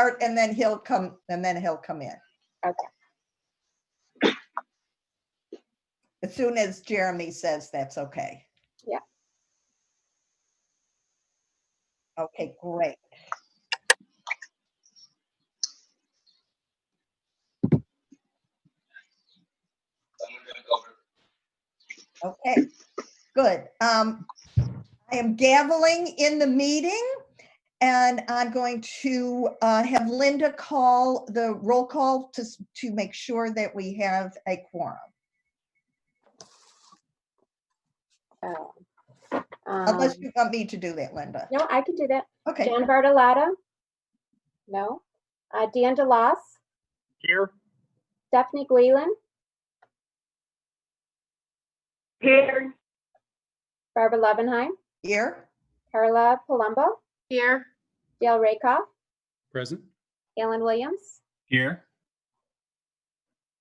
start and then he'll come in. Okay. As soon as Jeremy says that's okay. Yeah. Okay, great. Okay, good. I am gaveling in the meeting, and I'm going to have Linda call the roll call to make sure that we have a quorum. Unless you want me to do that, Linda. No, I can do that. Okay. John Bartolotta? No. Dan DeLoss? Here. Stephanie Guilin? Here. Barbara Levenheim? Here. Carla Palumbo? Here. Dale Rakoff? Present. Alan Williams? Here.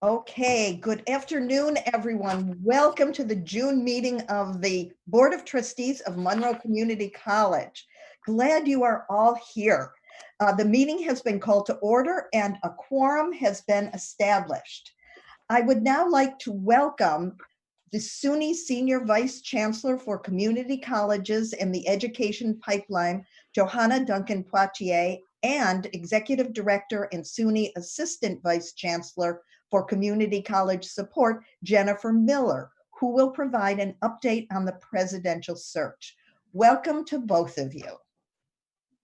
Okay, good afternoon, everyone. Welcome to the June meeting of the Board of Trustees of Monroe Community College. Glad you are all here. The meeting has been called to order and a quorum has been established. I would now like to welcome the SUNY Senior Vice Chancellor for Community Colleges and the Education Pipeline, Johanna Duncan Poitier, and Executive Director and SUNY Assistant Vice Chancellor for Community College Support, Jennifer Miller, who will provide an update on the presidential search. Welcome to both of you.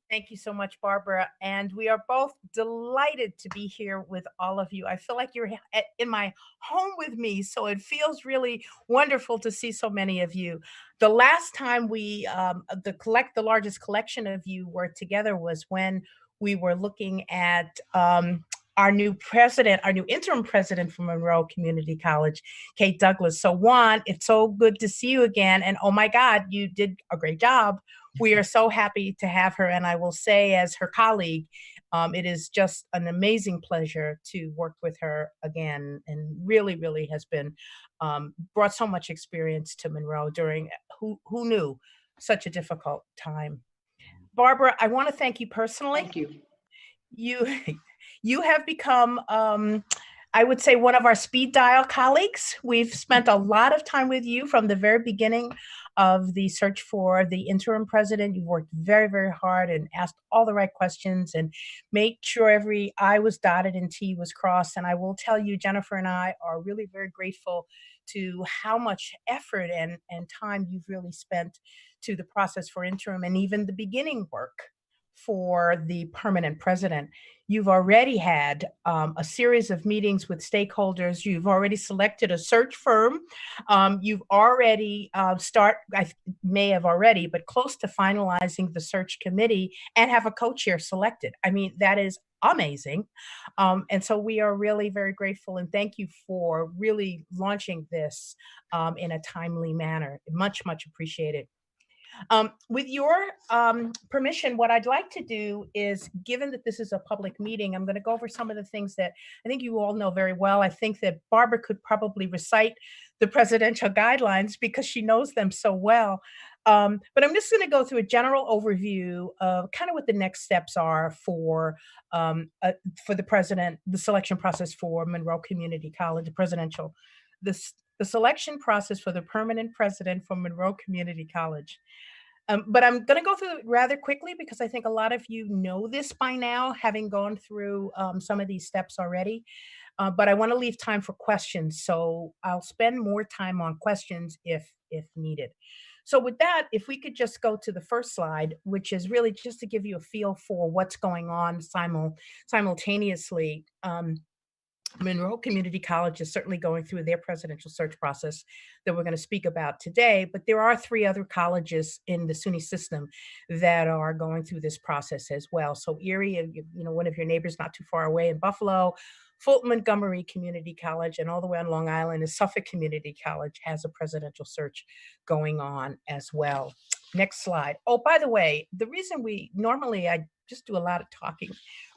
Thank you so much, Barbara. And we are both delighted to be here with all of you. I feel like you're in my home with me, so it feels really wonderful to see so many of you. The last time we, the largest collection of you were together was when we were looking at our new interim president from Monroe Community College, Kate Douglas. So Juan, it's so good to see you again. And oh my God, you did a great job. We are so happy to have her. And I will say, as her colleague, it is just an amazing pleasure to work with her again, and really, really has been brought so much experience to Monroe during who knew such a difficult time. Barbara, I want to thank you personally. Thank you. You have become, I would say, one of our speed dial colleagues. We've spent a lot of time with you from the very beginning of the search for the interim president. You've worked very, very hard and asked all the right questions and made sure every I was dotted and T was crossed. And I will tell you, Jennifer and I are really very grateful to how much effort and time you've really spent to the process for interim and even the beginning work for the permanent president. You've already had a series of meetings with stakeholders. You've already selected a search firm. You've already may have already, but close to finalizing the search committee and have a co-chair selected. I mean, that is amazing. And so we are really very grateful and thank you for really launching this in a timely manner. Much, much appreciated. With your permission, what I'd like to do is, given that this is a public meeting, I'm going to go over some of the things that I think you all know very well. I think that Barbara could probably recite the presidential guidelines because she knows them so well. But I'm just going to go through a general overview of kind of what the next steps are for the president, the selection process for Monroe Community College, the selection process for the permanent president for Monroe Community College. But I'm going to go through it rather quickly because I think a lot of you know this by now, having gone through some of these steps already. But I want to leave time for questions, so I'll spend more time on questions if needed. So with that, if we could just go to the first slide, which is really just to give you a feel for what's going on simultaneously. Monroe Community College is certainly going through their presidential search process that we're going to speak about today, but there are 3 other colleges in the SUNY system that are going through this process as well. So Erie, one of your neighbors not too far away in Buffalo, Fulton Montgomery Community College, and all the way on Long Island is Suffolk Community College has a presidential search going on as well. Next slide. Oh, by the way, the reason normally I just do a lot of talking,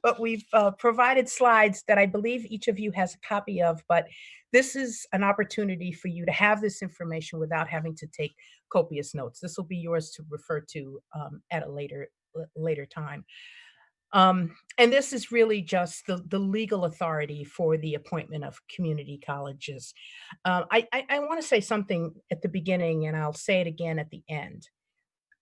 but we've provided slides that I believe each of you has a copy of, but this is an opportunity for you to have this information without having to take copious notes. This will be yours to refer to at a later time. And this is really just the legal authority for the appointment of community colleges. I want to say something at the beginning, and I'll say it again at the end.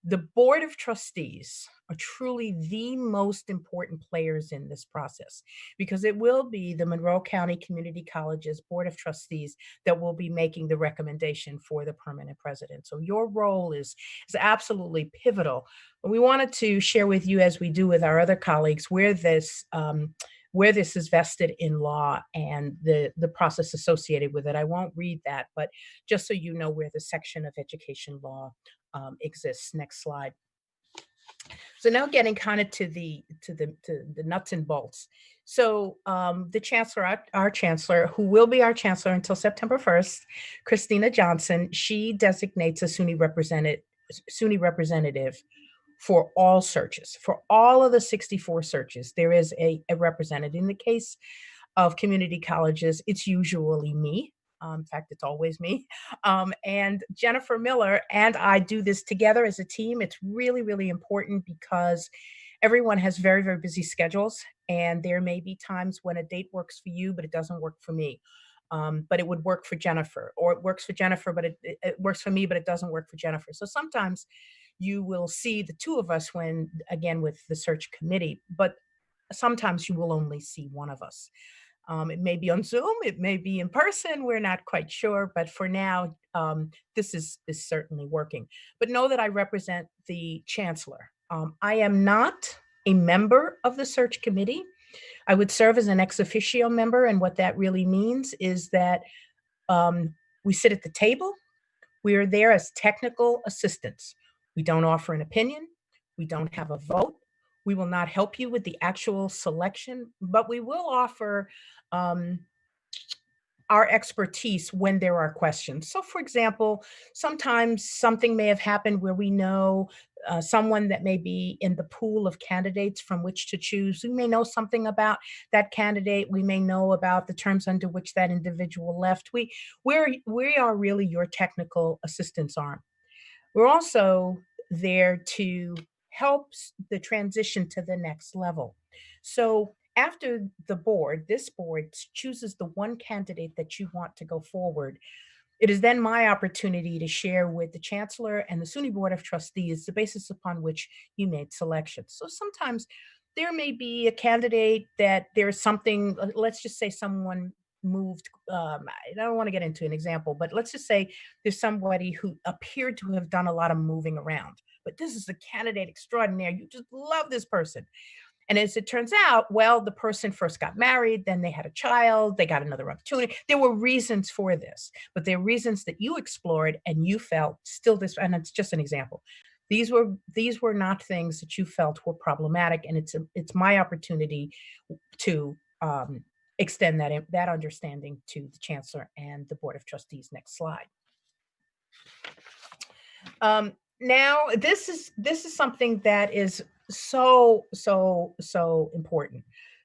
The Board of Trustees are truly the most important players in this process because it will be the Monroe County Community Colleges Board of Trustees that will be making the recommendation for the permanent president. So your role is absolutely pivotal. And we wanted to share with you, as we do with our other colleagues, where this is vested in law and the process associated with it. I won't read that, but just so you know where the section of education law exists. Next slide. So now getting kind of to the nuts and bolts. So the chancellor, our chancellor, who will be our chancellor until September 1st, Christina Johnson, she designates a SUNY representative for all searches. For all of the 64 searches, there is a representative. In the case of community colleges, it's usually me. In fact, it's always me. And Jennifer Miller and I do this together as a team. It's really, really important because everyone has very, very busy schedules. And there may be times when a date works for you, but it doesn't work for me. But it would work for Jennifer, or it works for Jennifer, but it works for me, but it doesn't work for Jennifer. So sometimes you will see the two of us when, again, with the search committee, but sometimes you will only see one of us. It may be on Zoom, it may be in person, we're not quite sure, but for now, this is certainly working. But know that I represent the chancellor. I am not a member of the search committee. I would serve as an ex officio member, and what that really means is that we sit at the table. We are there as technical assistants. We don't offer an opinion. We don't have a vote. We will not help you with the actual selection, but we will offer our expertise when there are questions. So for example, sometimes something may have happened where we know someone that may be in the pool of candidates from which to choose. We may know something about that candidate. We may know about the terms under which that individual left. We are really your technical assistance arm. We're also there to help the transition to the next level. So after this board chooses the one candidate that you want to go forward, it is then my opportunity to share with the chancellor and the SUNY Board of Trustees the basis upon which you made selections. So sometimes there may be a candidate that there's something, let's just say someone moved, I don't want to get into an example, but let's just say there's somebody who appeared to have done a lot of moving around, but this is a candidate extraordinaire. You just love this person. And as it turns out, well, the person first got married, then they had a child, they got another opportunity. There were reasons for this, but there are reasons that you explored and you felt still this, and it's just an example. These were not things that you felt were problematic, and it's my opportunity to extend that understanding to the chancellor and the Board of Trustees. Next slide. Now, this is something that is so important.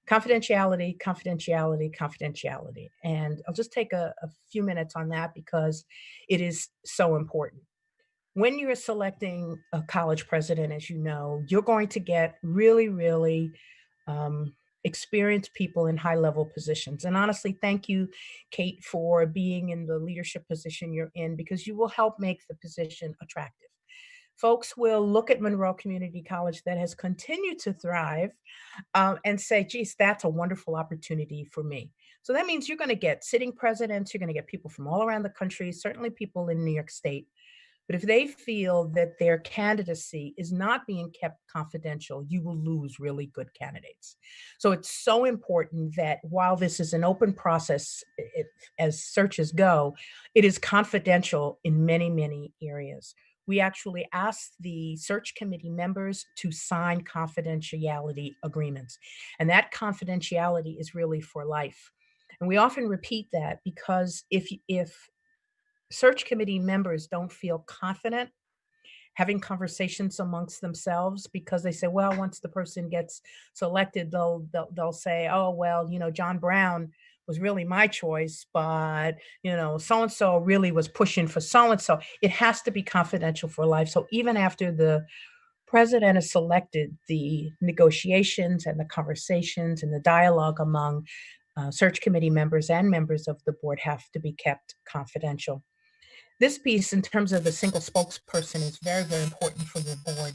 Confidentiality, confidentiality, confidentiality. And I'll just take a few minutes on that because it is so important. When you're selecting a college president, as you know, you're going to get really, really experienced people in high-level positions. And honestly, thank you, Kate, for being in the leadership position you're in, because you will help make the position attractive. Folks will look at Monroe Community College that has continued to thrive and say, geez, that's a wonderful opportunity for me. So that means you're going to get sitting presidents, you're going to get people from all around the country, certainly people in New York State. But if they feel that their candidacy is not being kept confidential, you will lose really good candidates. So it's so important that while this is an open process, as searches go, it is confidential in many, many areas. We actually ask the search committee members to sign confidentiality agreements. And that confidentiality is really for life. And we often repeat that because if search committee members don't feel confident having conversations amongst themselves, because they say, well, once the person gets selected, they'll say, oh, well, John Brown was really my choice, but so-and-so really was pushing for so-and-so. It has to be confidential for life. So even after the president has selected, the negotiations and the conversations and the dialogue among search committee members and members of the board have to be kept confidential. This piece, in terms of the single spokesperson, is very, very important for your board,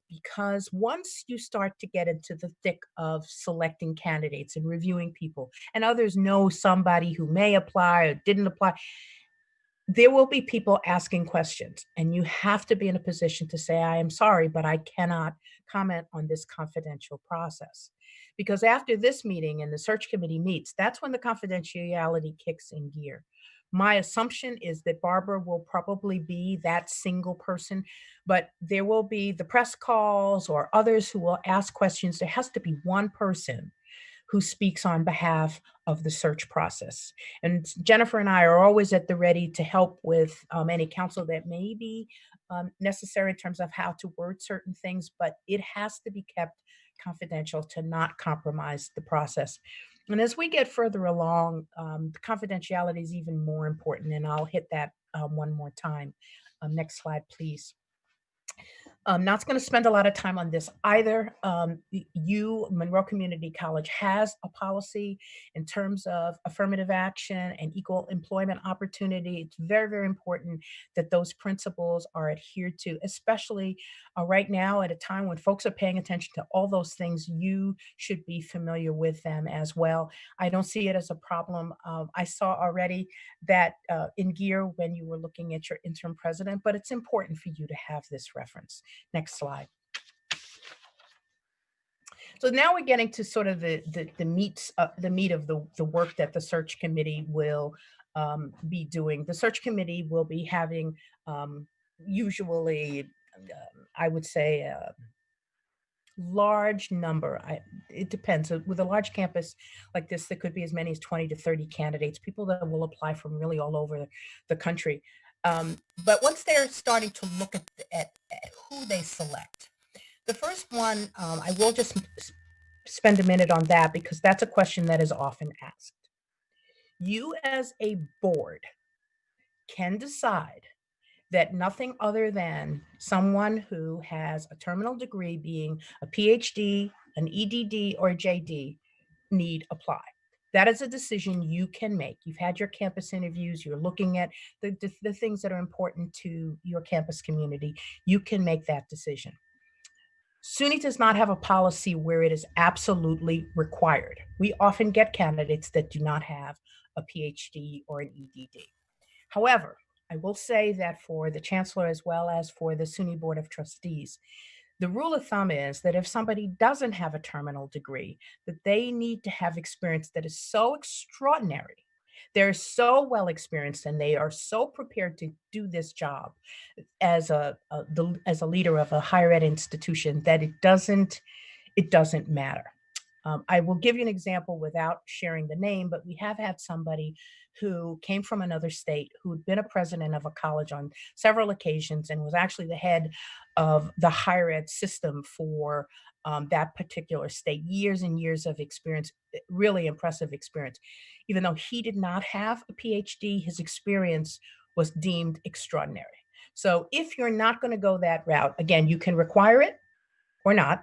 because once you start to get into the thick of selecting candidates and reviewing people, and others know somebody who may apply or didn't apply, there will be people asking questions, and you have to be in a position to say, I am sorry, but I cannot comment on this confidential process. Because after this meeting and the search committee meets, that's when the confidentiality kicks in gear. My assumption is that Barbara will probably be that single person, but there will be the press calls or others who will ask questions. There has to be one person who speaks on behalf of the search process. And Jennifer and I are always at the ready to help with any counsel that may be necessary in terms of how to word certain things, but it has to be kept confidential to not compromise the process. And as we get further along, the confidentiality is even more important, and I'll hit that one more time. Next slide, please. I'm not going to spend a lot of time on this either. Monroe Community College has a policy in terms of affirmative action and equal employment opportunity. It's very, very important that those principles are adhered to, especially right now at a time when folks are paying attention to all those things. You should be familiar with them as well. I don't see it as a problem. I saw already that in gear when you were looking at your interim president, but it's important for you to have this reference. Next slide. So now we're getting to sort of the meat of the work that the search committee will be doing. The search committee will be having usually, I would say, a large number. It depends. With a large campus like this, there could be as many as 20 to 30 candidates, people that will apply from really all over the country. But once they're starting to look at who they select, the first one, I will just spend a minute on that because that's a question that is often asked. You as a board can decide that nothing other than someone who has a terminal degree, being a PhD, an EDD, or a JD, need apply. That is a decision you can make. You've had your campus interviews. You're looking at the things that are important to your campus community. You can make that decision. SUNY does not have a policy where it is absolutely required. We often get candidates that do not have a PhD or an EDD. However, I will say that for the chancellor as well as for the SUNY Board of Trustees, the rule of thumb is that if somebody doesn't have a terminal degree, that they need to have experience that is so extraordinary, they're so well experienced, and they are so prepared to do this job as a leader of a higher ed institution that it doesn't matter. I will give you an example without sharing the name, but we have had somebody who came from another state, who'd been a president of a college on several occasions and was actually the head of the higher ed system for that particular state. Years and years of experience, really impressive experience. Even though he did not have a PhD, his experience was deemed extraordinary. So if you're not going to go that route, again, you can require it or not.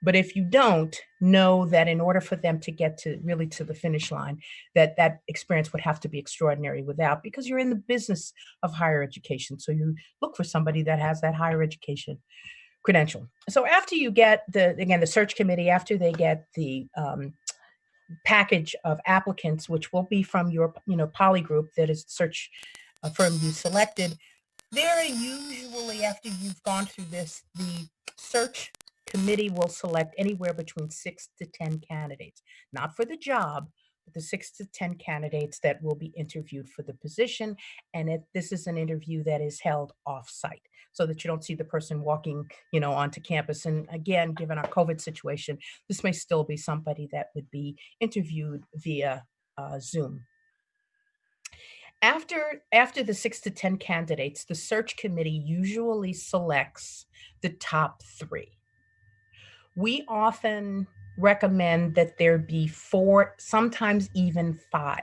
But if you don't, know that in order for them to get to the finish line, that experience would have to be extraordinary without, because you're in the business of higher education. So you look for somebody that has that higher education credential. So after you get the search committee, after they get the package of applicants, which will be from your poly group, that is the search firm you selected, they're usually, after you've gone through this, the search committee will select anywhere between 6 to 10 candidates, not for the job, but the 6 to 10 candidates that will be interviewed for the position. And this is an interview that is held off-site, so that you don't see the person walking, onto campus. And again, given our COVID situation, this may still be somebody that would be interviewed via Zoom. After the 6 to 10 candidates, the search committee usually selects the top 3. We often recommend that there be 4, sometimes even 5,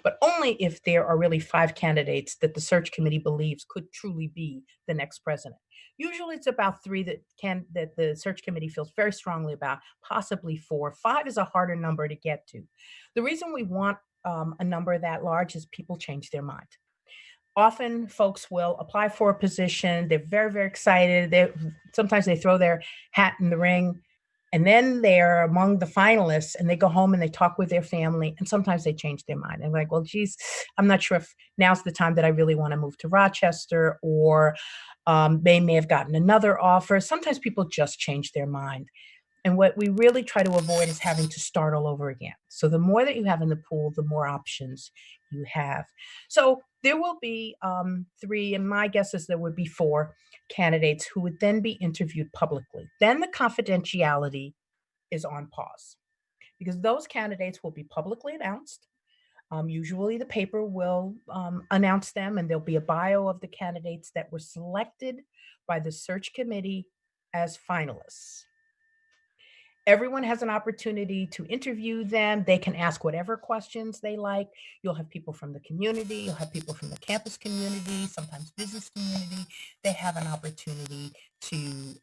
but only if there are really 5 candidates that the search committee believes could truly be the next president. Usually it's about 3 that the search committee feels very strongly about, possibly 4. 5 is a harder number to get to. The reason we want a number that large is people change their mind. Often folks will apply for a position. They're very, very excited. Sometimes they throw their hat in the ring, and then they're among the finalists, and they go home and they talk with their family, and sometimes they change their mind. And like, well, geez, I'm not sure if now's the time that I really want to move to Rochester, or they may have gotten another offer. Sometimes people just change their mind. And what we really try to avoid is having to start all over again. So the more that you have in the pool, the more options you have. So there will be 3, and my guess is there would be 4 candidates who would then be interviewed publicly. Then the confidentiality is on pause because those candidates will be publicly announced. Usually the paper will announce them, and there'll be a bio of the candidates that were selected by the search committee as finalists. Everyone has an opportunity to interview them. They can ask whatever questions they like. You'll have people from the community. You'll have people from the campus community, sometimes business community. They have an opportunity to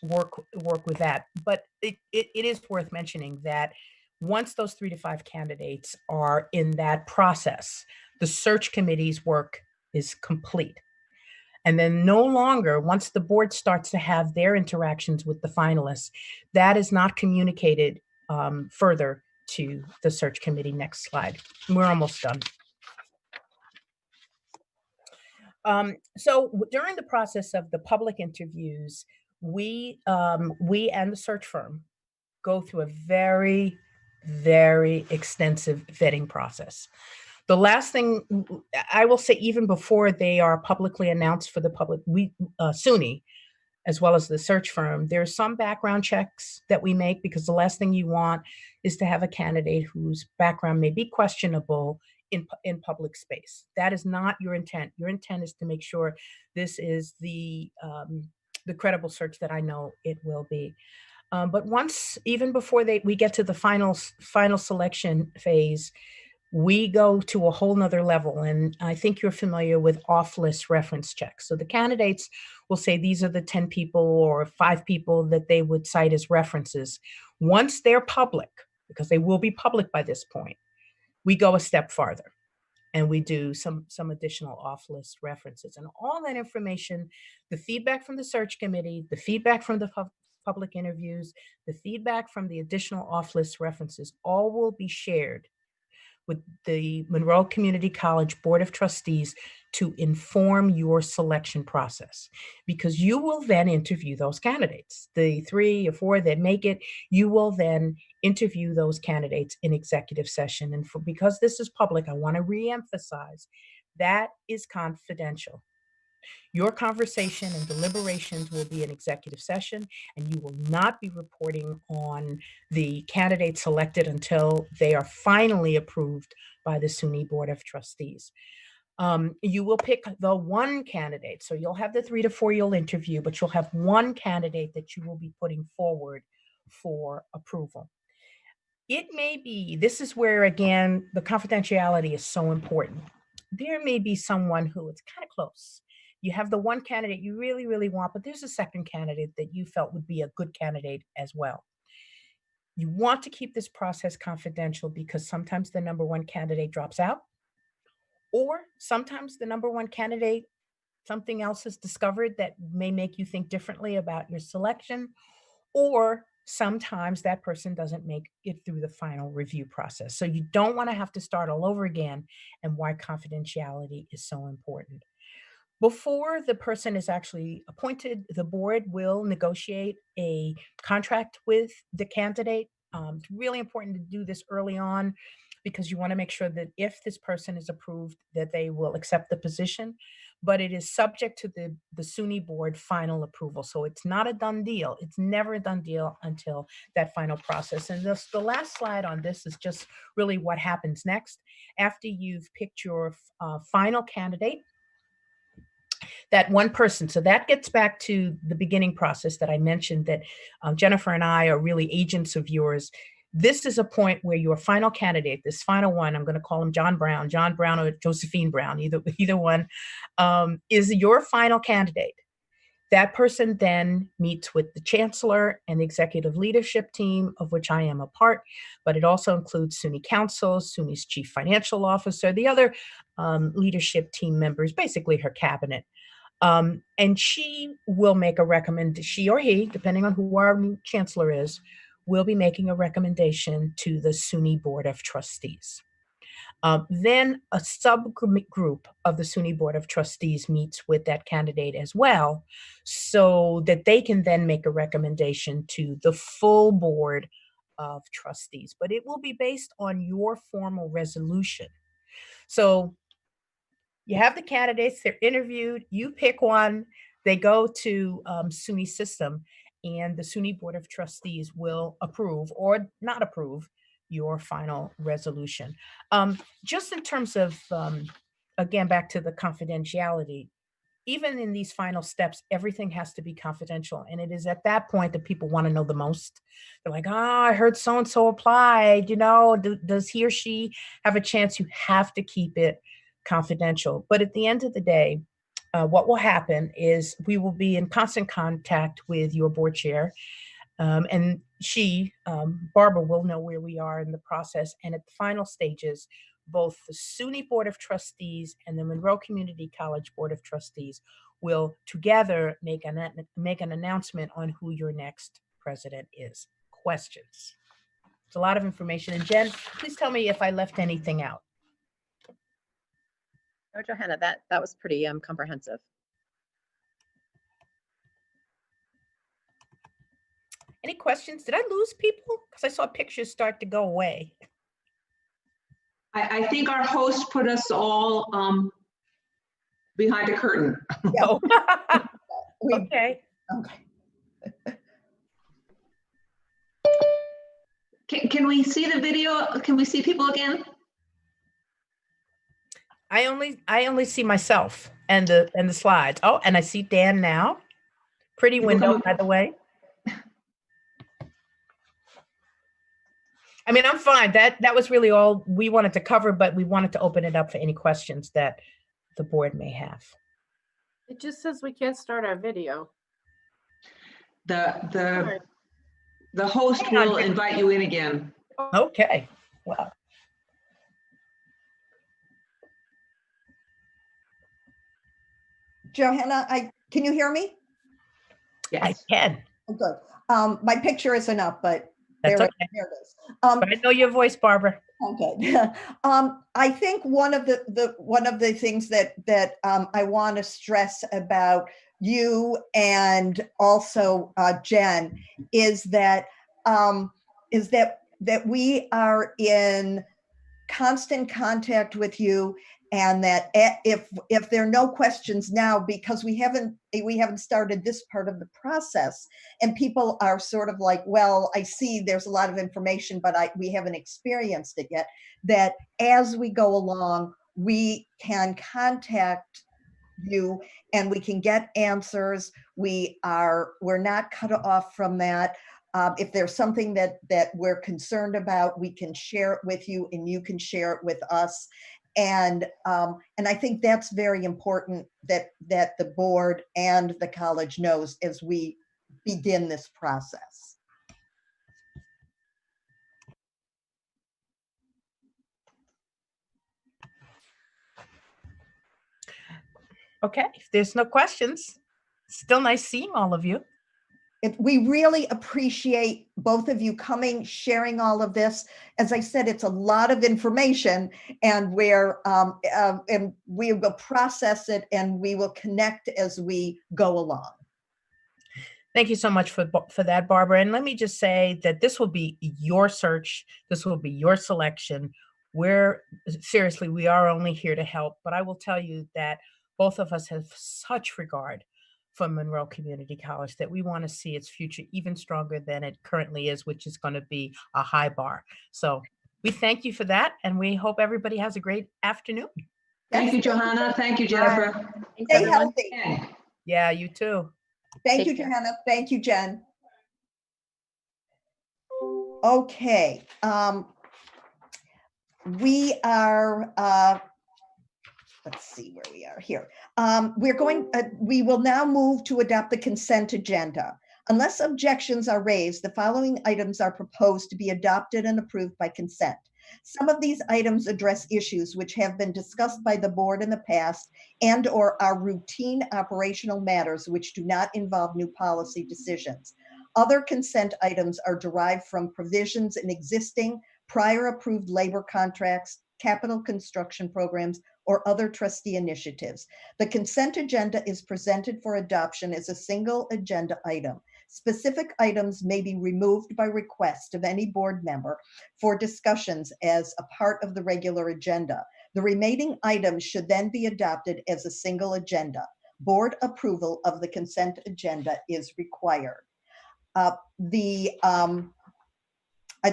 work with that. But it is worth mentioning that once those 3 to 5 candidates are in that process, the search committee's work is complete. And then no longer, once the board starts to have their interactions with the finalists, that is not communicated further to the search committee. Next slide. We're almost done. So during the process of the public interviews, we and the search firm go through a very, very extensive vetting process. The last thing I will say, even before they are publicly announced for the public, SUNY, as well as the search firm, there's some background checks that we make, because the last thing you want is to have a candidate whose background may be questionable in public space. That is not your intent. Your intent is to make sure this is the credible search that I know it will be. But once, even before we get to the final selection phase, we go to a whole nother level. And I think you're familiar with off-list reference checks. So the candidates will say these are the 10 people or 5 people that they would cite as references. Once they're public, because they will be public by this point, we go a step farther and we do some additional off-list references. And all that information, the feedback from the search committee, the feedback from the public interviews, the feedback from the additional off-list references, all will be shared with the Monroe Community College Board of Trustees to inform your selection process, because you will then interview those candidates. The 3 or 4 that make it, you will then interview those candidates in executive session. And because this is public, I want to reemphasize that is confidential. Your conversation and deliberations will be an executive session, and you will not be reporting on the candidates selected until they are finally approved by the SUNY Board of Trustees. You will pick the one candidate. So you'll have the 3 to 4 you'll interview, but you'll have one candidate that you will be putting forward for approval. It may be, this is where, again, the confidentiality is so important. There may be someone who it's kind of close. You have the one candidate you really, really want, but there's a second candidate that you felt would be a good candidate as well. You want to keep this process confidential because sometimes the number one candidate drops out, or sometimes the number one candidate, something else is discovered that may make you think differently about your selection, or sometimes that person doesn't make it through the final review process. So you don't want to have to start all over again, and why confidentiality is so important. Before the person is actually appointed, the board will negotiate a contract with the candidate. It's really important to do this early on, because you want to make sure that if this person is approved, that they will accept the position, but it is subject to the SUNY board final approval. So it's not a done deal. It's never a done deal until that final process. And the last slide on this is just really what happens next. After you've picked your final candidate, that one person. So that gets back to the beginning process that I mentioned, that Jennifer and I are really agents of yours. This is a point where your final candidate, this final one, I'm going to call him John Brown or Josephine Brown, either one, is your final candidate. That person then meets with the chancellor and the executive leadership team, of which I am a part, but it also includes SUNY Council, SUNY's chief financial officer, the other leadership team members, basically her cabinet. And she will make a recommendation, she or he, depending on who our new chancellor is, will be making a recommendation to the SUNY Board of Trustees. Then a subgroup of the SUNY Board of Trustees meets with that candidate as well, so that they can then make a recommendation to the full Board of Trustees. But it will be based on your formal resolution. So you have the candidates, they're interviewed, you pick one, they go to SUNY system, and the SUNY Board of Trustees will approve or not approve your final resolution. Just in terms of, again, back to the confidentiality, even in these final steps, everything has to be confidential. And it is at that point that people want to know the most. They're like, oh, I heard so-and-so applied, does he or she have a chance? You have to keep it confidential. But at the end of the day, what will happen is we will be in constant contact with your board chair. And she, Barbara, will know where we are in the process. And at the final stages, both the SUNY Board of Trustees and the Monroe Community College Board of Trustees will together make an announcement on who your next president is. Questions? It's a lot of information. And Jen, please tell me if I left anything out. No, Johanna, that was pretty comprehensive. Any questions? Did I lose people? Because I saw pictures start to go away. I think our host put us all behind a curtain. No. We- Okay. Okay. Can we see the video? Can we see people again? I only see myself and the slides. Oh, and I see Dan now. Pretty window, by the way. I mean, I'm fine. That was really all we wanted to cover, but we wanted to open it up for any questions that the board may have. It just says we can't start our video. The host will invite you in again. Okay. Well, Johanna, can you hear me? I Yes. can. Oh, good. My picture isn't up, but That's there, okay. there it is. But I know your voice, Barbara. Okay. I think one of the things that I want to stress about you and also Jen is that we are in constant contact with you, and that if there are no questions now, because we haven't started this part of the process, and people are sort of like, well, I see there's a lot of information, but we haven't experienced it yet, that as we go along, we can contact you and we can get answers. We're not cut off from that. If there's something that we're concerned about, we can share it with you and you can share it with us. And I think that's very important that the board and the college knows as we begin this process. Okay. If there's no questions, still nice seeing all of you. We really appreciate both of you coming, sharing all of this. As I said, it's a lot of information, and we will process it and we will connect as we go along. Thank you so much for that, Barbara. And let me just say that this will be your search. This will be your selection. We are only here to help. But I will tell you that both of us have such regard for Monroe Community College that we want to see its future even stronger than it currently is, which is going to be a high bar. So we thank you for that, and we hope everybody has a great afternoon. Thank you, Johanna. Thank you, Jennifer. Thanks, Stay everyone. healthy. Yeah, you too. Thank Take you, care. Johanna. Thank you, Jen. Okay. We are let's see where we are here. We will now move to adopt the consent agenda. Unless objections are raised, the following items are proposed to be adopted and approved by consent. Some of these items address issues which have been discussed by the board in the past and/or are routine operational matters which do not involve new policy decisions. Other consent items are derived from provisions in existing prior approved labor contracts, capital construction programs, or other trustee initiatives. The consent agenda is presented for adoption as a single agenda item. Specific items may be removed by request of any board member for discussions as a part of the regular agenda. The remaining items should then be adopted as a single agenda. Board approval of the consent agenda is required. I'd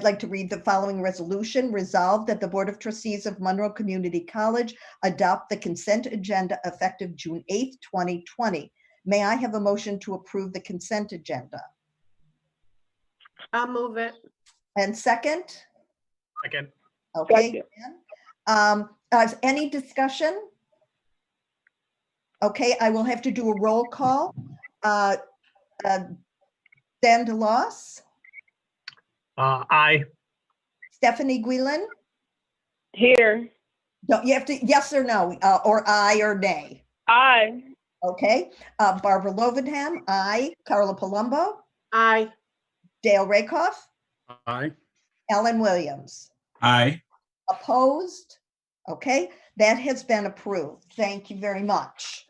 like to read the following resolution. Resolved that the Board of Trustees of Monroe Community College adopt the consent agenda effective June 8th, 2020. May I have a motion to approve the consent agenda? I'll move it. And second? Second. Okay. Any discussion? Okay, I will have to do a roll call. Dan DeLoss? Aye. Stephanie Guilin? Here. No, you have to, yes or no, or aye or nay. Aye. Okay, Barbara Lovenham, aye. Carla Palumbo, Aye. Dale Rakoff, Aye. Ellen Williams. Aye. Opposed? Okay, that has been approved. Thank you very much.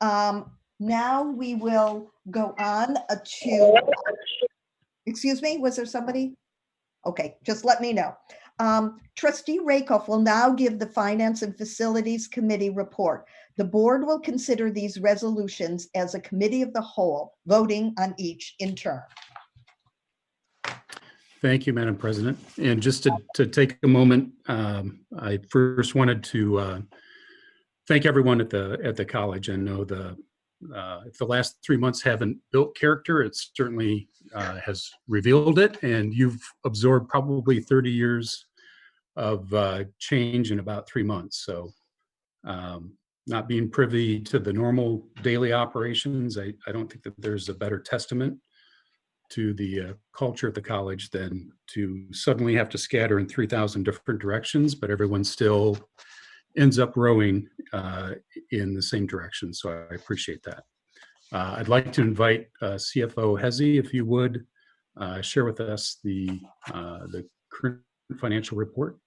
Now we will go on to, excuse me, was there somebody? Okay, just let me know. Trustee Rakoff will now give the Finance and Facilities Committee report. The board will consider these resolutions as a committee of the whole, voting on each in turn. Thank you, Madam President. And just to take a moment, I first wanted to thank everyone at the college. And know if the last 3 months haven't built character, it certainly has revealed it. And you've absorbed probably 30 years of change in about 3 months. So not being privy to the normal daily operations, I don't think that there's a better testament to the culture at the college than to suddenly have to scatter in 3,000 different directions, but everyone still ends up rowing in the same direction. So I appreciate that. I'd like to invite CFO Hezi, if you would, share with us the current financial report.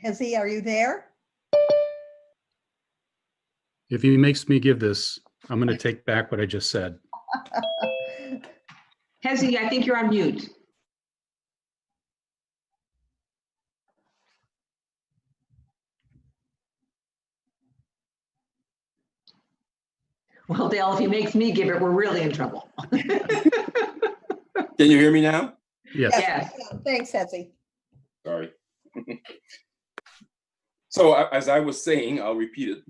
Hezi, are you there? If he makes me give this, I'm going to take back what I just said. Hezi, I think you're on mute. Well, Dale, if he makes me give it, we're really in trouble. Can you hear me now? Yes. Yes. Thanks, Hezi. Sorry. So as I was saying, I'll repeat it.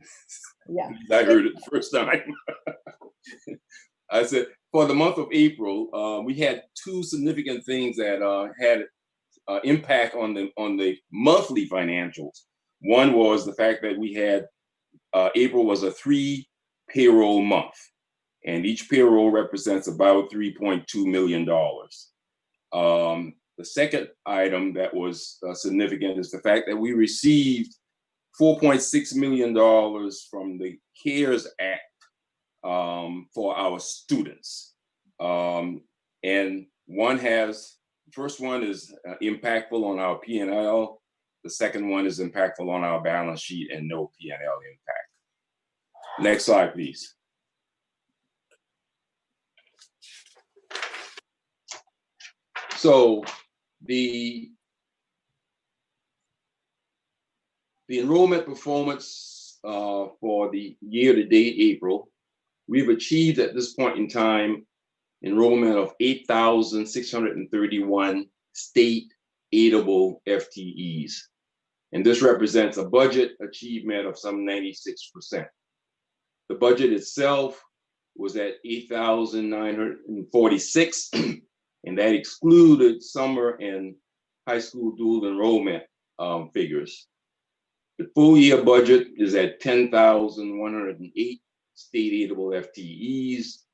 Yeah. I heard it the first time. I said, for the month of April, we had two significant things that had impact on the monthly financials. One was the fact that we had April was a 3 payroll month, and each payroll represents about $3.2 million. The second item that was significant is the fact that we received $4.6 million from the CARES Act for our students. And first one is impactful on our P&L. The second one is impactful on our balance sheet and no P&L impact. Next slide, please. So the enrollment performance for the year-to-date April we've achieved at this point in time enrollment of 8,631 state aidable FTEs. And this represents a budget achievement of some 96%. The budget itself was at 8,946, and that excluded summer and high school dual enrollment figures. The full year budget is at 10,108 state aidable FTEs,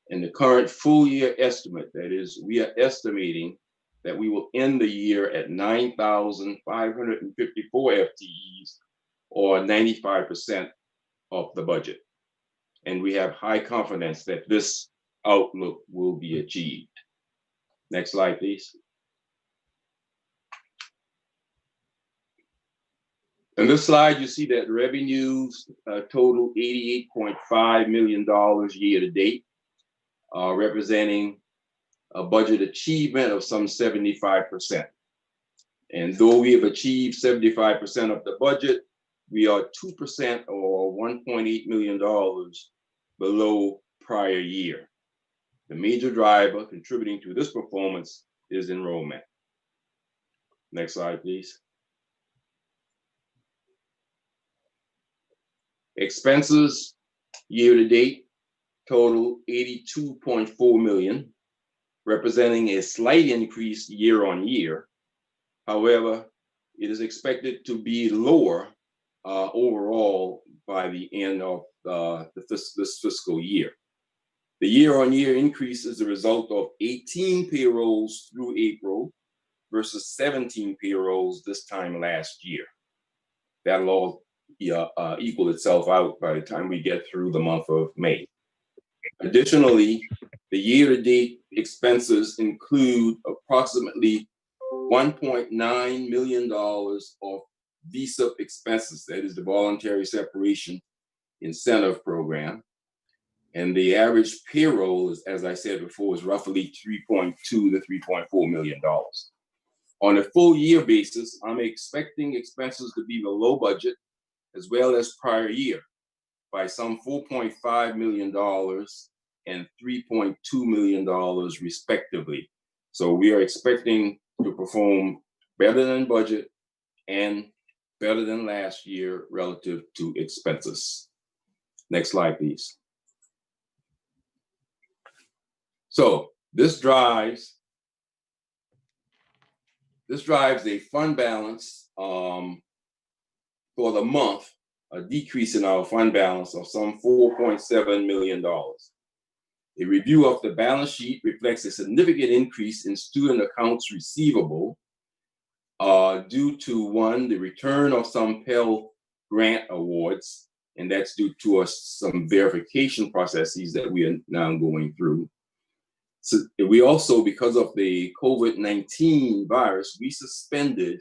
and the current full year estimate, that is, we are estimating that we will end the year at 9,554 FTEs, or 95% of the budget. And we have high confidence that this outlook will be achieved. Next slide, please. On this slide, you see that revenues total $88.5 million year to date, representing a budget achievement of some 75%. And though we have achieved 75% of the budget, we are 2% or $1.8 million below prior year. The major driver contributing to this performance is enrollment. Next slide, please. Expenses year to date total $82.4 million, representing a slight increase year on year. However, it is expected to be lower overall by the end of this fiscal year. The year-on-year increase is a result of 18 payrolls through April versus 17 payrolls this time last year. That'll all equal itself out by the time we get through the month of May. Additionally, the year-to-date expenses include approximately $1.9 million of VSUP expenses, that is the Voluntary Separation Incentive Program. And the average payroll, is, as I said before, is roughly $3.2 to $3.4 million. On a full year basis, I'm expecting expenses to be below budget as well as prior year by some $4.5 million and $3.2 million respectively. So we are expecting to perform better than budget and better than last year relative to expenses. Next slide, please. So this drives a fund balance for the month, a decrease in our fund balance of some $4.7 million. A review of the balance sheet reflects a significant increase in student accounts receivable due to, one, the return of some Pell Grant awards, and that's due to some verification processes that we are now going through. So we also, because of the COVID-19 virus, we suspended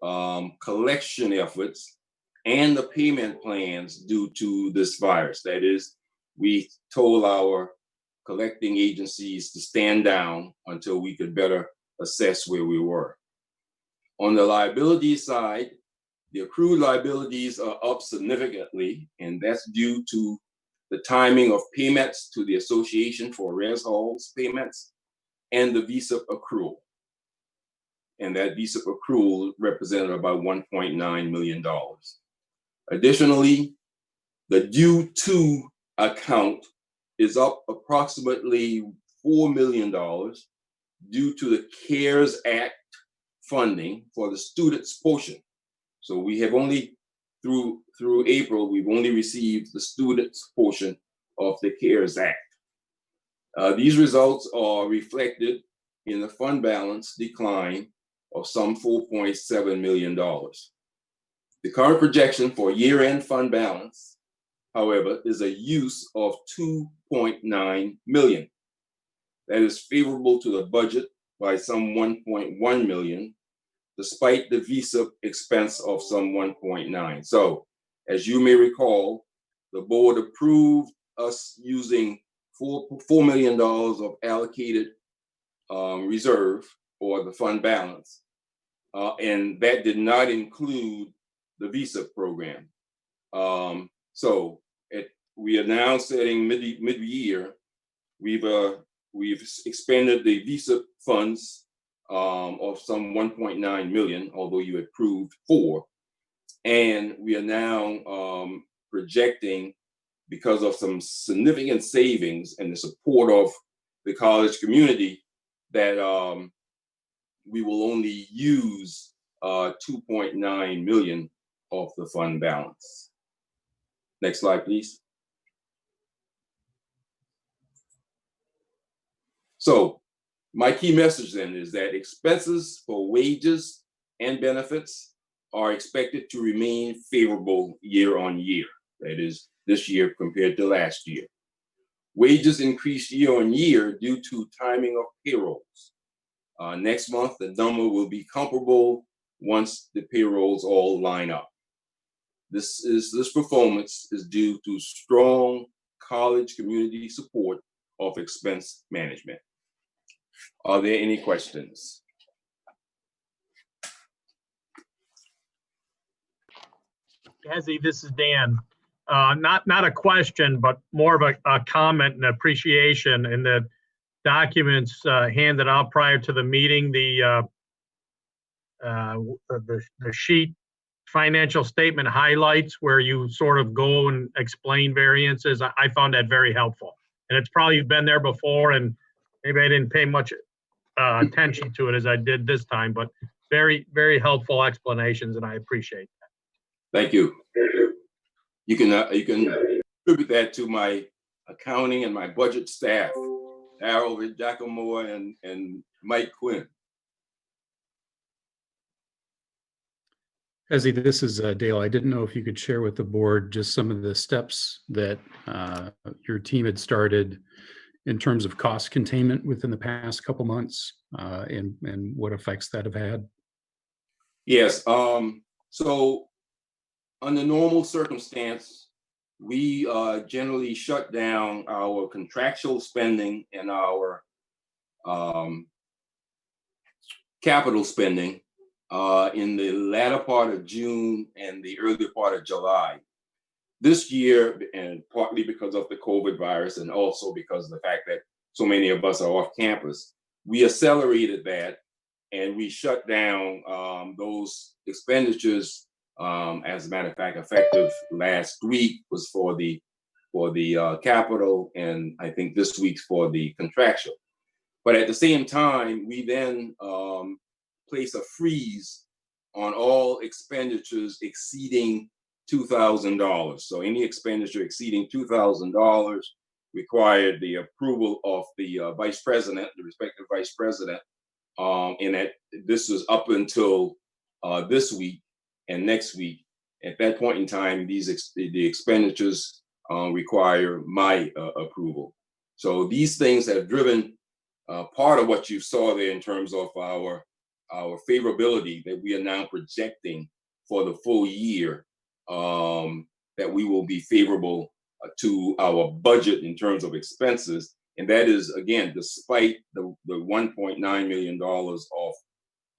collection efforts and the payment plans due to this virus. That is, we told our collecting agencies to stand down until we could better assess where we were. On the liability side, the accrued liabilities are up significantly, and that's due to the timing of payments to the Association for Res Halls payments and the VSUP accrual. And that VSUP accrual represented about $1.9 million. Additionally, the due to account is up approximately $4 million due to the CARES Act funding for the students' portion. So we have only, through April, we've only received the students' portion of the CARES Act. These results are reflected in the fund balance decline of some $4.7 million. The current projection for year-end fund balance, however, is a use of $2.9 million. That is favorable to the budget by some $1.1 million, despite the VSUP expense of some $1.9. So, as you may recall, the board approved us using $4 million of allocated reserve or the fund balance, and that did not include the VSUP program. So we are now setting mid-year. We've expanded the visa funds of some 1.9 million, although you approved 4. And we are now projecting, because of some significant savings and the support of the college community, that we will only use 2.9 million of the fund balance. Next slide, please. So my key message then is that expenses for wages and benefits are expected to remain favorable year on year. That is, this year compared to last year. Wages increased year on year due to timing of payrolls. Next month, the number will be comparable once the payrolls all line up. This performance is due to strong college community support of expense management. Are there any questions? Hezzy, this is Dan. Not a question, but more of a comment and appreciation. In the documents handed out prior to the meeting, the sheet financial statement highlights where you sort of go and explain variances. I found that very helpful. And it's probably been there before, and maybe I didn't pay much attention to it as I did this time, but very, very helpful explanations, and I appreciate that. Thank you. You can attribute that to my accounting and my budget staff, Harold Giacomo and Mike Quinn. Hezzy, this is Dale. I didn't know if you could share with the board just some of the steps that your team had started in terms of cost containment within the past couple months, and what effects that have had. Yes. So under normal circumstance, we generally shut down our contractual spending and our capital spending in the latter part of June and the early part of July. This year, and partly because of the COVID virus and also because of the fact that so many of us are off campus, we accelerated that and we shut down those expenditures. As a matter of fact, effective last week was for the capital, and I think this week's for the contractual. But at the same time, we then place a freeze on all expenditures exceeding $2,000. So any expenditure exceeding $2,000 required the approval of the vice president, the respective vice president, and that this was up until this week and next week. At that point in time, the expenditures require my approval. So these things have driven part of what you saw there in terms of our favorability that we are now projecting for the full year, that we will be favorable to our budget in terms of expenses. And that is, again, despite the $1.9 million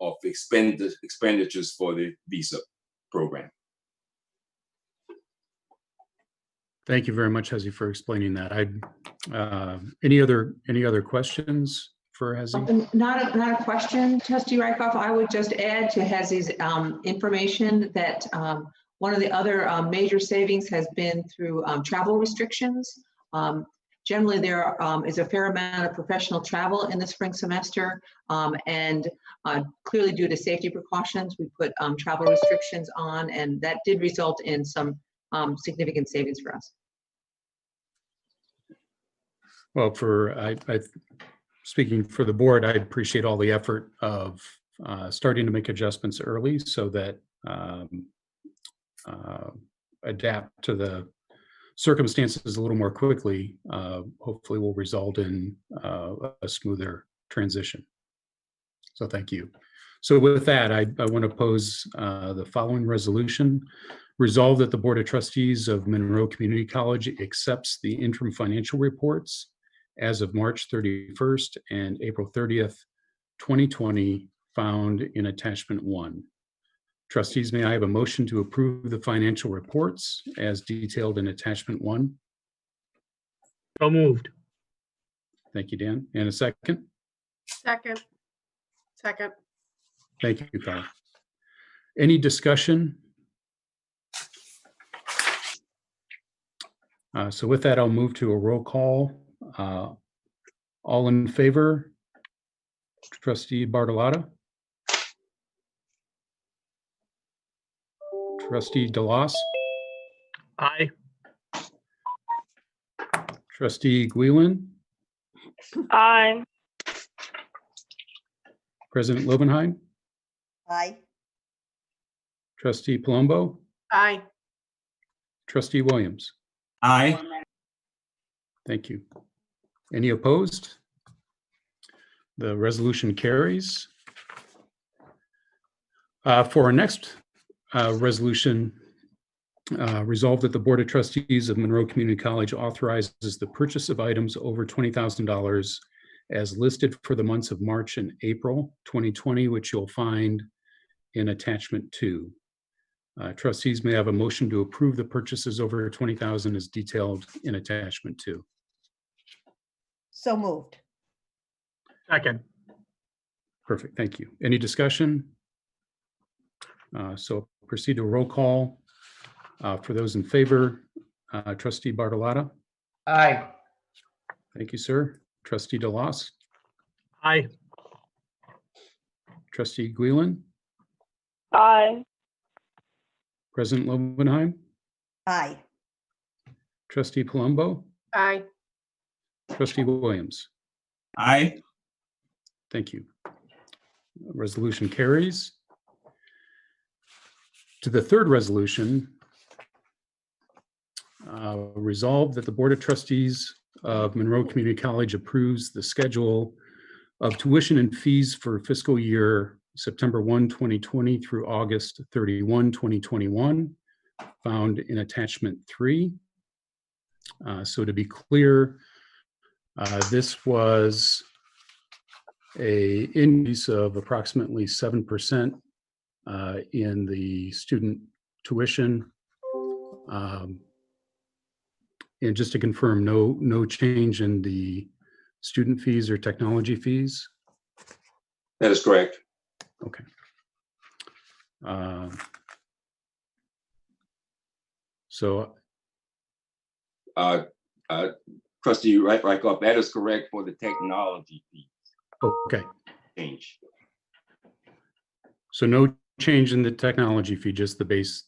of expenditures for the visa program. Thank you very much, Hezzy, for explaining that. Any other questions for Hezzy? Not a question, Trustee Rykoff. I would just add to Hezzy's information that one of the other major savings has been through travel restrictions. Generally, there is a fair amount of professional travel in the spring semester, and clearly due to safety precautions, we put travel restrictions on, and that did result in some significant savings for us. Well, speaking for the board, I appreciate all the effort of starting to make adjustments early so that adapt to the circumstances a little more quickly, hopefully will result in a smoother transition. So thank you. So with that, I want to pose the following resolution. Resolve that the Board of Trustees of Monroe Community College accepts the interim financial reports as of March 31st and April 30th, 2020, found in attachment 1. Trustees, may I have a motion to approve the financial reports as detailed in attachment 1? So moved. Thank you, Dan. And a second? Second. Second. Thank you, Carl. Any discussion? So with that, I'll move to a roll call. All in favor? Trustee Bartolotta? Trustee DeLoss? Aye. Trustee Guielin? Aye. President Lobenheim? Aye. Trustee Palumbo? Aye. Trustee Williams? Aye. Thank you. Any opposed? The resolution carries. For our next resolution, resolved that the Board of Trustees of Monroe Community College authorizes the purchase of items over $20,000 as listed for the months of March and April 2020, which you'll find in attachment 2. Trustees may have a motion to approve the purchases over $20,000 as detailed in attachment 2. So moved. Second. Perfect, thank you. Any discussion? So proceed to a roll call. For those in favor, Trustee Bartolotta? Aye. Thank you, sir. Trustee DeLoss? Aye. Trustee Guielin? Aye. President Lobenheim? Aye. Trustee Palumbo? Aye. Trustee Williams? Aye. Thank you. Resolution carries. To the third resolution, resolved that the Board of Trustees of Monroe Community College approves the schedule of tuition and fees for fiscal year September 1, 2020 through August 31, 2021, found in attachment 3. So to be clear, this was an increase of approximately 7% in the student tuition. And just to confirm, no change in the student fees or technology fees? That is correct. Okay. So. Trustee Rykoff, that is correct for the technology fees. Okay. Change. So no change in the technology fee, just the base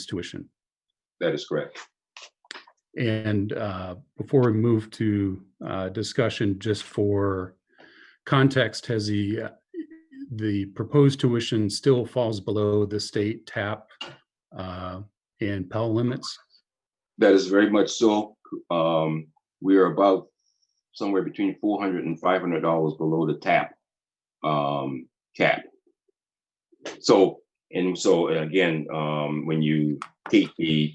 tuition. That is correct. And before we move to discussion, just for context, has the proposed tuition still falls below the state TAP and Pell limits? That is very much so. We are about somewhere between $400 and $500 below the TAP cap. So again, when you take the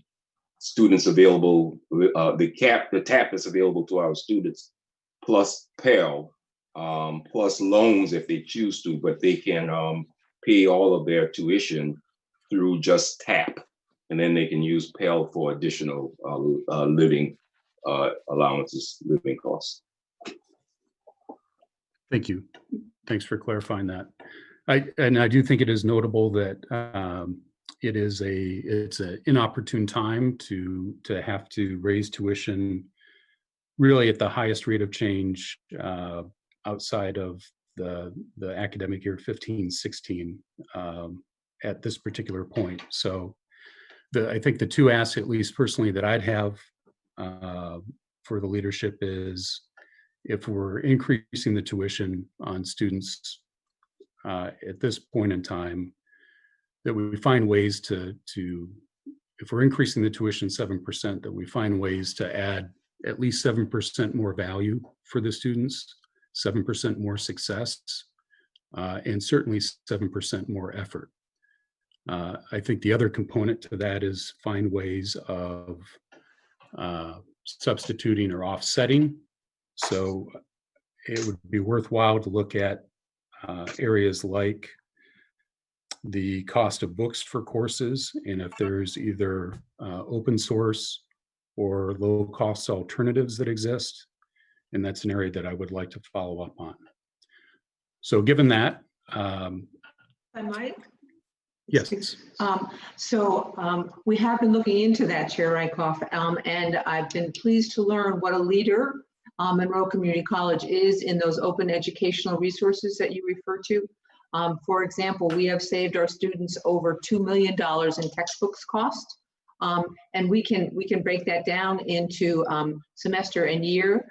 students available, the TAP is available to our students, plus Pell, plus loans if they choose to, but they can pay all of their tuition through just TAP, and then they can use Pell for additional living allowances, living costs. Thank you. Thanks for clarifying that. I do think it is notable that it's an inopportune time to have to raise tuition really at the highest rate of change outside of the academic year 15-16 at this particular point. So I think the two asks, at least personally, that I'd have for the leadership is, if we're increasing the tuition on students at this point in time, that we find ways to if we're increasing the tuition 7%, that we find ways to add at least 7% more value for the students, 7% more success, and certainly 7% more effort. I think the other component to that is find ways of substituting or offsetting. So it would be worthwhile to look at areas like the cost of books for courses, and if there's either open source or low-cost alternatives that exist. And that's an area that I would like to follow up on. So given that, I might. yes. We have been looking into that, Chair Rykoff, and I've been pleased to learn what a leader Monroe Community College is in those open educational resources that you refer to. For example, we have saved our students over $2 million in textbooks cost. And we can break that down into semester and year.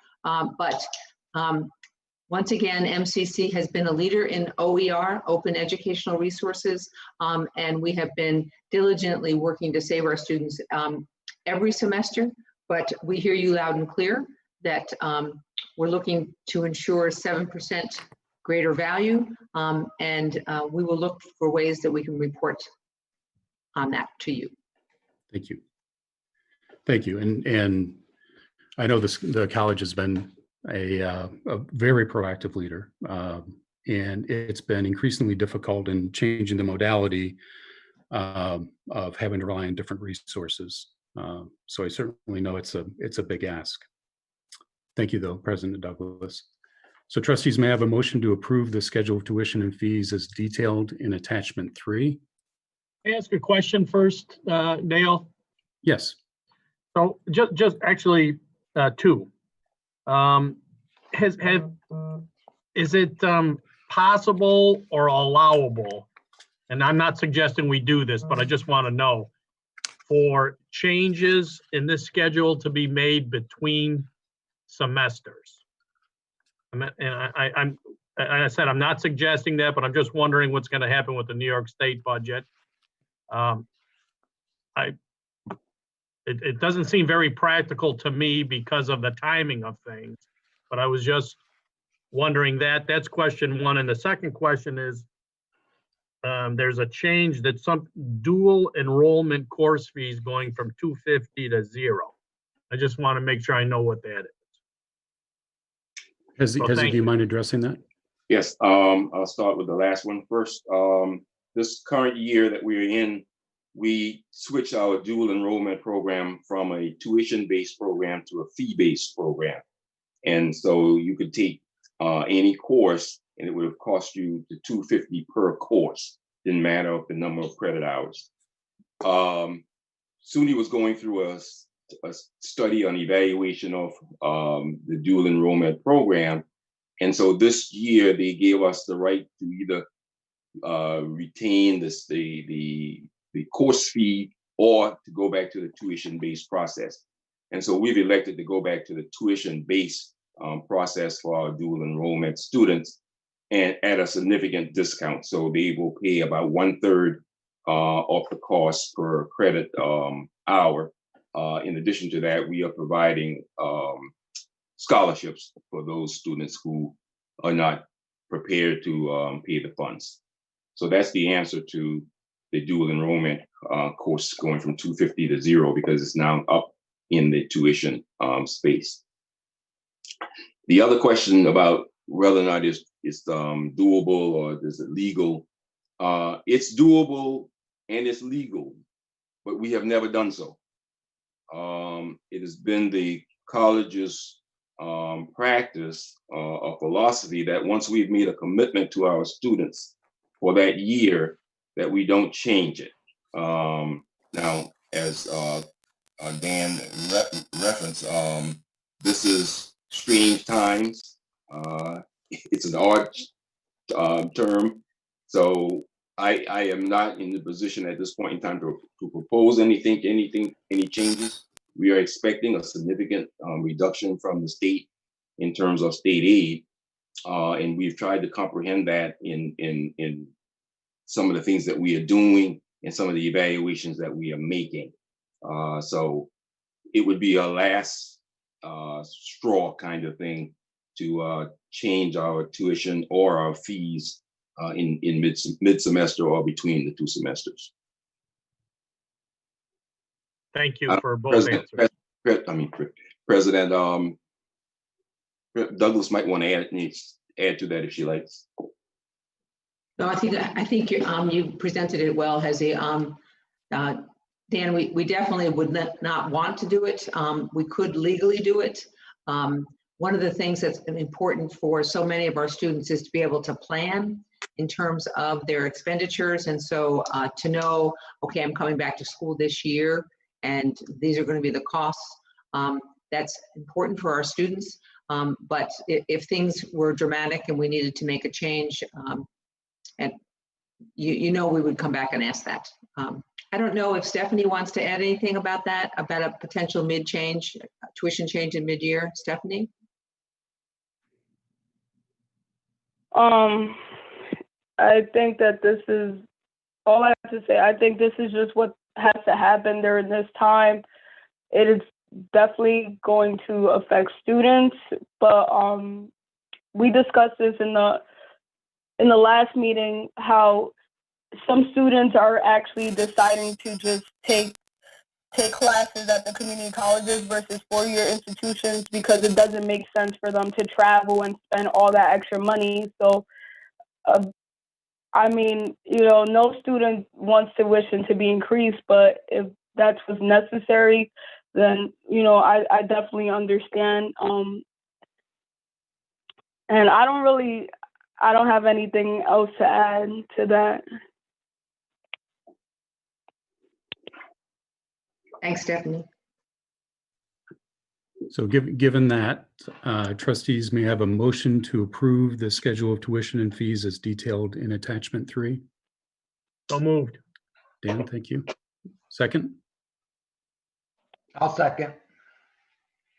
Once again, MCC has been a leader in OER, open educational resources, and we have been diligently working to save our students every semester. But we hear you loud and clear that we're looking to ensure 7% greater value, and we will look for ways that we can report on that to you. Thank you. Thank you. And I know the college has been a very proactive leader, and it's been increasingly difficult in changing the modality of having to rely on different resources. So I certainly know it's a big ask. Thank you, though, President Douglas. So trustees, may I have a motion to approve the schedule of tuition and fees as detailed in attachment 3? Can I ask a question first, Dale? Yes. So just actually 2. Is it possible or allowable, and I'm not suggesting we do this, but I just want to know, for changes in this schedule to be made between semesters? And I said I'm not suggesting that, but I'm just wondering what's going to happen with the New York State budget. It doesn't seem very practical to me because of the timing of things, but I was just wondering that. That's question 1. And the second question is, there's a change that some dual enrollment course fees going from $250 to 0. I just want to make sure I know what that is. Hezzy, do you mind addressing that? Yes, I'll start with the last one first. This current year that we're in, we switched our dual enrollment program from a tuition-based program to a fee-based program. And so you could take any course and it would have cost you the $250 per course. Didn't matter the number of credit hours. SUNY was going through a study on evaluation of the dual enrollment program. And so this year they gave us the right to either retain the course fee or to go back to the tuition-based process. And so we've elected to go back to the tuition-based process for our dual enrollment students and at a significant discount. So they will pay about 1/3 of the cost per credit hour. In addition to that, we are providing scholarships for those students who are not prepared to pay the funds. So that's the answer to the dual enrollment course going from $250 to 0 because it's now up in the tuition space. The other question about whether or not it's doable or is it legal, it's doable and it's legal, but we have never done so. It has been the college's practice or philosophy that once we've made a commitment to our students for that year, that we don't change it. Now, as Dan referenced, this is strange times. It's an odd term. So I am not in the position at this point in time to propose any changes. We are expecting a significant reduction from the state in terms of state aid. And we've tried to comprehend that in some of the things that we are doing and some of the evaluations that we are making. So it would be a last straw kind of thing to change our tuition or our fees in mid-semester or between the 2 semesters. Thank you for both answers. President Douglas might want to add to that if she likes. No, I think you presented it well, Hezzy. Dan, we definitely would not want to do it. We could legally do it. One of the things that's important for so many of our students is to be able to plan in terms of their expenditures. And so to know, okay, I'm coming back to school this year and these are going to be the costs. That's important for our students. But if things were dramatic and we needed to make a change, and we would come back and ask that. I don't know if Stephanie wants to add anything about that, about a potential mid-change, tuition change in mid-year. Stephanie? I think that this is all I have to say. I think this is just what has to happen during this time. It is definitely going to affect students, but we discussed this in the last meeting, how some students are actually deciding to just take classes at the community colleges versus four-year institutions because it doesn't make sense for them to travel and spend all that extra money. So, I mean, no student wants tuition to be increased, but if that's what's necessary, then, I definitely understand. And I don't have anything else to add to that. Thanks, Stephanie. So given that, trustees may have a motion to approve the schedule of tuition and fees as detailed in attachment 3. So moved. Dan, thank you. Second? I'll second.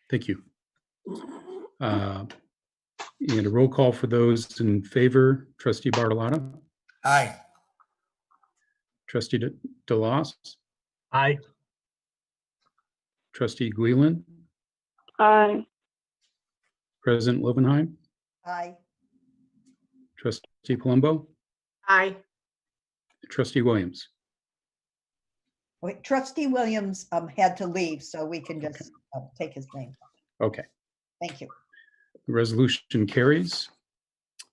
Thank you. And a roll call for those in favor. Trustee Bartolotta, Aye. Trustee DeLoss, Aye. Trustee Guilin, Aye. President Lovenheim, Aye. Trustee Palumbo, Aye. Trustee Williams. Wait, Trustee Williams had to leave, so we can just take his name. Okay. Thank you. The resolution carries.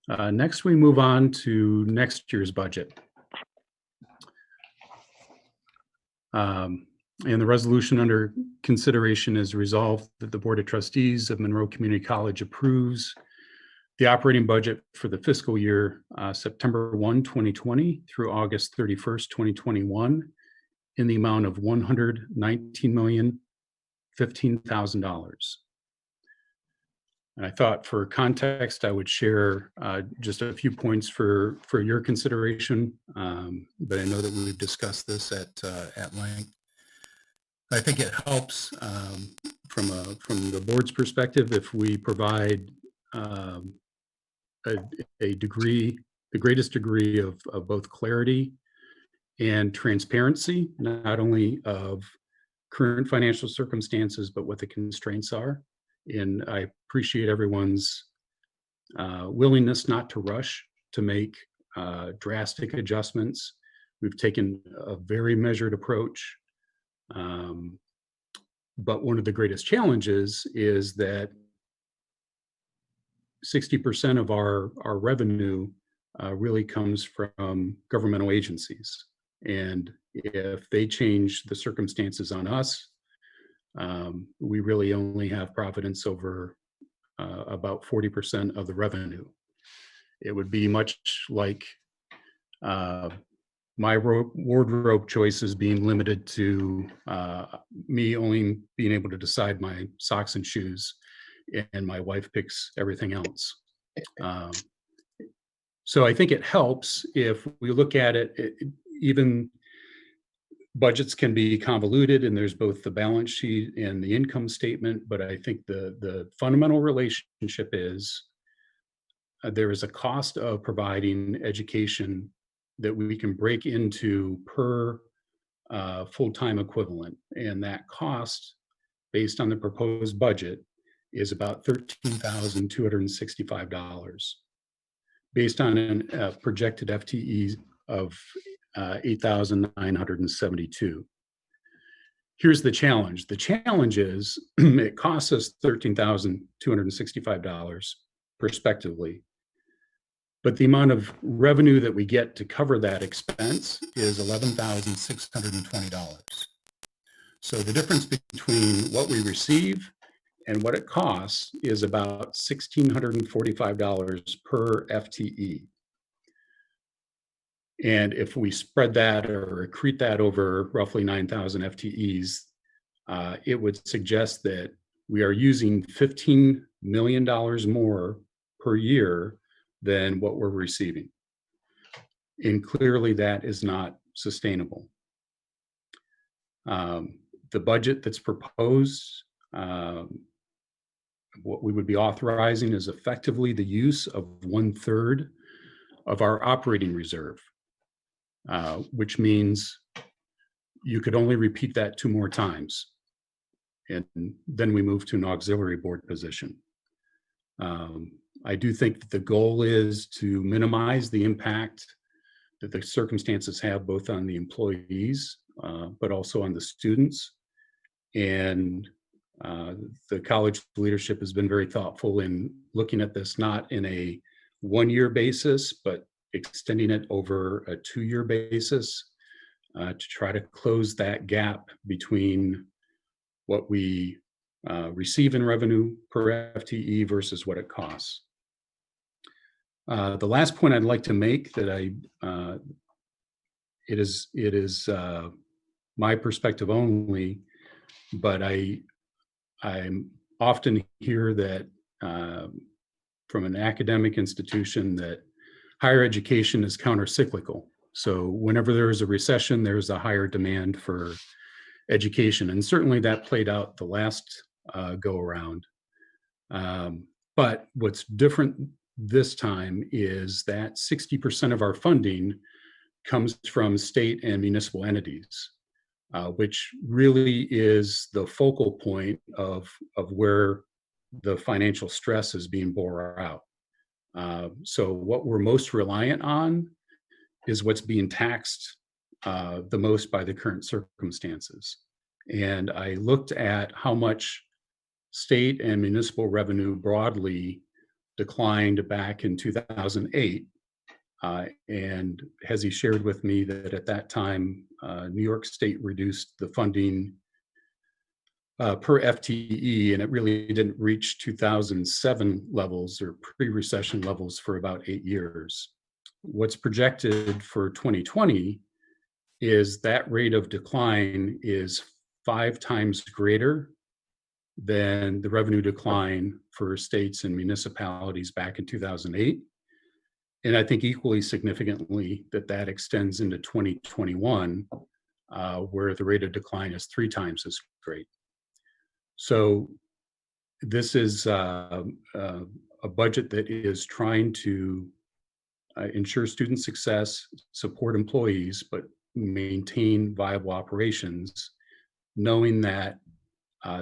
Next, we move on to next year's budget. And the resolution under consideration is resolved that the Board of Trustees of Monroe Community College approves the operating budget for the fiscal year September 1, 2020 through August 31st, 2021 in the amount of $119,015,000. And I thought for context, I would share just a few points for your consideration, but I know that we've discussed this at length. I think it helps from the board's perspective if we provide a degree, the greatest degree of both clarity and transparency, not only of current financial circumstances, but what the constraints are. And I appreciate everyone's willingness not to rush to make drastic adjustments. We've taken a very measured approach. But one of the greatest challenges is that 60% of our revenue really comes from governmental agencies. And if they change the circumstances on us, we really only have providence over about 40% of the revenue. It would be much like my wardrobe choices being limited to me only being able to decide my socks and shoes, and my wife picks everything else. So I think it helps if we look at it, even budgets can be convoluted, and there's both the balance sheet and the income statement, but I think the fundamental relationship is there is a cost of providing education that we can break into per full-time equivalent. And that cost, based on the proposed budget, is about $13,265, based on a projected FTE of 8,972. Here's the challenge. The challenge is it costs us $13,265 prospectively, but the amount of revenue that we get to cover that expense is $11,620. So the difference between what we receive and what it costs is about $1,645 per FTE. And if we spread that or accrete that over roughly 9,000 FTEs, it would suggest that we are using $15 million more per year than what we're receiving. And clearly that is not sustainable. The budget that's proposed, what we would be authorizing is effectively the use of 1/3 of our operating reserve, which means you could only repeat that 2 more times. And then we move to an auxiliary board position. I do think that the goal is to minimize the impact that the circumstances have both on the employees, but also on the students. And the college leadership has been very thoughtful in looking at this not in a 1-year basis, but extending it over a 2-year basis to try to close that gap between what we receive in revenue per FTE versus what it costs. The last point I'd like to make that it is my perspective only, but I often hear that from an academic institution that higher education is countercyclical. So whenever there is a recession, there's a higher demand for education. And certainly that played out the last go around. But what's different this time is that 60% of our funding comes from state and municipal entities, which really is the focal point of where the financial stress is being bore out. So what we're most reliant on is what's being taxed the most by the current circumstances. And I looked at how much state and municipal revenue broadly declined back in 2008. And Hezi shared with me that at that time, New York State reduced the funding per FTE, and it really didn't reach 2007 levels or pre-recession levels for about 8 years. What's projected for 2020 is that rate of decline is 5 times greater than the revenue decline for states and municipalities back in 2008. And I think equally significantly that extends into 2021, where the rate of decline is 3 times as great. So this is a budget that is trying to ensure student success, support employees, but maintain viable operations, knowing that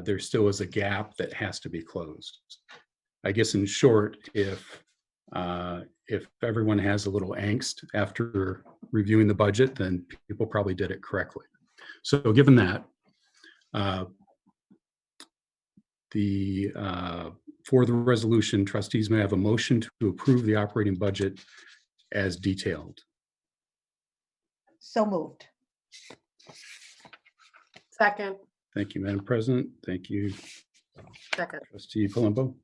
there still is a gap that has to be closed. I guess in short, if everyone has a little angst after reviewing the budget, then people probably did it correctly. So given that, for the resolution, trustees may have a motion to approve the operating budget as detailed. So moved. Second. Thank you, Madam President. Thank you, Second. Trustee Palumbo.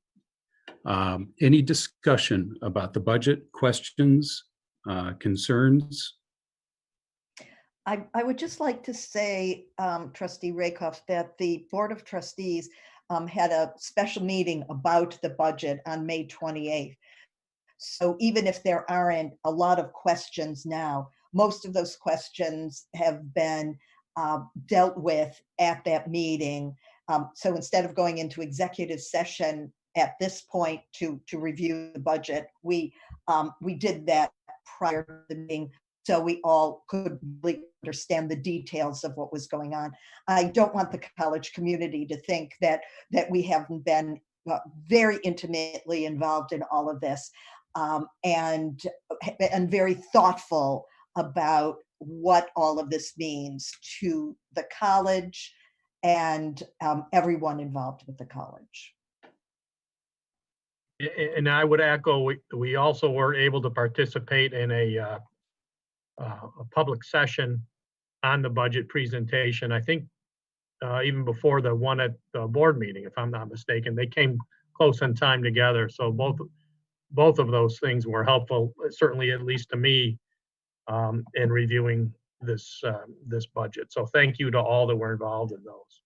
Any discussion about the budget, questions, concerns? I would just like to say, Trustee Rakoff, that the Board of Trustees had a special meeting about the budget on May 28th. So even if there aren't a lot of questions now, most of those questions have been dealt with at that meeting. So instead of going into executive session at this point to review the budget, we did that prior to the meeting, so we all could really understand the details of what was going on. I don't want the college community to think that we haven't been very intimately involved in all of this, and very thoughtful about what all of this means to the college and everyone involved with the college. And I would echo, we also were able to participate in a public session on the budget presentation. I think even before the one at the board meeting, if I'm not mistaken. They came close in time together. So both of those things were helpful, certainly at least to me, in reviewing this budget. So thank you to all that were involved in those.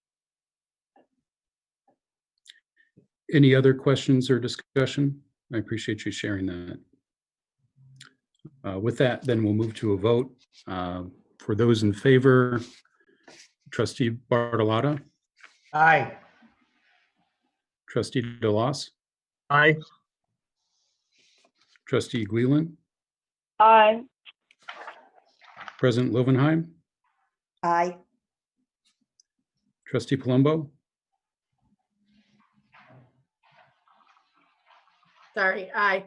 Any other questions or discussion? I appreciate you sharing that. With that, then we'll move to a vote. For those in favor, Trustee Bartolotta, Aye. Trustee DeLoss, Aye. Trustee Guielin, Aye. President Lovenheim, Aye. Trustee Palumbo, Sorry, aye.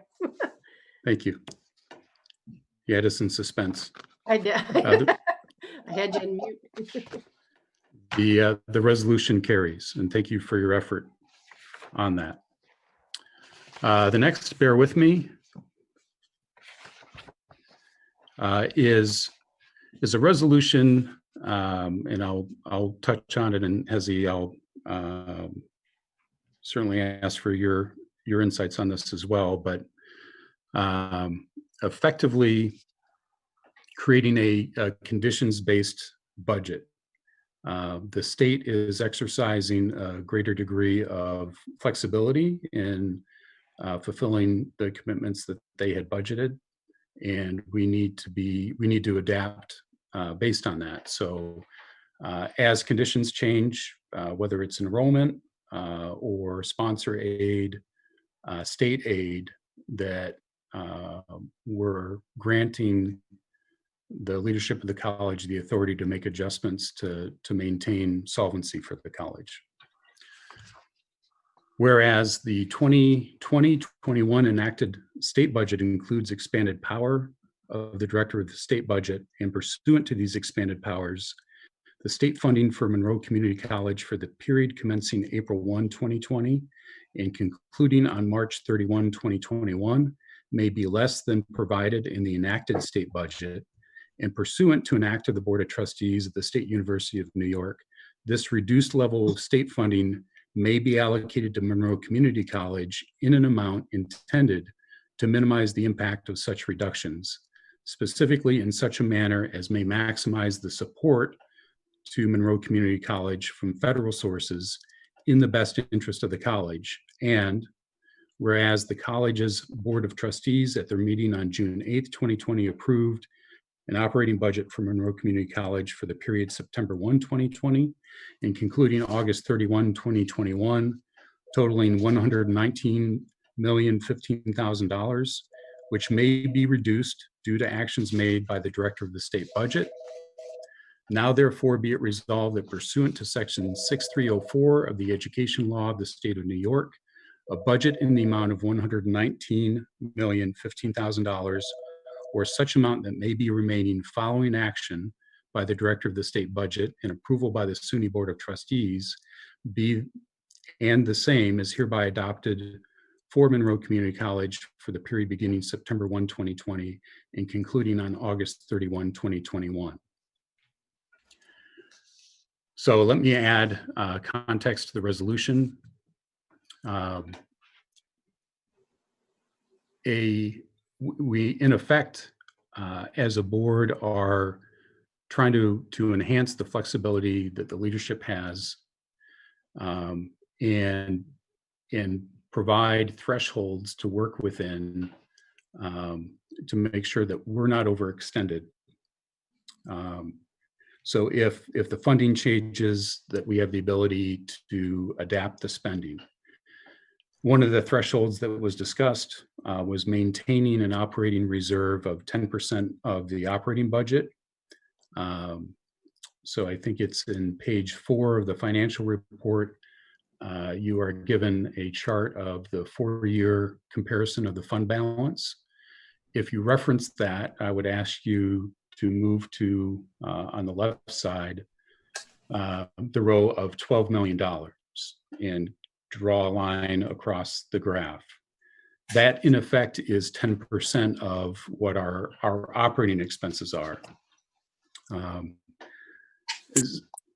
thank you. You had us in suspense. I did. the- I had you in mute. The resolution carries, and thank you for your effort on that. The next, bear with me, is a resolution, and I'll touch on it, and Hezi, I'll certainly ask for your insights on this as well, but effectively creating a conditions-based budget. The state is exercising a greater degree of flexibility in fulfilling the commitments that they had budgeted, and we need to adapt based on that. So as conditions change, whether it's enrollment or sponsor aid, state aid, that we're granting the leadership of the college the authority to make adjustments to maintain solvency for the college. Whereas the 2020-21 enacted state budget includes expanded power of the director of the state budget, and pursuant to these expanded powers, the state funding for Monroe Community College for the period commencing April 1, 2020 and concluding on March 31, 2021 may be less than provided in the enacted state budget. And pursuant to an act of the Board of Trustees of the State University of New York, this reduced level of state funding may be allocated to Monroe Community College in an amount intended to minimize the impact of such reductions, specifically in such a manner as may maximize the support to Monroe Community College from federal sources in the best interest of the college. And whereas the college's Board of Trustees at their meeting on June 8th, 2020 approved an operating budget for Monroe Community College for the period September 1, 2020, and concluding August 31, 2021, totaling $119,015,000, which may be reduced due to actions made by the Director of the State Budget. Now therefore be it resolved that pursuant to Section 6304 of the Education Law of the State of New York, a budget in the amount of $119,015,000 or such amount that may be remaining following action by the Director of the State Budget and approval by the SUNY Board of Trustees be and the same is hereby adopted for Monroe Community College for the period beginning September 1, 2020 and concluding on August 31, 2021. So let me add context to the resolution. We, in effect, as a board, are trying to enhance the flexibility that the leadership has, and provide thresholds to work within to make sure that we're not overextended. So if the funding changes, that we have the ability to adapt the spending. One of the thresholds that was discussed was maintaining an operating reserve of 10% of the operating budget. So I think it's in page 4 of the financial report. You are given a chart of the 4-year comparison of the fund balance. If you reference that, I would ask you to move to, on the left side, the row of $12 million and draw a line across the graph. That, in effect, is 10% of what our operating expenses are.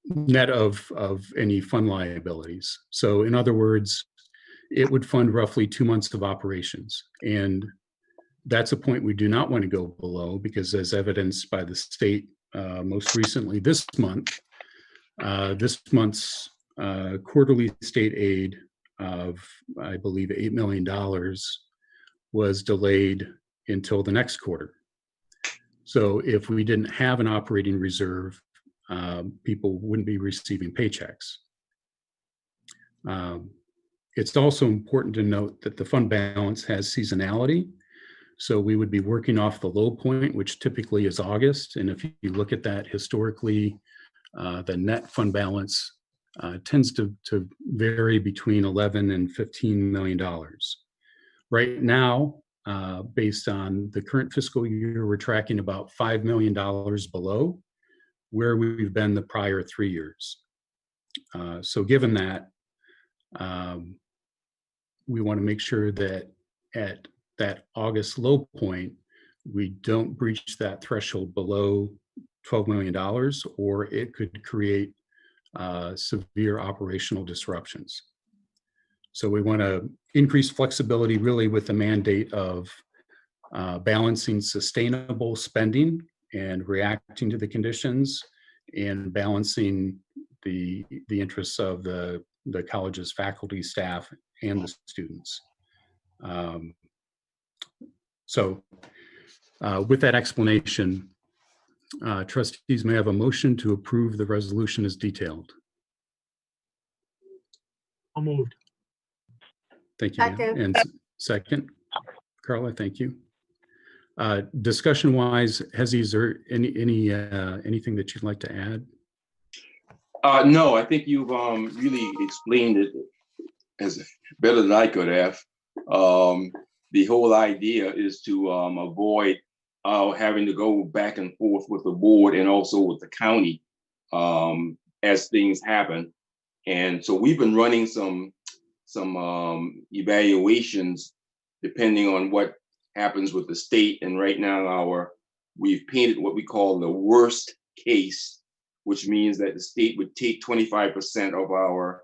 net of any fund liabilities. So in other words, it would fund roughly 2 months of operations. And that's a point we do not want to go below, because as evidenced by the state most recently this month's quarterly state aid of, I believe, $8 million was delayed until the next quarter. So if we didn't have an operating reserve, people wouldn't be receiving paychecks. It's also important to note that the fund balance has seasonality. So we would be working off the low point, which typically is August. And if you look at that historically, the net fund balance tends to vary between $11 and $15 million. Right now, based on the current fiscal year, we're tracking about $5 million below where we've been the prior 3 years. So given that, we want to make sure that at that August low point, we don't breach that threshold below $12 million, or it could create severe operational disruptions. So we want to increase flexibility really with the mandate of balancing sustainable spending and reacting to the conditions, and balancing the interests of the college's faculty, staff, and the students. So with that explanation, trustees may have a motion to approve the resolution as detailed. I'll move. Thank you. Second. And second, Carla, thank you. Discussion wise, Hezi, is there anything that you'd like to add? No, I think you've really explained it as better than I could have. The whole idea is to avoid having to go back and forth with the board and also with the county as things happen. And so we've been running some evaluations depending on what happens with the state. And right now we've painted what we call the worst case, which means that the state would take 25% of our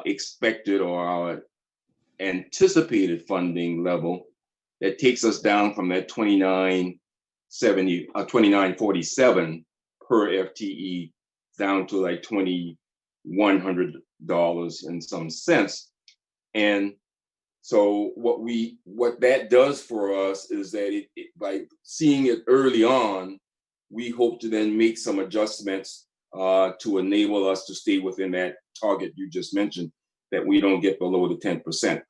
expected or our anticipated funding level. That takes us down from that 2947 per FTE down to like $2,100 and some cents. And so what that does for us is that by seeing it early on, we hope to then make some adjustments to enable us to stay within that target you just mentioned, that we don't get below the 10%.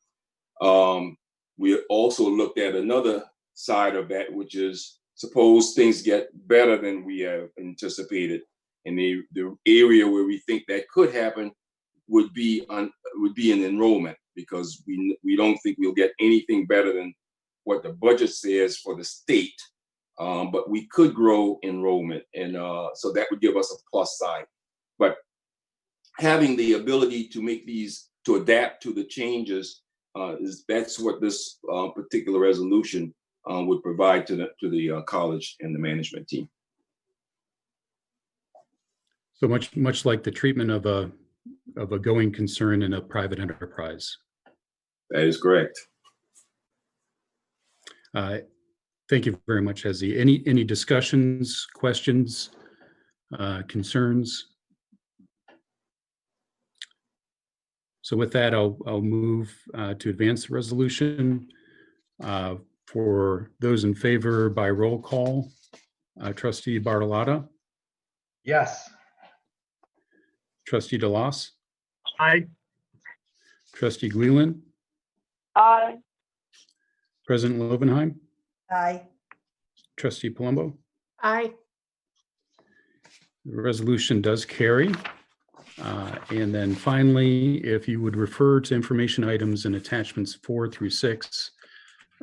We also looked at another side of that, which is suppose things get better than we have anticipated, and the area where we think that could happen would be in enrollment, because we don't think we'll get anything better than what the budget says for the state, but we could grow enrollment, and so that would give us a plus side. But having the ability to make these, to adapt to the changes, that's what this particular resolution would provide to the college and the management team. So much like the treatment of a going concern in a private enterprise. That is correct. Thank you very much, Hezi. Any discussions, questions, concerns? So with that, I'll move to advance the resolution. For those in favor by roll call, Trustee Bartolotta, Yes. Trustee DeLoss, Aye. Trustee Gleeland, Aye. President Lovenheim, Aye. Trustee Palumbo. Aye. The resolution does carry. And then finally, if you would refer to information items and attachments 4 through 6,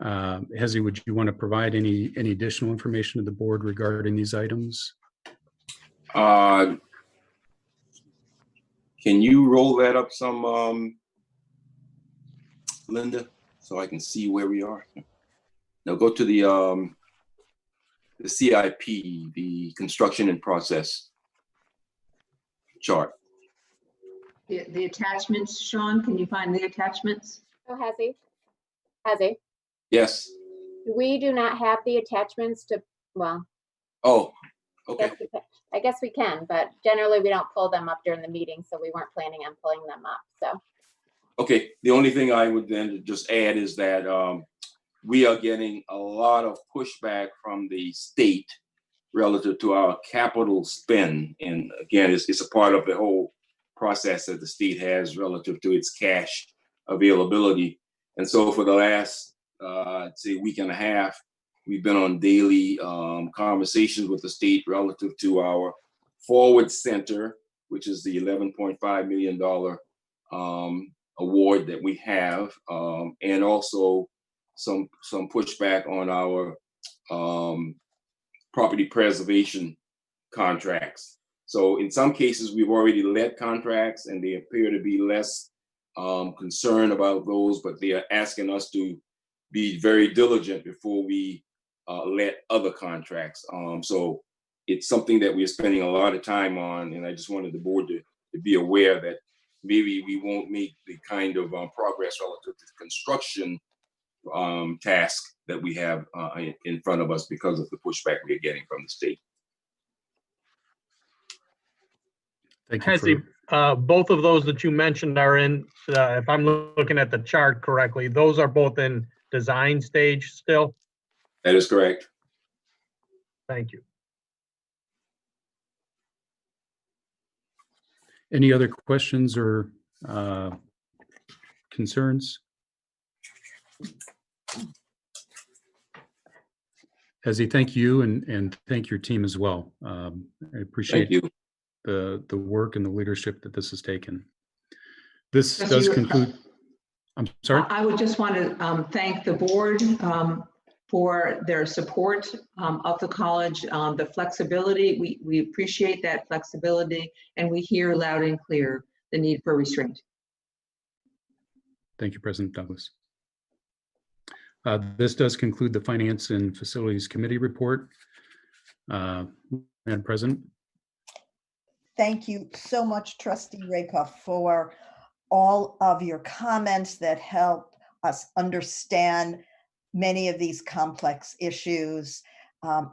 Hezi, would you want to provide any additional information to the board regarding these items? Can you roll that up some, Linda, so I can see where we are? Now go to the CIP, the construction in process. chart. The attachments, Sean, can you find the attachments? Oh, has he? Has he? Yes. We do not have the attachments to, well, Oh, okay. I guess we can, but generally we don't pull them up during the meeting, so we weren't planning on pulling them up, so. Okay. The only thing I would then just add is that we are getting a lot of pushback from the state relative to our capital spend. And again, it's a part of the whole process that the state has relative to its cash availability. And so for the last, I'd say week and a half, we've been on daily conversations with the state relative to our Forward Center, which is the $11.5 million award that we have, and also some pushback on our property preservation contracts. So in some cases, we've already let contracts and they appear to be less concerned about those, but they are asking us to be very diligent before we let other contracts. So it's something that we're spending a lot of time on, and I just wanted the board to be aware that maybe we won't make the kind of progress relative to the construction task that we have in front of us because of the pushback we're getting from the state. Thank you. Hezi, both of those that you mentioned are in, if I'm looking at the chart correctly, those are both in design stage still? That is correct. Thank you. Any other questions or concerns? Hezi, thank you and thank your team as well. I appreciate Thank you. the work and the leadership that this has taken. This Trustee does Rakoff. conclude. I'm sorry. I would just want to thank the board for their support of the college, the flexibility. We appreciate that flexibility, and we hear loud and clear the need for restraint. Thank you, President Douglas. This does conclude the Finance and Facilities Committee report. Madam President. Thank you so much, Trustee Rakoff, for all of your comments that help us understand many of these complex issues,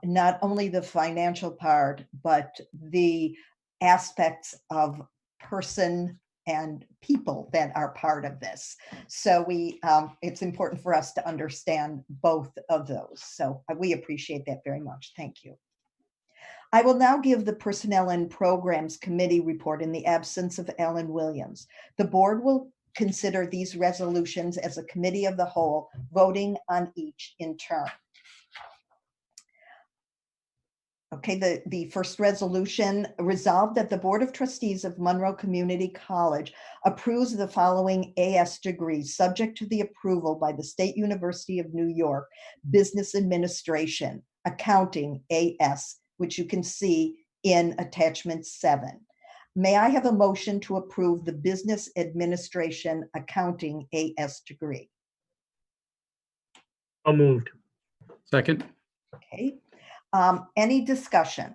not only the financial part, but the aspects of person and people that are part of this. So it's important for us to understand both of those. So we appreciate that very much. Thank you. I will now give the Personnel and Programs Committee report in the absence of Ellen Williams. The board will consider these resolutions as a committee of the whole, voting on each in turn. Okay, the first resolution resolved that the Board of Trustees of Monroe Community College approves the following AS degrees, subject to the approval by the State University of New York Business Administration, Accounting AS, which you can see in attachment 7. May I have a motion to approve the Business Administration Accounting AS degree? So moved. Second. Okay. Any discussion?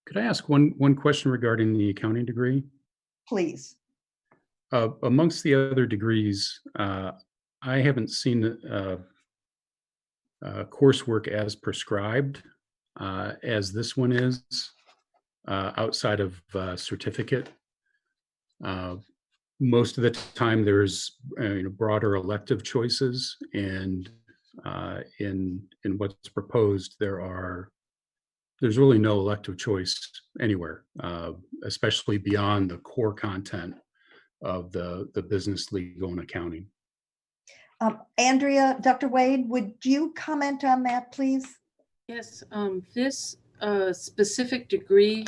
Could I ask one question regarding the accounting degree? Please. Amongst the other degrees, I haven't seen coursework as prescribed as this one is outside of certificate. Most of the time there's broader elective choices, and in what's proposed there's really no elective choice anywhere, especially beyond the core content of the business, legal, and accounting. Andrea, Dr. Wade, would you comment on that, please? Yes, this specific degree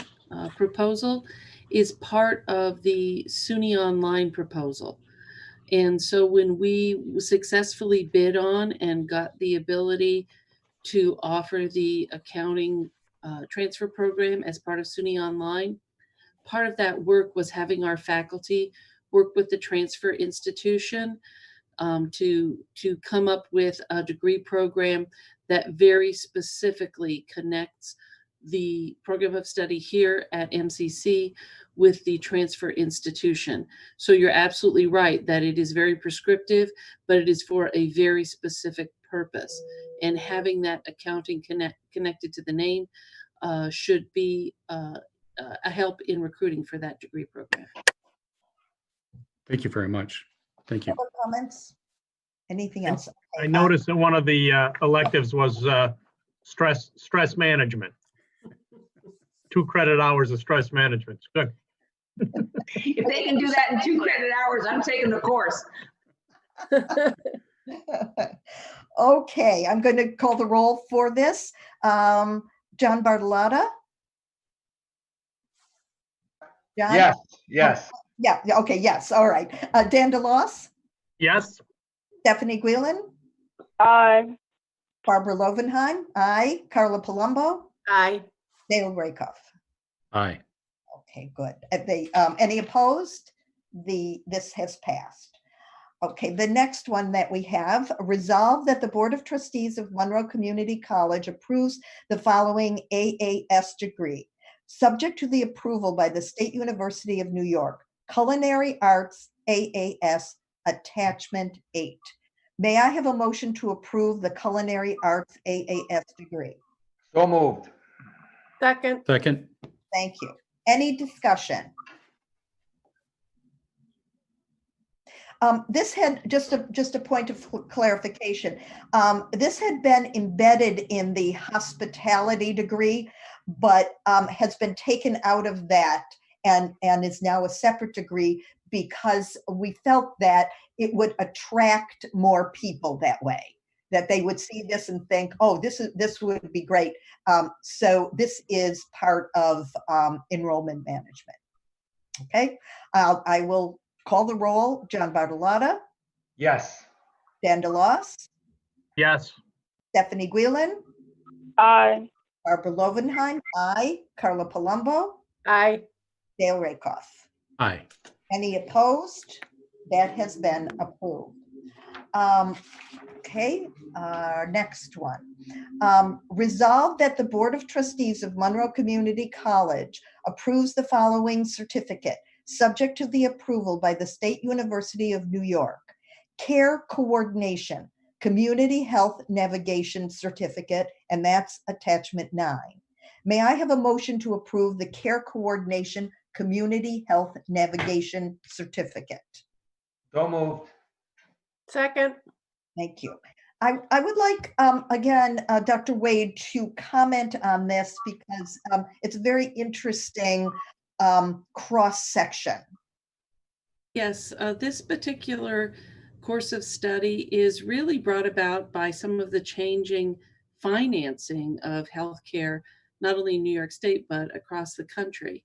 proposal is part of the SUNY Online proposal. And so when we successfully bid on and got the ability to offer the accounting transfer program as part of SUNY Online, part of that work was having our faculty work with the transfer institution to come up with a degree program that very specifically connects the program of study here at MCC with the transfer institution. So you're absolutely right that it is very prescriptive, but it is for a very specific purpose. And having that accounting connected to the name should be a help in recruiting for that degree program. Thank you very much. Thank you. Other comments? Anything else? I noticed that one of the electives was stress management. 2 credit hours of stress management. Good. If they can do that in 2 credit hours, I'm taking the course. Okay, I'm going to call the roll for this. John Bartolotta? John? Yes, yes. Yeah, okay, yes, all right. Dan DeLoss? Yes. Stephanie Guilin? Aye. Barbara Lovenheim? Aye. Carla Palumbo? Aye. Dale Rakoff? Aye. Okay, good. Any opposed? This has passed. Okay, the next one that we have, resolve that the Board of Trustees of Monroe Community College approves the following AAS degree, subject to the approval by the State University of New York, Culinary Arts AAS Attachment 8. May I have a motion to approve the Culinary Arts AAS degree? So moved. Second. Second. Thank you. Any discussion? This had just a point of clarification. This had been embedded in the hospitality degree, but has been taken out of that and is now a separate degree because we felt that it would attract more people that way, that they would see this and think, oh, this would be great. So this is part of enrollment management. Okay, I will call the roll. John Bartolotta? Yes. Dan DeLoss? Yes. Stephanie Guilin? Aye. Barbara Lovenheim? Aye. Carla Palumbo? Aye. Dale Rakoff? Aye. Any opposed? That has been approved. Okay, next one. Resolve that the Board of Trustees of Monroe Community College approves the following certificate, subject to the approval by the State University of New York. Care Coordination, Community Health Navigation Certificate, and that's attachment 9. May I have a motion to approve the Care Coordination Community Health Navigation Certificate? So moved. Second. Thank you. I would like, again, Dr. Wade to comment on this because it's a very interesting cross-section. Yes, this particular course of study is really brought about by some of the changing financing of healthcare, not only in New York State, but across the country.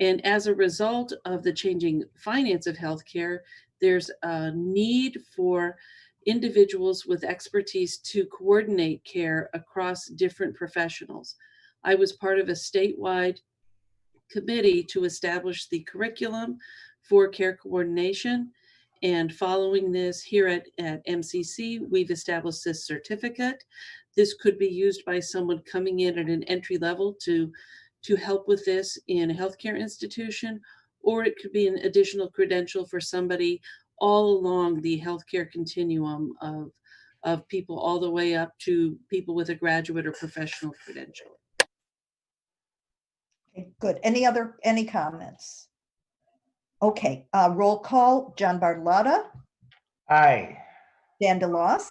And as a result of the changing finance of healthcare, there's a need for individuals with expertise to coordinate care across different professionals. I was part of a statewide committee to establish the curriculum for care coordination. And following this here at MCC, we've established this certificate. This could be used by someone coming in at an entry level to help with this in a healthcare institution, or it could be an additional credential for somebody all along the healthcare continuum of people all the way up to people with a graduate or professional credential. Okay, good. Any comments? Okay, roll call. John Bartolotta? Aye. Dan DeLoss?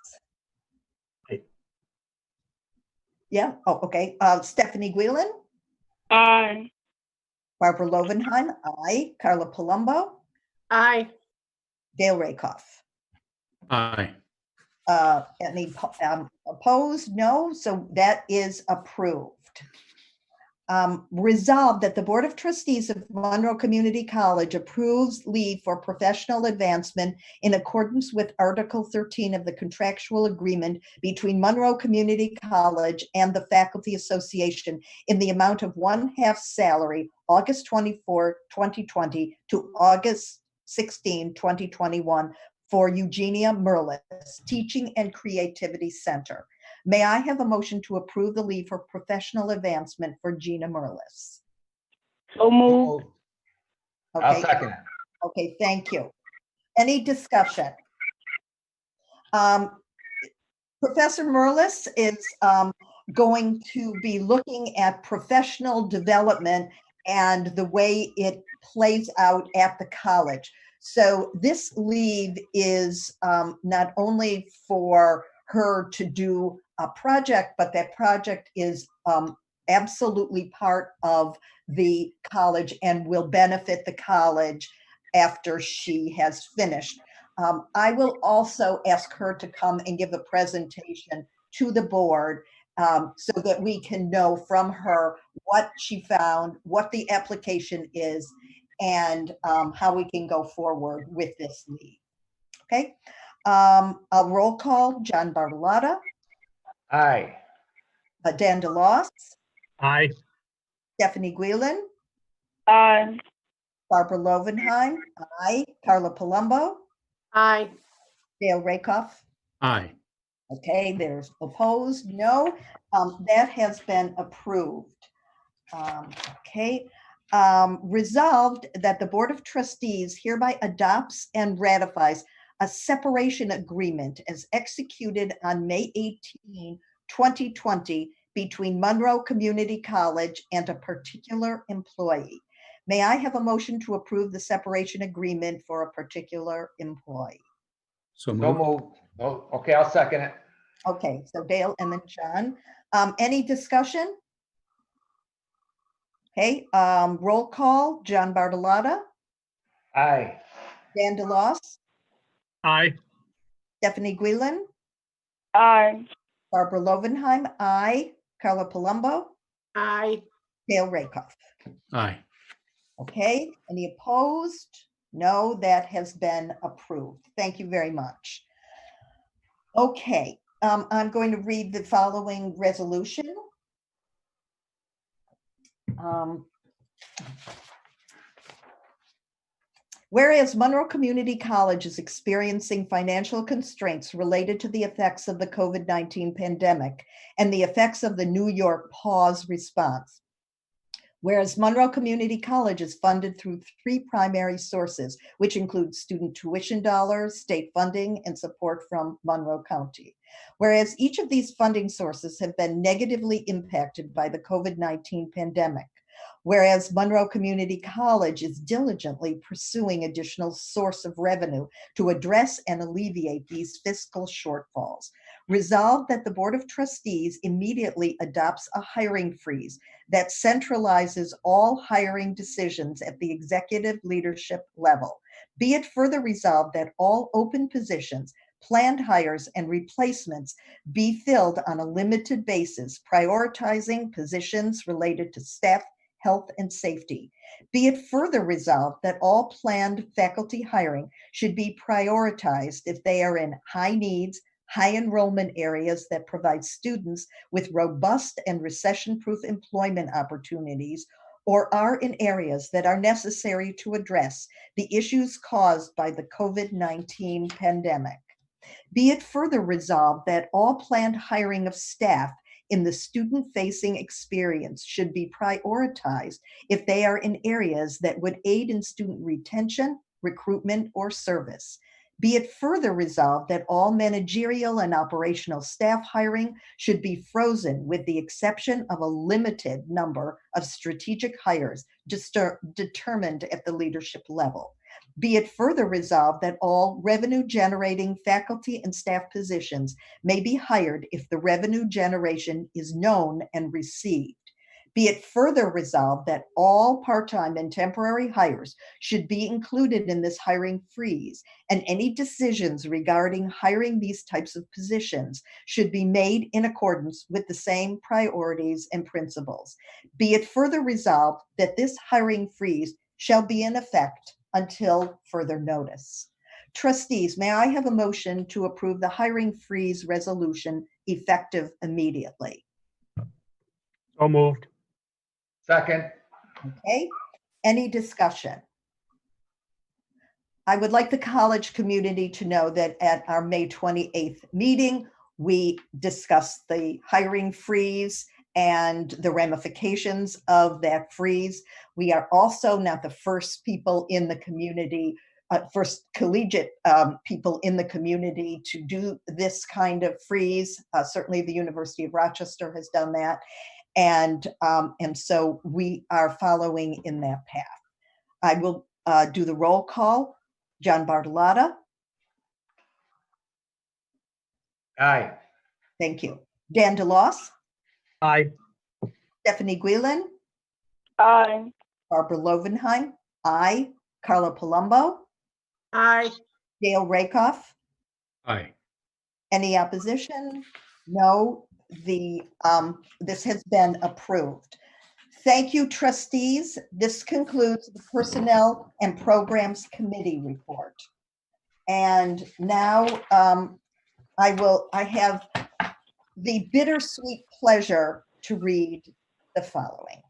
Aye. Yeah, oh, okay. Stephanie Guilin? Aye. Barbara Lovenheim? Aye. Carla Palumbo? Aye. Dale Rakoff? Aye. Any opposed? No, so that is approved. Resolved that the Board of Trustees of Monroe Community College approves leave for professional advancement in accordance with Article 13 of the contractual agreement between Monroe Community College and the Faculty Association in the amount of 1/2 salary, August 24, 2020 to August 16, 2021 for Eugenia Merlis Teaching and Creativity Center. May I have a motion to approve the leave for professional advancement for Gina Merlis? So So moved. moved. I'll Okay, second it. okay, thank you. Any discussion? Professor Merlis is going to be looking at professional development and the way it plays out at the college. So this leave is not only for her to do a project, but that project is absolutely part of the college and will benefit the college after she has finished. I will also ask her to come and give a presentation to the board so that we can know from her what she found, what the application is, and how we can go forward with this leave. Okay, a roll call: John Bartolotta, Aye. Dan DeLoss, Aye. Stephanie Guilin, Aye. Barbara Lovenheim, aye. Carla Palumbo, Aye. Dale Rakoff. Aye. Okay, there's opposed, no. That has been approved. Okay. Resolved that the Board of Trustees hereby adopts and ratifies a separation agreement as executed on May 18, 2020 between Monroe Community College and a particular employee. May I have a motion to approve the separation agreement for a particular employee? So So moved. moved. Oh, okay, I'll second it. Okay, so Dale and then John. Any discussion? Okay, roll call: John Bartolotta, Aye. Dan DeLoss, Aye. Stephanie Guilin, Aye. Barbara Lovenheim, aye. Carla Palumbo, Aye. Dale Rakoff. Aye. Okay, any opposed? No, that has been approved. Thank you very much. Okay, I'm going to read the following resolution. Whereas Monroe Community College is experiencing financial constraints related to the effects of the COVID-19 pandemic and the effects of the New York pause response. Whereas Monroe Community College is funded through three primary sources, which include student tuition dollars, state funding, and support from Monroe County. Whereas each of these funding sources have been negatively impacted by the COVID-19 pandemic. Whereas Monroe Community College is diligently pursuing additional source of revenue to address and alleviate these fiscal shortfalls. Resolved that the Board of Trustees immediately adopts a hiring freeze that centralizes all hiring decisions at the executive leadership level. Be it further resolved that all open positions, planned hires, and replacements be filled on a limited basis, prioritizing positions related to staff health and safety. Be it further resolved that all planned faculty hiring should be prioritized if they are in high needs, high enrollment areas that provide students with robust and recession-proof employment opportunities, or are in areas that are necessary to address the issues caused by the COVID-19 pandemic. Be it further resolved that all planned hiring of staff in the student-facing experience should be prioritized if they are in areas that would aid in student retention, recruitment, or service. Be it further resolved that all managerial and operational staff hiring should be frozen with the exception of a limited number of strategic hires determined at the leadership level. Be it further resolved that all revenue-generating faculty and staff positions may be hired if the revenue generation is known and received. Be it further resolved that all part-time and temporary hires should be included in this hiring freeze, and any decisions regarding hiring these types of positions should be made in accordance with the same priorities and principles. Be it further resolved that this hiring freeze shall be in effect until further notice. Trustees, may I have a motion to approve the hiring freeze resolution effective immediately? So moved. Second. Okay, any discussion? I would like the college community to know that at our May 28th meeting, We discussed the hiring freeze and the ramifications of that freeze. We are also not the first people in the community, first collegiate people in the community to do this kind of freeze. Certainly the University of Rochester has done that. And so we are following in that path. I will do the roll call. John Bartolotta. Aye. Thank you. Dan DeLoss. Aye. Stephanie Guilin. Aye. Barbara Lovenheim. Aye. Carla Palumbo. Aye. Dale Rakoff. Aye. Any opposition? No. This has been approved. Thank you, trustees. This concludes the Personnel and Programs Committee report. And now I have the bittersweet pleasure to read the following.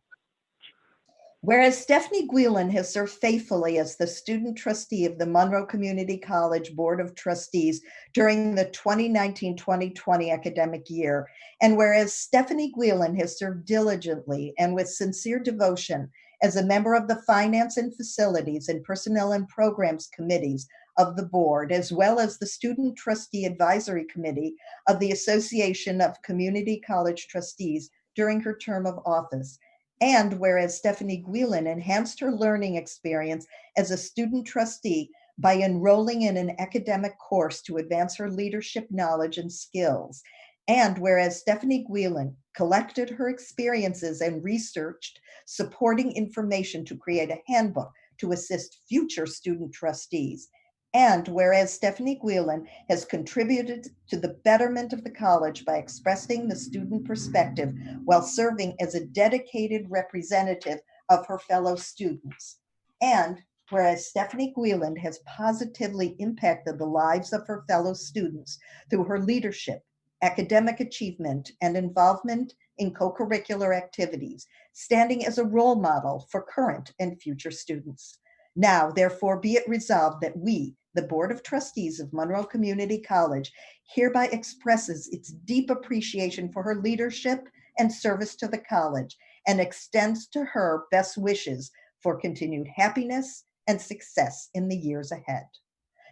Whereas Stephanie Guilin has served faithfully as the student trustee of the Monroe Community College Board of Trustees during the 2019-2020 academic year, and whereas Stephanie Guilin has served diligently and with sincere devotion as a member of the Finance and Facilities and Personnel and Programs Committees of the board, as well as the Student Trustee Advisory Committee of the Association of Community College Trustees during her term of office. And whereas Stephanie Guilin enhanced her learning experience as a student trustee by enrolling in an academic course to advance her leadership knowledge and skills. And whereas Stephanie Guilin collected her experiences and researched supporting information to create a handbook to assist future student trustees. And whereas Stephanie Guilin has contributed to the betterment of the college by expressing the student perspective while serving as a dedicated representative of her fellow students. And whereas Stephanie Guilin has positively impacted the lives of her fellow students through her leadership, academic achievement, and involvement in co-curricular activities, standing as a role model for current and future students. Now, therefore, be it resolved that we, the Board of Trustees of Monroe Community College, hereby expresses its deep appreciation for her leadership and service to the college and extends to her best wishes for continued happiness and success in the years ahead.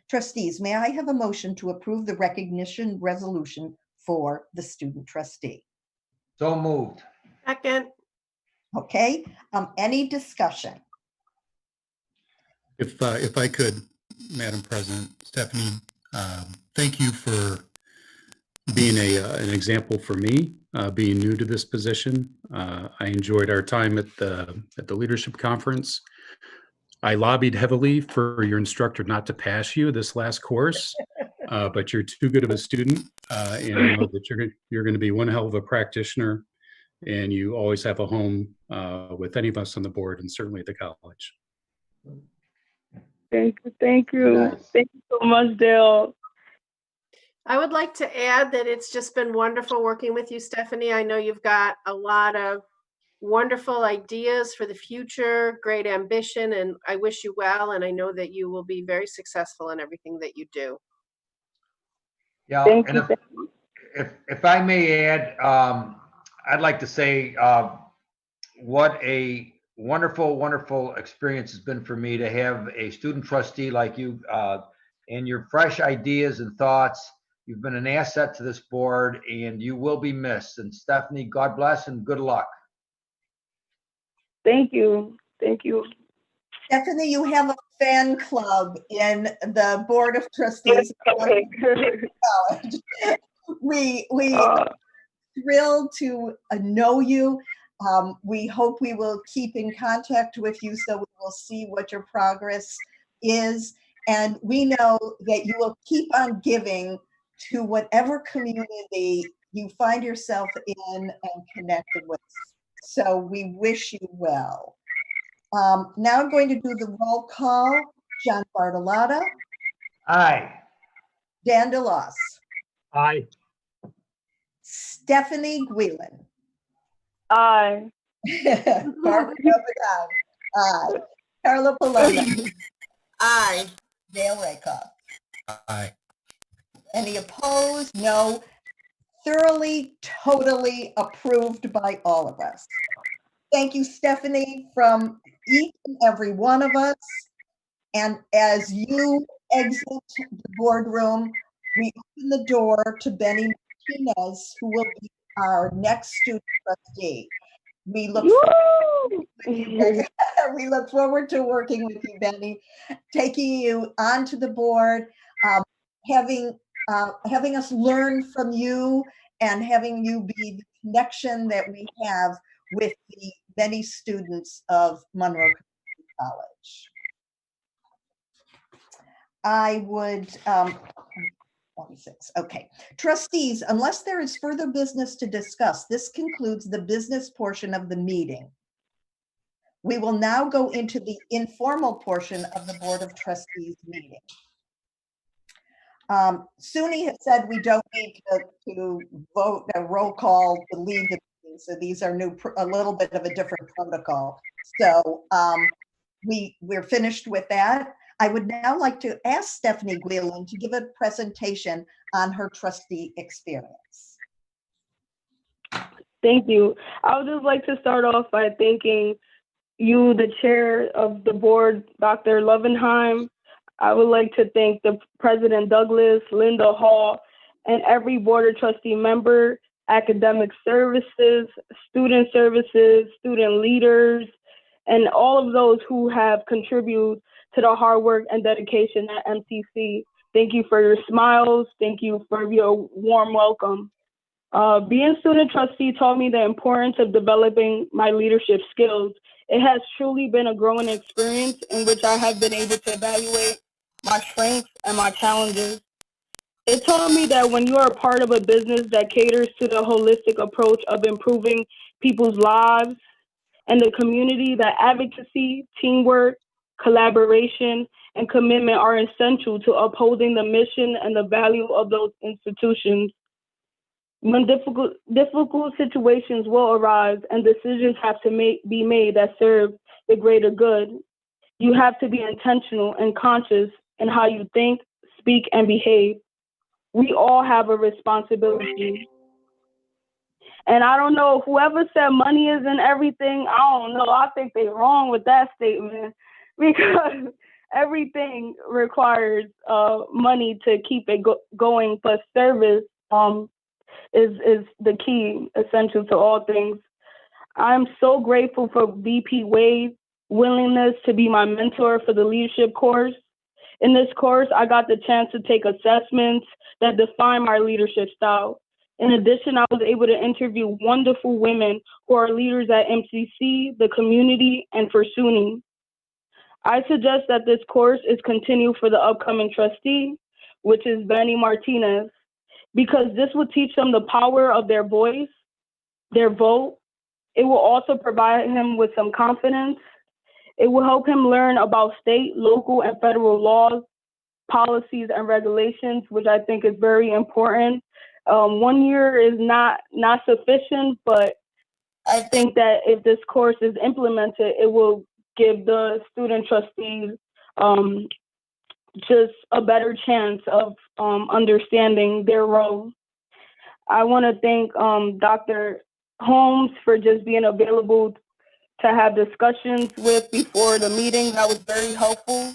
Trustees, may I have a motion to approve the recognition resolution for the student trustee? So moved. Second. Okay, any discussion? If I could, Madam President, Stephanie, thank you for being an example for me, being new to this position. I enjoyed our time at the leadership conference. I lobbied heavily for your instructor not to pass you this last course, but you're too good of a student, and I know that you're going to be one hell of a practitioner, and you always have a home with any of us on the board and certainly at the college. Thank you. Thank you. Nice. Thank you so much, Dale. I would like to add that it's just been wonderful working with you, Stephanie. I know you've got a lot of wonderful ideas for the future, great ambition, and I wish you well. And I know that you will be very successful in everything that you do. Yeah, Thank and you. if I may add, I'd like to say what a wonderful experience has been for me to have a student trustee like you and your fresh ideas and thoughts. You've been an asset to this board and you will be missed. And Stephanie, God bless and good luck. Thank you. Thank you. Stephanie, you have a fan club in the Board of Trustees of Okay. College. We are thrilled to know you. We hope we will keep in contact with you so we will see what your progress is. And we know that you will keep on giving to whatever community you find yourself in and connected with. So we wish you well. Now I'm going to do the roll call. John Bartolotta. Aye. Dan DeLoss. Aye. Stephanie Guilin. Aye. Barbara Lovenheim. Aye. Carla Palumbo. Aye. Dale Rakoff. Aye. Any opposed? No. thoroughly, totally approved by all of us. Thank you, Stephanie, from each and every one of us. And as you exit the boardroom, we open the door to Benny Martinez, who will be our next student trustee. We look we look forward to working with you, Benny, taking you onto the board, having us learn from you, and having you be the connection that we have with the many students of Monroe Community College. I would, 26, okay. Trustees, unless there is further business to discuss, this concludes the business portion of the meeting. We will now go into the informal portion of the Board of Trustees meeting. SUNY has said we don't need to vote a roll call to leave the meeting, so these are a little bit of a different protocol. So we're finished with that. I would now like to ask Stephanie Guilin to give a presentation on her trustee experience. Thank you. I would just like to start off by thanking you, the chair of the board, Dr. Lovenheim. I would like to thank the President Douglas, Linda Hall, and every board of trustee member, academic services, student leaders, and all of those who have contributed to the hard work and dedication at MCC. Thank you for your smiles. Thank you for your warm welcome. Being student trustee taught me the importance of developing my leadership skills. It has truly been a growing experience in which I have been able to evaluate my strengths and my challenges. It taught me that when you are a part of a business that caters to the holistic approach of improving people's lives and the community, that advocacy, teamwork, collaboration, and commitment are essential to upholding the mission and the value of those institutions. When difficult situations will arise and decisions have to be made that serve the greater good, you have to be intentional and conscious in how you think, speak, and behave. We all have a responsibility. And I don't know, whoever said money isn't everything, I don't know. I think they're wrong with that statement, because everything requires money to keep it going, but service is the key, essential to all things. I'm so grateful for VP Wade's willingness to be my mentor for the leadership course. In this course, I got the chance to take assessments that define my leadership style. In addition, I was able to interview wonderful women who are leaders at MCC, the community, and for SUNY. I suggest that this course is continued for the upcoming trustee, which is Benny Martinez, because this will teach them the power of their voice, their vote. It will also provide him with some confidence. It will help him learn about state, local, and federal laws, policies, and regulations, which I think is very important. 1 year is not sufficient, but I think that if this course is implemented, it will give the student trustees just a better chance of understanding their role. I want to thank Dr. Holmes for just being available to have discussions with before the meeting. That was very helpful.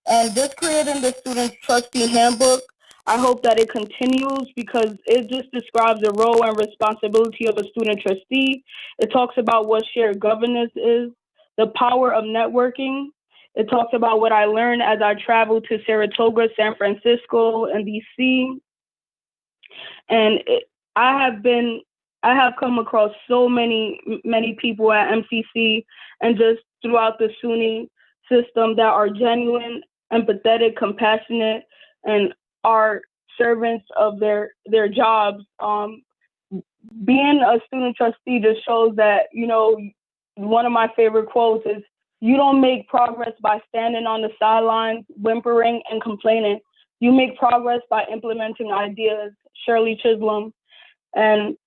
And just creating the student trustee handbook, I hope that it continues, because it just describes the role and responsibility of a student trustee. It talks about what shared governance is, the power of networking. It talks about what I learned as I traveled to Saratoga, San Francisco, and DC. And I have come across so many people at MCC and just throughout the SUNY system that are genuine, empathetic, compassionate, and are servants of their jobs. Being a student trustee just shows that, you know, one of my favorite quotes is, "You don't make progress by standing on the sidelines, whimpering and complaining. You make progress by implementing ideas." Shirley Chisholm. And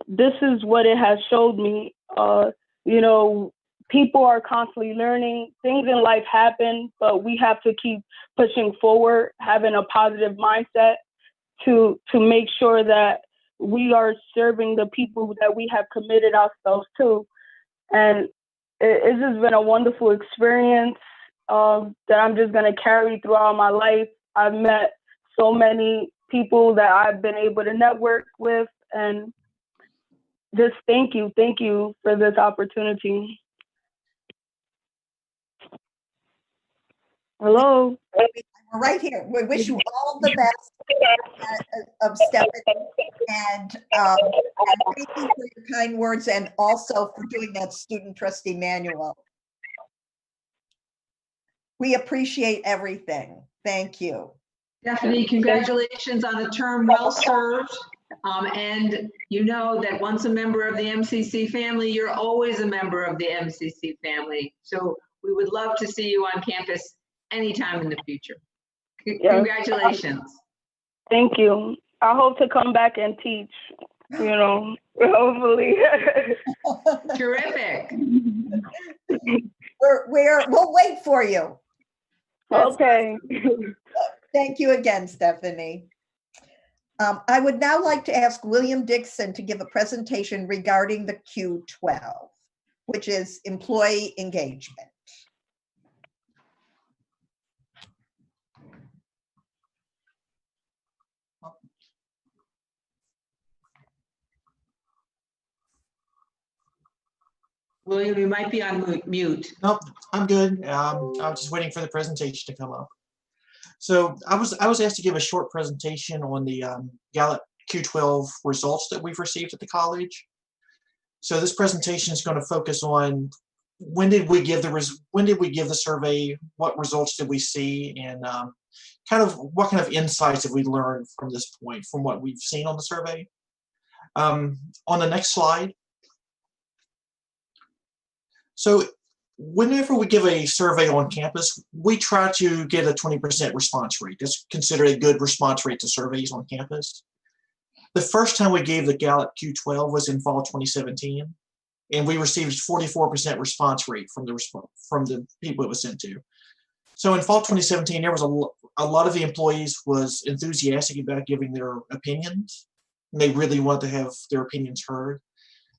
this is what it has showed me. You know, people are constantly learning. Things in life happen, but we have to keep pushing forward, having a positive mindset to make sure that we are serving the people that we have committed ourselves to. And it's just been a wonderful experience that I'm just going to carry throughout my life. I've met so many people that I've been able to network with, and just thank you for this opportunity. Hello. We're right here. We wish you all the best of Stephanie, and thank you for your kind words, and also for doing that student trustee manual. We appreciate everything. Thank you. Stephanie, congratulations on a term well served. And you know that once a member of the MCC family, you're always a member of the MCC family. So we would love to see you on campus anytime in the future. Congratulations. Thank you. I hope to come back and teach, hopefully. Terrific. We'll wait for you. Okay. Thank you again, Stephanie. I would now like to ask William Dixon to give a presentation regarding the Q12, which is employee engagement. William, you might be on mute. Nope, I'm good. I was just waiting for the presentation to come up. So I was asked to give a short presentation on the Gallup Q12 results that we've received at the college. So this presentation is going to focus on when did we give the survey, what results did we see, and kind of what kind of insights have we learned from this point, from what we've seen on the survey. On the next slide. So whenever we give a survey on campus, we try to get a 20% response rate. That's considered a good response rate to surveys on campus. The first time we gave the Gallup Q12 was in fall 2017, and we received 44% response rate from the people it was sent to. So in fall 2017, there was a lot of the employees was enthusiastic about giving their opinions, and they really wanted to have their opinions heard.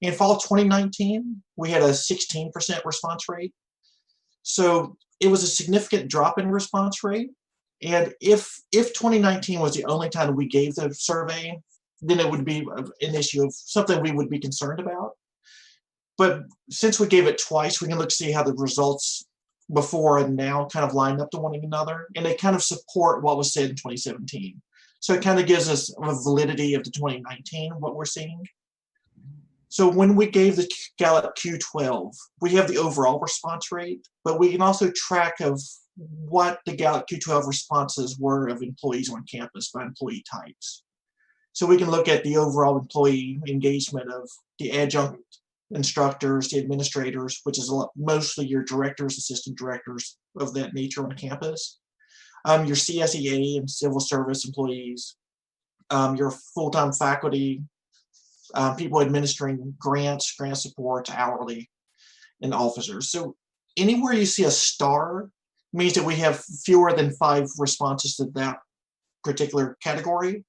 In fall 2019, we had a 16% response rate. So it was a significant drop in response rate. And if 2019 was the only time we gave the survey, then it would be an issue of something we would be concerned about. But since we gave it twice, we can look to see how the results before and now kind of line up to one another. And they kind of support what was said in 2017. So it kind of gives us a validity of the 2019, what we're seeing. So when we gave the Gallup Q12, we have the overall response rate, but we can also track of what the Gallup Q12 responses were of employees on campus by employee types. So we can look at the overall employee engagement of the adjunct instructors, the administrators, which is mostly your directors, assistant directors of that nature on campus, your CSEA and civil service employees, your full-time faculty, people administering grants, grant support, hourly, and officers. So anywhere you see a star means that we have fewer than 5 responses to that particular category.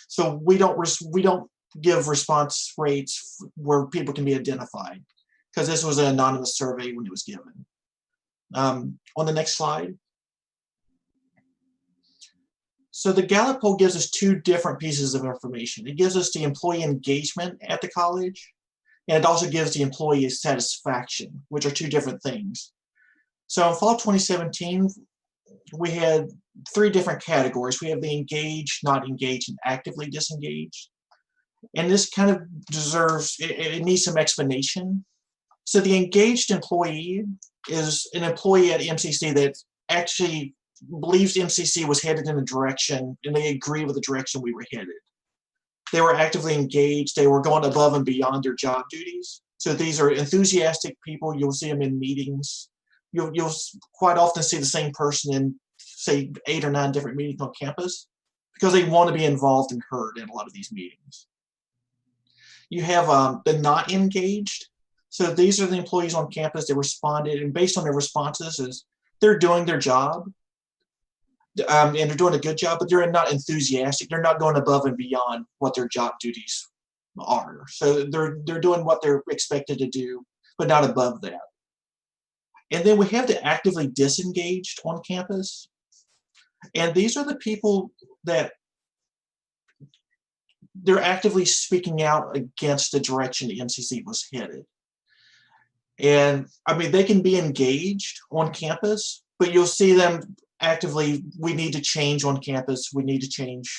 So we don't give response rates where people can be identified, because this was an anonymous survey when it was given. On the next slide. So the Gallup poll gives us 2 different pieces of information. It gives us the employee engagement at the college, and it also gives the employee satisfaction, which are 2 different things. So in fall 2017, we had 3 different categories. We have the engaged, not engaged, and actively disengaged. And this kind of deserves, it needs some explanation. So the engaged employee is an employee at MCC that actually believes MCC was headed in a direction, and they agree with the direction we were headed. They were actively engaged. They were going above and beyond their job duties. So these are enthusiastic people. You'll see them in meetings. You'll quite often see the same person in, say, 8 or 9 different meetings on campus, because they want to be involved and heard in a lot of these meetings. You have the not engaged. So these are the employees on campus that responded, and based on their responses, is they're doing their job. And they're doing a good job, but they're not enthusiastic. They're not going above and beyond what their job duties are. So they're doing what they're expected to do, but not above that. And then we have the actively disengaged on campus. And these are the people that they're actively speaking out against the direction the MCC was headed. And I mean, they can be engaged on campus, but you'll see them actively, we need to change on campus. We need to change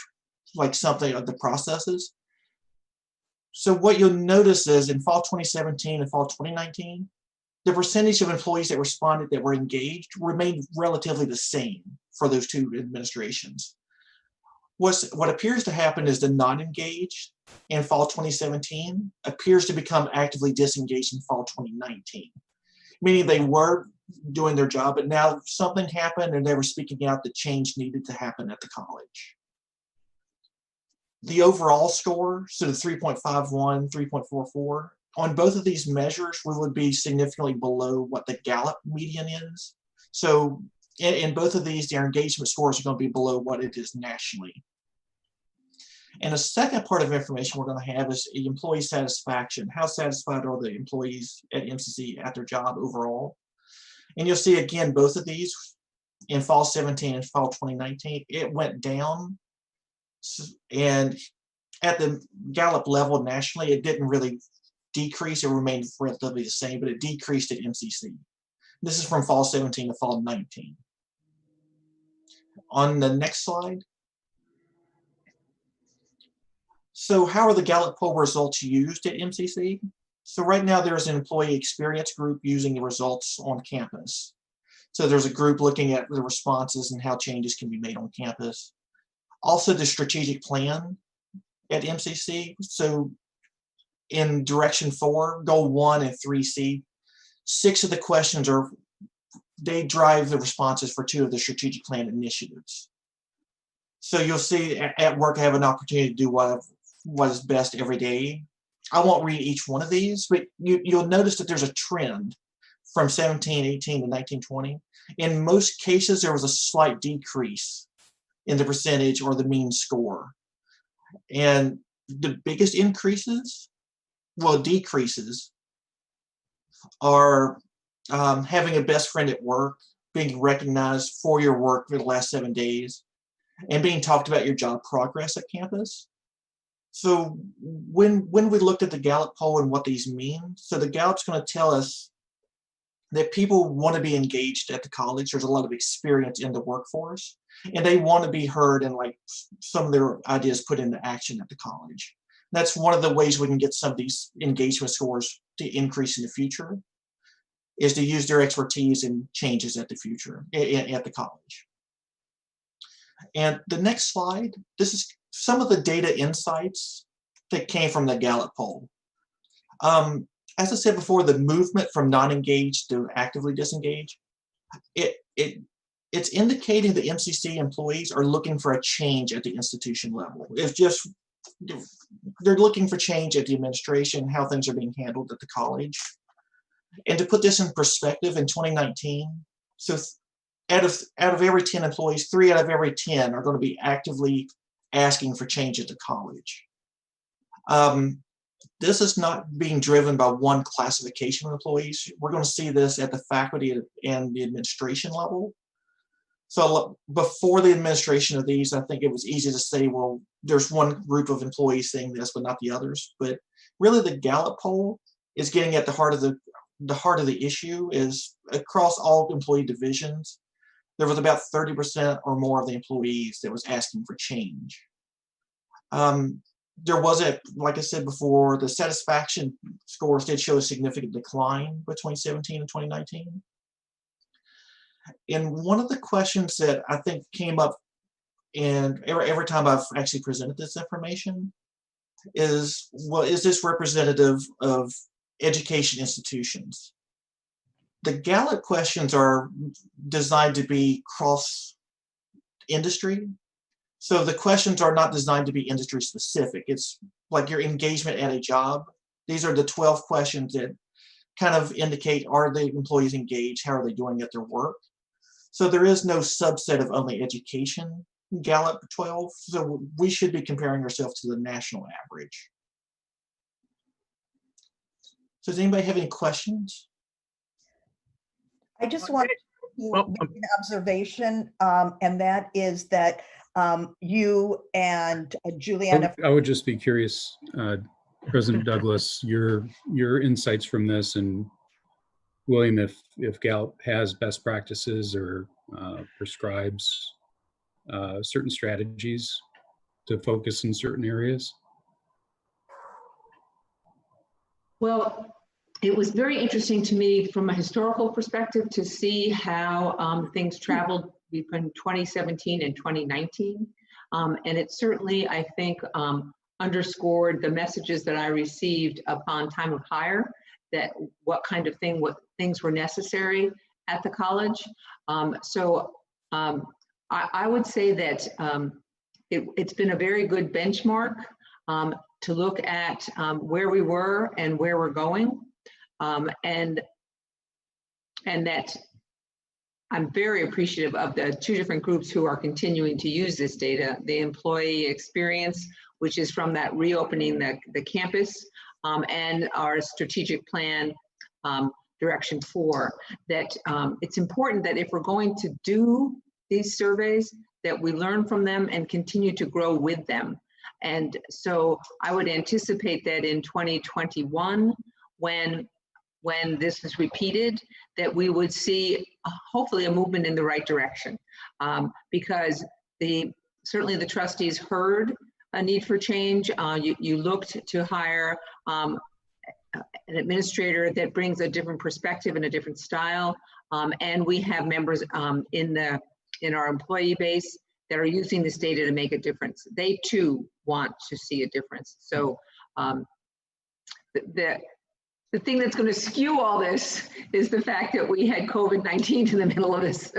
like something of the processes. So what you'll notice is in fall 2017 and fall 2019, the percentage of employees that responded that were engaged remained relatively the same for those two administrations. What appears to happen is the non-engaged in fall 2017 appears to become actively disengaged in fall 2019, meaning they were doing their job, but now something happened and they were speaking out that change needed to happen at the college. The overall score, so the 3.51, 3.44, on both of these measures, we would be significantly below what the Gallup median is. So in both of these, their engagement scores are going to be below what it is nationally. And the second part of information we're going to have is employee satisfaction. How satisfied are the employees at MCC at their job overall? And you'll see again, both of these in fall 17 and fall 2019, it went down. And at the Gallup level nationally, it didn't really decrease. It remained relatively the same, but it decreased at MCC. This is from fall 17 to fall 19. On the next slide. So how are the Gallup poll results used at MCC? So right now there's an employee experience group using the results on campus. So there's a group looking at the responses and how changes can be made on campus. Also the strategic plan at MCC. So in direction 4, goal 1 and 3C, 6 of the questions they drive the responses for 2 of the strategic plan initiatives. So you'll see at work I have an opportunity to do what is best every day. I won't read each one of these, but you'll notice that there's a trend from 17, 18 to 19, 20. In most cases, there was a slight decrease in the percentage or the mean score. And the biggest decreases are having a best friend at work, being recognized for your work for the last 7 days, and being talked about your job progress at campus. So when we looked at the Gallup poll and what these mean, so the Gallup's going to tell us that people want to be engaged at the college. There's a lot of experience in the workforce, and they want to be heard and like some of their ideas put into action at the college. That's one of the ways we can get some of these engagement scores to increase in the future, is to use their expertise in changes at the future at the college. And the next slide, this is some of the data insights that came from the Gallup poll. As I said before, the movement from non-engaged to actively disengaged, it's indicating the MCC employees are looking for a change at the institution level. It's just, they're looking for change at the administration, how things are being handled at the college. And to put this in perspective, in 2019, so out of every 10 employees, 3 out of every 10 are going to be actively asking for change at the college. This is not being driven by one classification of employees. We're going to see this at the faculty and the administration level. So before the administration of these, I think it was easy to say, well, there's one group of employees saying this, but not the others. But really the Gallup poll is getting at the heart of the issue. Is across all employee divisions, there was about 30% or more of the employees that was asking for change. There wasn't, like I said before, the satisfaction scores did show a significant decline between 17 and 2019. And one of the questions that I think came up and every time I've actually presented this information is, well, is this representative of education institutions? The Gallup questions are designed to be cross-industry. So the questions are not designed to be industry specific. It's like your engagement at a job. These are the 12 questions that kind of indicate, are the employees engaged? How are they doing at their work? So there is no subset of only education Gallup 12. So we should be comparing ourselves to the national average. So does anybody have any questions? I just want to make an observation, and that is that you and Juliana. I would just be curious, President Douglas, your insights from this, and William, if Gallup has best practices or prescribes certain strategies to focus in certain areas. Well, it was very interesting to me from a historical perspective to see how things traveled between 2017 and 2019. And it certainly, I think, underscored the messages that I received upon time of hire, that what things were necessary at the college. I would say that it's been a very good benchmark to look at where we were and where we're going. And that I'm very appreciative of the two different groups who are continuing to use this data, the employee experience, which is from that reopening the campus, and our strategic plan direction 4, that it's important that if we're going to do these surveys, that we learn from them and continue to grow with them. And so I would anticipate that in 2021, when this is repeated, that we would see hopefully a movement in the right direction, because certainly the trustees heard a need for change. You looked to hire an administrator that brings a different perspective and a different style, and we have members in our employee base that are using this data to make a difference. They too want to see a difference. So the thing that's going to skew all this is the fact that we had COVID-19 in the middle of this.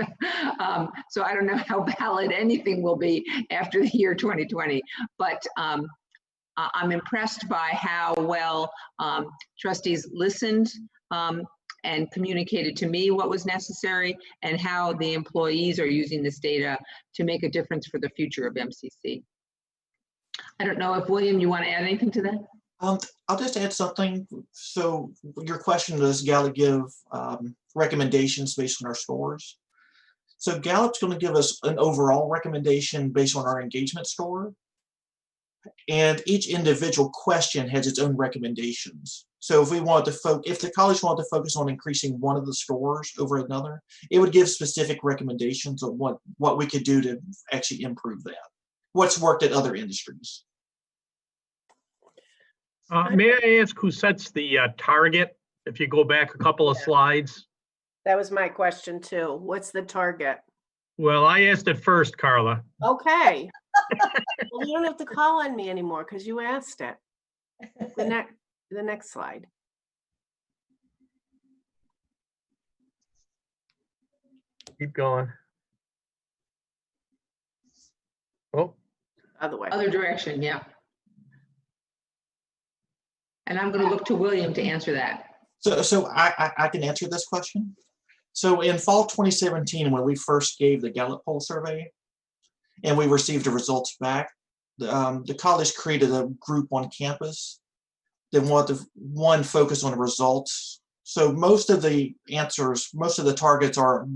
So I don't know how valid anything will be after the year 2020, but I'm impressed by how well trustees listened and communicated to me what was necessary, and how the employees are using this data to make a difference for the future of MCC. I don't know if, William, you want to add anything to that? I'll just add something. So your question, does Gallup give recommendations based on our scores? So Gallup's going to give us an overall recommendation based on our engagement score. And each individual question has its own recommendations. So if we wanted to if the college wanted to focus on increasing one of the scores over another, it would give specific recommendations of what we could do to actually improve that. What's worked at other industries. May I ask who sets the target? If you go back a couple of slides. That was my question too. What's the target? Well, I asked it first, Carla. Okay. Well, you don't have to call on me anymore because you asked it. The next slide. Keep going. Oh. Other way. Other direction, yeah. And I'm going to look to William to answer that. So I can answer this question. So in fall 2017, when we first gave the Gallup poll survey and we received the results back, the college created a group on campus that wanted to focus on the results. So most of the answers, most of the targets are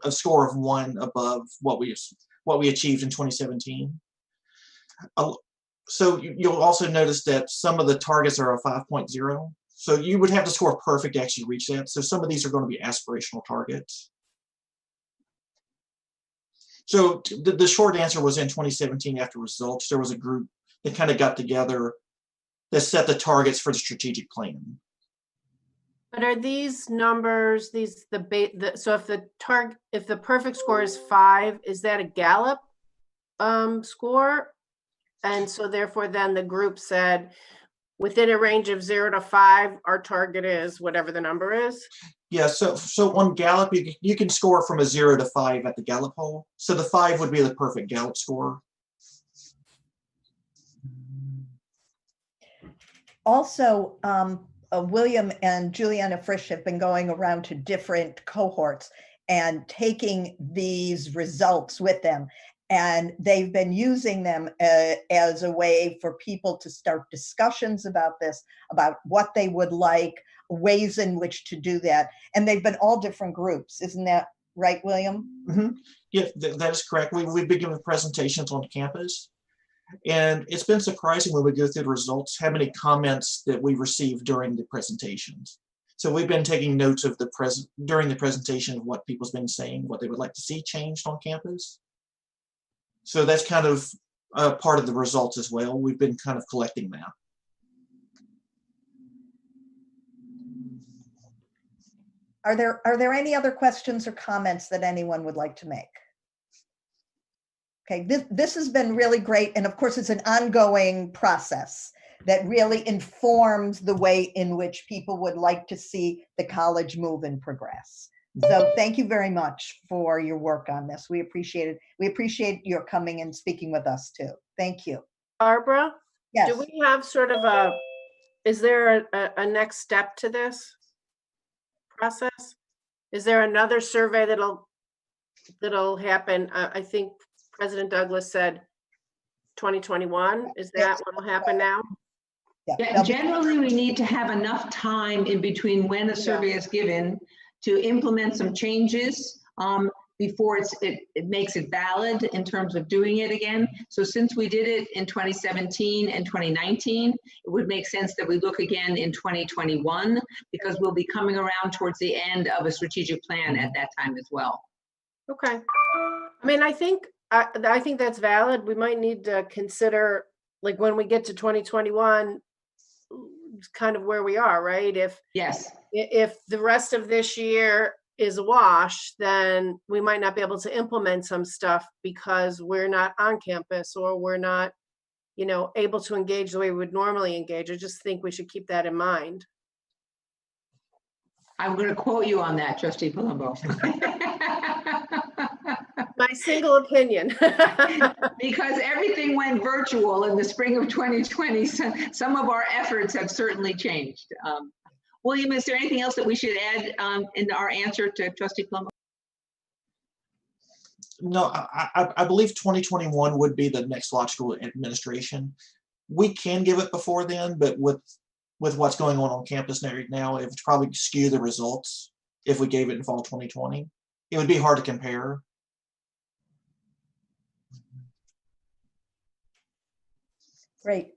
a score of 1 above what we achieved in 2017. So you'll also notice that some of the targets are a 5.0. So you would have to score perfect to actually reach that. So some of these are going to be aspirational targets. So the short answer was in 2017 after results, there was a group that kind of got together that set the targets for the strategic plan. But are these numbers, so if the perfect score is 5, is that a Gallup score? And so therefore then the group said, within a range of 0 to 5, our target is whatever the number is? Yeah, so on Gallup, you can score from a 0 to 5 at the Gallup poll. So the 5 would be the perfect Gallup score. Also, William and Juliana Frisch have been going around to different cohorts and taking these results with them. And they've been using them as a way for people to start discussions about this, about what they would like, ways in which to do that. And they've been all different groups. Isn't that right, William? Mm-hmm. Yeah, that is correct. We've been giving presentations on campus. And it's been surprising when we go through the results, how many comments that we received during the presentations. So we've been taking notes of during the presentation of what people's been saying, what they would like to see changed on campus. So that's kind of part of the results as well. We've been kind of collecting that. Are there any other questions or comments that anyone would like to make? Okay, this has been really great. And of course, it's an ongoing process that really informs the way in which people would like to see the college move and progress. So thank you very much for your work on this. We appreciate it. We appreciate your coming and speaking with us too. Thank you. Barbara? Yes. Do we have sort of is there a next step to this process? Is there another survey that'll happen? I think President Douglas said 2021. Is that what will happen now? Yeah, generally, we need to have enough time in between when a survey is given to implement some changes before it makes it valid in terms of doing it again. So since we did it in 2017 and 2019, it would make sense that we look again in 2021 because we'll be coming around towards the end of a strategic plan at that time as well. Okay. I mean, I think that's valid. We might need to consider, like, when we get to 2021, kind of where we are, right? If the rest of this year is a wash, then we might not be able to implement some stuff because we're not on campus or we're not, able to engage the way we would normally engage. I just think we should keep that in mind. I'm going to quote you on that, Trustee Palumbo. My single opinion. Because everything went virtual in the spring of 2020, so some of our efforts have certainly changed. William, is there anything else that we should add in our answer to Trustee Palumbo? No, I believe 2021 would be the next logical administration. We can give it before then, but with what's going on campus right now, it would probably skew the results if we gave it in fall 2020. It would be hard to compare. Great.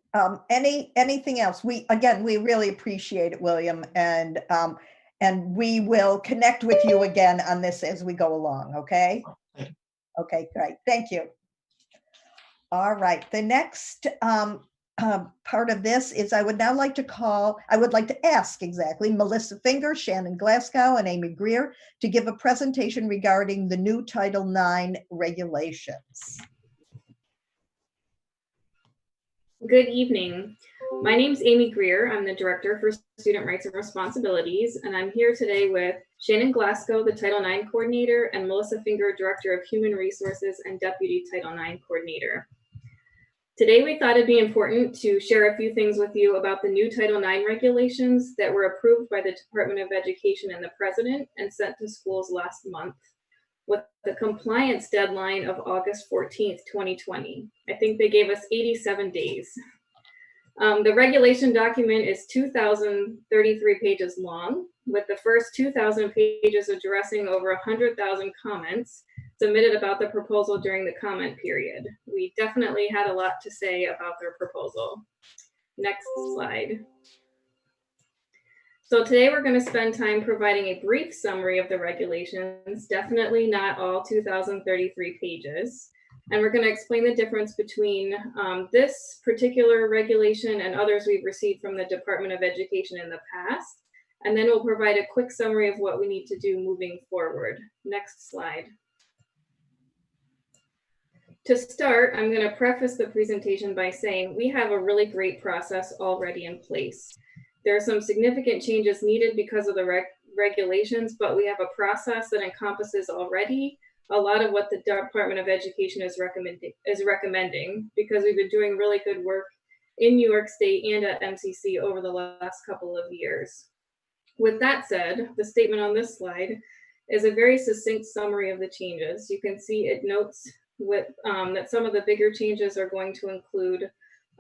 Anything else? We really appreciate it, William, and we will connect with you again on this as we go along. Okay. Okay. Great. Thank you. All right. The next part of this is I would like to ask Melissa Finger, Shannon Glasgow, and Amy Greer to give a presentation regarding the new Title IX regulations. Good evening. My name is Amy Greer. I'm the Director for Student Rights and Responsibilities, and I'm here today with Shannon Glasgow, the Title IX Coordinator, and Melissa Finger, Director of Human Resources and Deputy Title IX Coordinator. Today, we thought it'd be important to share a few things with you about the new Title IX regulations that were approved by the Department of Education and the President and sent to schools last month, with the compliance deadline of August 14th, 2020. I think they gave us 87 days. The regulation document is 2,033 pages long, with the first 2,000 pages addressing over 100,000 comments submitted about the proposal during the comment period. We definitely had a lot to say about their proposal. Next slide. So today we're going to spend time providing a brief summary of the regulations, definitely not all 2,033 pages. And we're going to explain the difference between this particular regulation and others we've received from the Department of Education in the past. And then we'll provide a quick summary of what we need to do moving forward. Next slide. To start, I'm going to preface the presentation by saying we have a really great process already in place. There are some significant changes needed because of the regulations, but we have a process that encompasses already a lot of what the Department of Education is recommending, because we've been doing really good work in New York State and at MCC over the last couple of years. With that said, the statement on this slide is a very succinct summary of the changes. You can see it notes with that some of the bigger changes are going to include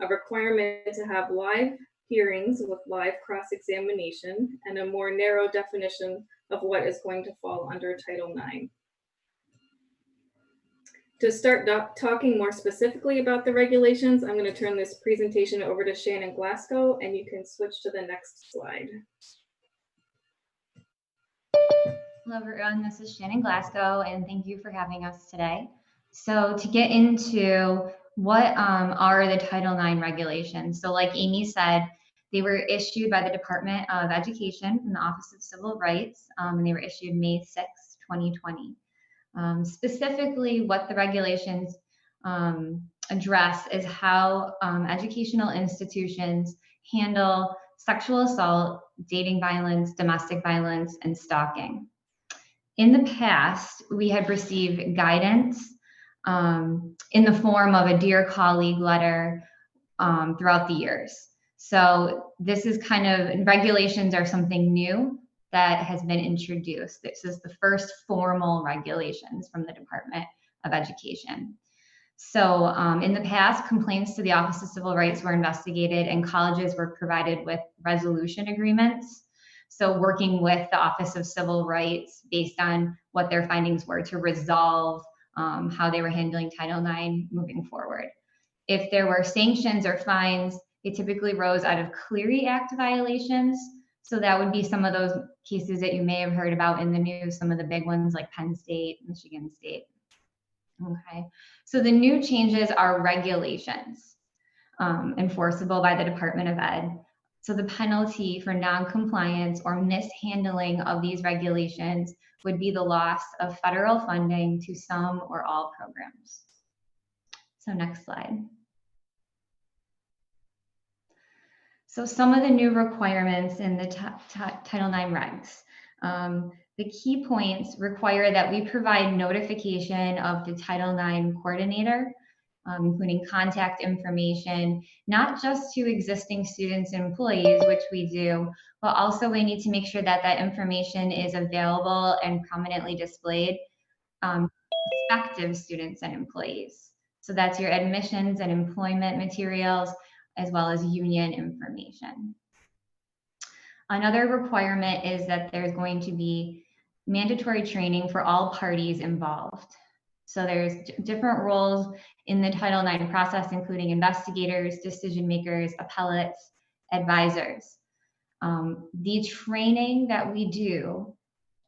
a requirement to have live hearings with live cross-examination and a more narrow definition of what is going to fall under Title IX. To start talking more specifically about the regulations, I'm going to turn this presentation over to Shannon Glasgow, and you can switch to the next slide. Hello everyone, this is Shannon Glasgow, and thank you for having us today. So to get into what are the Title IX regulations? So like Amy said, they were issued by the Department of Education from the Office of Civil Rights, and they were issued May 6, 2020. Specifically, what the regulations address is how educational institutions handle sexual assault, dating violence, domestic violence, and stalking. In the past, we had received guidance in the form of a Dear Colleague letter throughout the years. So this is kind of, regulations are something new that has been introduced. This is the first formal regulations from the Department of Education. So in the past, complaints to the Office of Civil Rights were investigated and colleges were provided with resolution agreements. So working with the Office of Civil Rights based on what their findings were to resolve how they were handling Title IX moving forward. If there were sanctions or fines, they typically rose out of Clery Act violations. So that would be some of those cases that you may have heard about in the news, some of the big ones like Penn State, Michigan State. Okay, so the new changes are regulations enforceable by the Department of Ed. So the penalty for non-compliance or mishandling of these regulations would be the loss of federal funding to some or all programs. So next slide. So some of the new requirements in the Title IX regs. The key points require that we provide notification of the Title IX coordinator, including contact information, not just to existing students and employees, which we do, but also we need to make sure that that information is available and prominently displayed to prospective students and employees. So that's your admissions and employment materials, as well as union information. Another requirement is that there's going to be mandatory training for all parties involved. So there's different roles in the Title IX process, including investigators, decision makers, appellates, advisors. The training that we do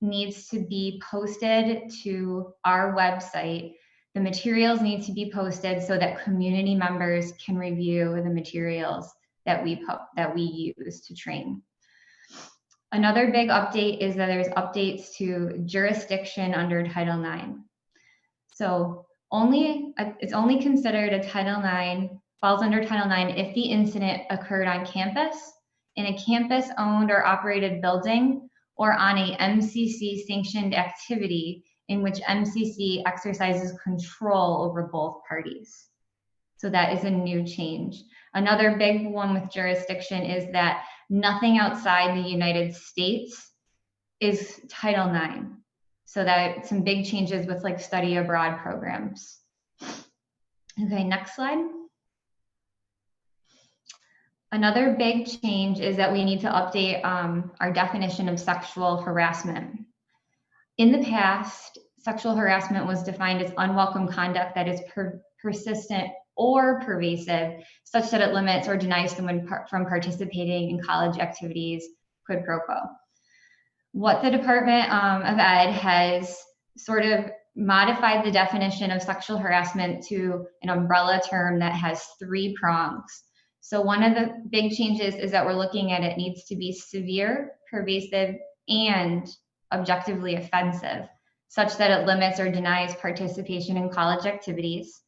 needs to be posted to our website. The materials need to be posted so that community members can review the materials that we use to train. Another big update is that there's updates to jurisdiction under Title IX. So it's only considered a Title IX, falls under Title IX if the incident occurred on campus, in a campus-owned or operated building, or on a MCC sanctioned activity in which MCC exercises control over both parties. So that is a new change. Another big one with jurisdiction is that nothing outside the United States is Title IX. So that some big changes with like study abroad programs. Okay, next slide. Another big change is that we need to update our definition of sexual harassment. In the past, sexual harassment was defined as unwelcome conduct that is persistent or pervasive, such that it limits or denies someone from participating in college activities, quid pro quo. What the Department of Ed has sort of modified the definition of sexual harassment to an umbrella term that has 3 prongs. So one of the big changes is that we're looking at it needs to be severe, pervasive, and objectively offensive, such that it limits or denies participation in college activities.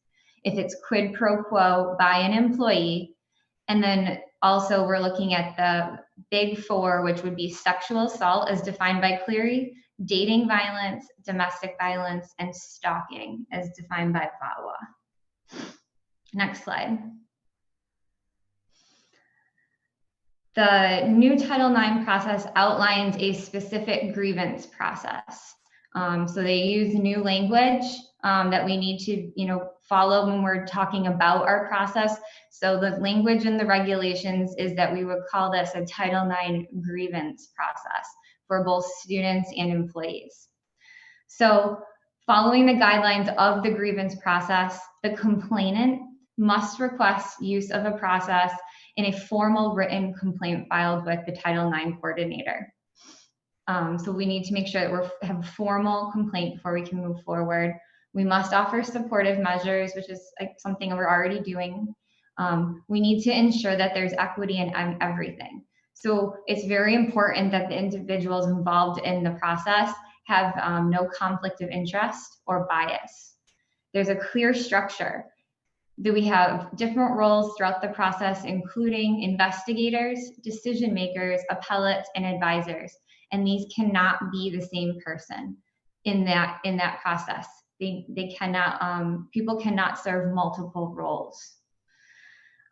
If it's quid pro quo by an employee, and then also we're looking at the big 4, which would be sexual assault as defined by Clery, dating violence, domestic violence, and stalking as defined by VAWA. Next slide. The new Title IX process outlines a specific grievance process. So they use new language that we need to, follow when we're talking about our process. So the language in the regulations is that we would call this a Title IX grievance process for both students and employees. So following the guidelines of the grievance process, the complainant must request use of a process in a formal written complaint filed with the Title IX coordinator. So we need to make sure that we have a formal complaint before we can move forward. We must offer supportive measures, which is something we're already doing. We need to ensure that there's equity in everything. So it's very important that the individuals involved in the process have no conflict of interest or bias. There's a clear structure. Do we have different roles throughout the process, including investigators, decision makers, appellates, and advisors. And these cannot be the same person in that process. They cannot, people cannot serve multiple roles.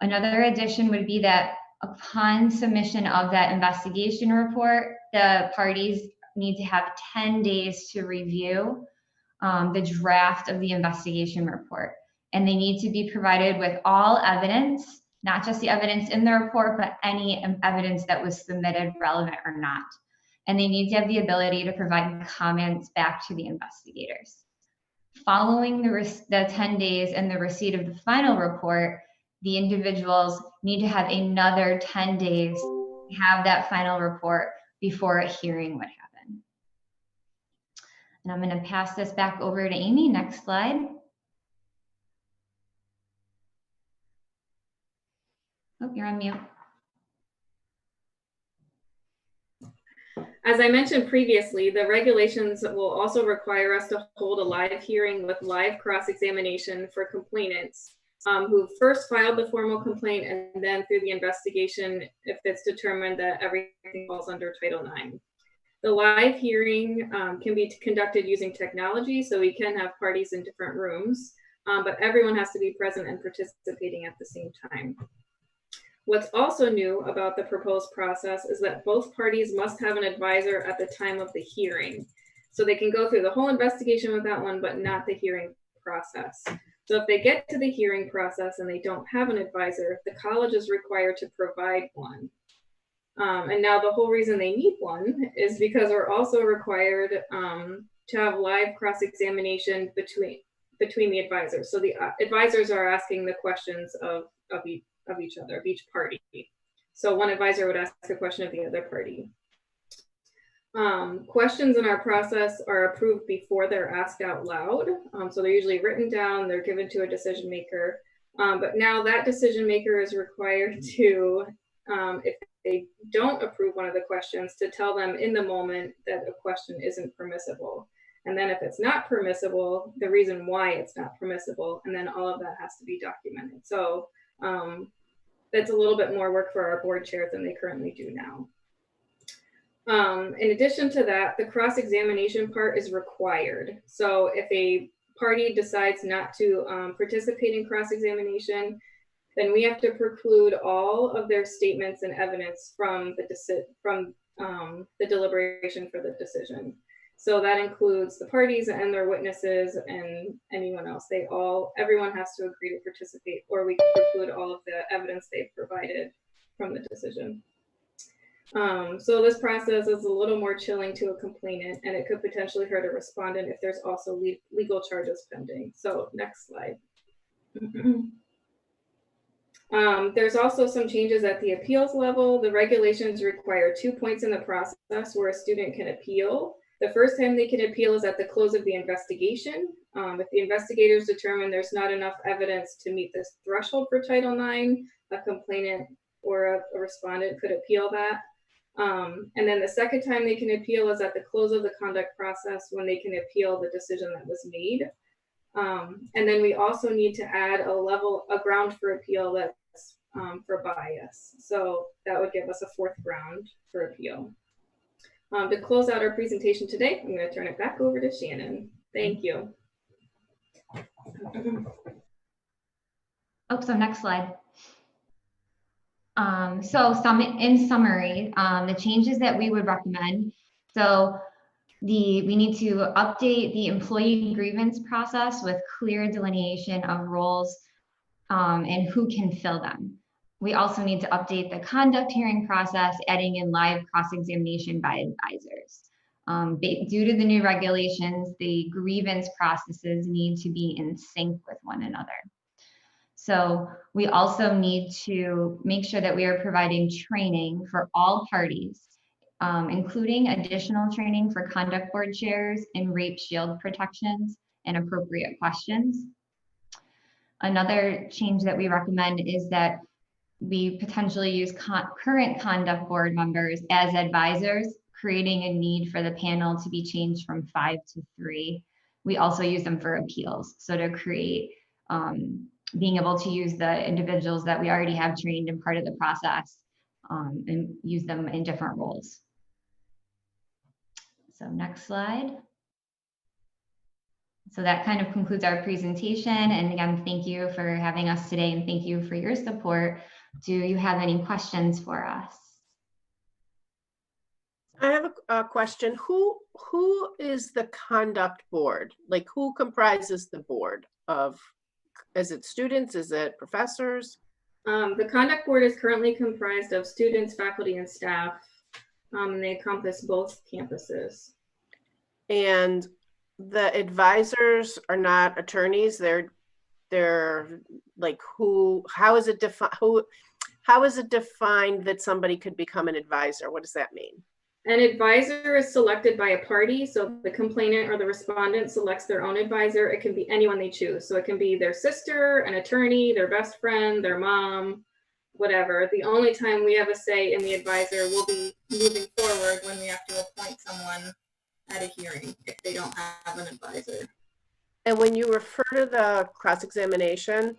Another addition would be that upon submission of that investigation report, the parties need to have 10 days to review the draft of the investigation report. And they need to be provided with all evidence, not just the evidence in the report, but any evidence that was submitted, relevant or not. And they need to have the ability to provide comments back to the investigators. Following the 10 days and the receipt of the final report, the individuals need to have another 10 days to have that final report before a hearing would happen. And I'm going to pass this back over to Amy. Next slide. Oh, you're on mute. As I mentioned previously, the regulations will also require us to hold a live hearing with live cross-examination for complainants who first filed the formal complaint, and then through the investigation if it's determined that everything falls under Title IX. The live hearing can be conducted using technology, so we can have parties in different rooms, but everyone has to be present and participating at the same time. What's also new about the proposed process is that both parties must have an advisor at the time of the hearing. So they can go through the whole investigation with that one, but not the hearing process. So if they get to the hearing process and they don't have an advisor, the college is required to provide one. And now the whole reason they need one is because we're also required to have live cross-examination between the advisors. So the advisors are asking the questions of each other, of each party. So one advisor would ask a question of the other party. Questions in our process are approved before they're asked out loud. So they're usually written down, they're given to a decision maker. But now that decision maker is required to, if they don't approve one of the questions, to tell them in the moment that a question isn't permissible. And then if it's not permissible, the reason why it's not permissible, and then all of that has to be documented. So that's a little bit more work for our board chairs than they currently do now. In addition to that, the cross-examination part is required. So if a party decides not to participate in cross-examination, then we have to preclude all of their statements and evidence from the deliberation for the decision. So that includes the parties and their witnesses and anyone else. Everyone has to agree to participate, or we can preclude all of the evidence they've provided from the decision. So this process is a little more chilling to a complainant, and it could potentially hurt a respondent if there's also legal charges pending. So next slide. There's also some changes at the appeals level. The regulations require 2 points in the process where a student can appeal. The first time they can appeal is at the close of the investigation. If the investigators determine there's not enough evidence to meet this threshold for Title IX, a complainant or a respondent could appeal that. And then the second time they can appeal is at the close of the conduct process, when they can appeal the decision that was made. And then we also need to add a ground for appeal that's for bias. So that would give us a 4th ground for appeal. To close out our presentation today, I'm going to turn it back over to Shannon. Thank you. Oh, so next slide. So in summary, the changes that we would recommend. So We need to update the employee grievance process with clear delineation of roles and who can fill them. We also need to update the conduct hearing process, adding in live cross-examination by advisors. Due to the new regulations, the grievance processes need to be in sync with one another. So we also need to make sure that we are providing training for all parties, including additional training for conduct board chairs in rape shield protections and appropriate questions. Another change that we recommend is that we potentially use current conduct board members as advisors, creating a need for the panel to be changed from 5 to 3. We also use them for appeals. So to create, being able to use the individuals that we already have trained in part of the process and use them in different roles. So next slide. So that kind of concludes our presentation. And again, thank you for having us today and thank you for your support. Do you have any questions for us? I have a question. Who is the conduct board? Like, who comprises the board of, is it students? Is it professors? The conduct board is currently comprised of students, faculty, and staff. They encompass both campuses. And the advisors are not attorneys. They're like, how is it defined that somebody could become an advisor? What does that mean? An advisor is selected by a party. So the complainant or the respondent selects their own advisor. It can be anyone they choose. So it can be their sister, an attorney, their best friend, their mom, whatever. The only time we have a say in the advisor will be moving forward when we have to appoint someone at a hearing if they don't have an advisor. And when you refer to the cross-examination,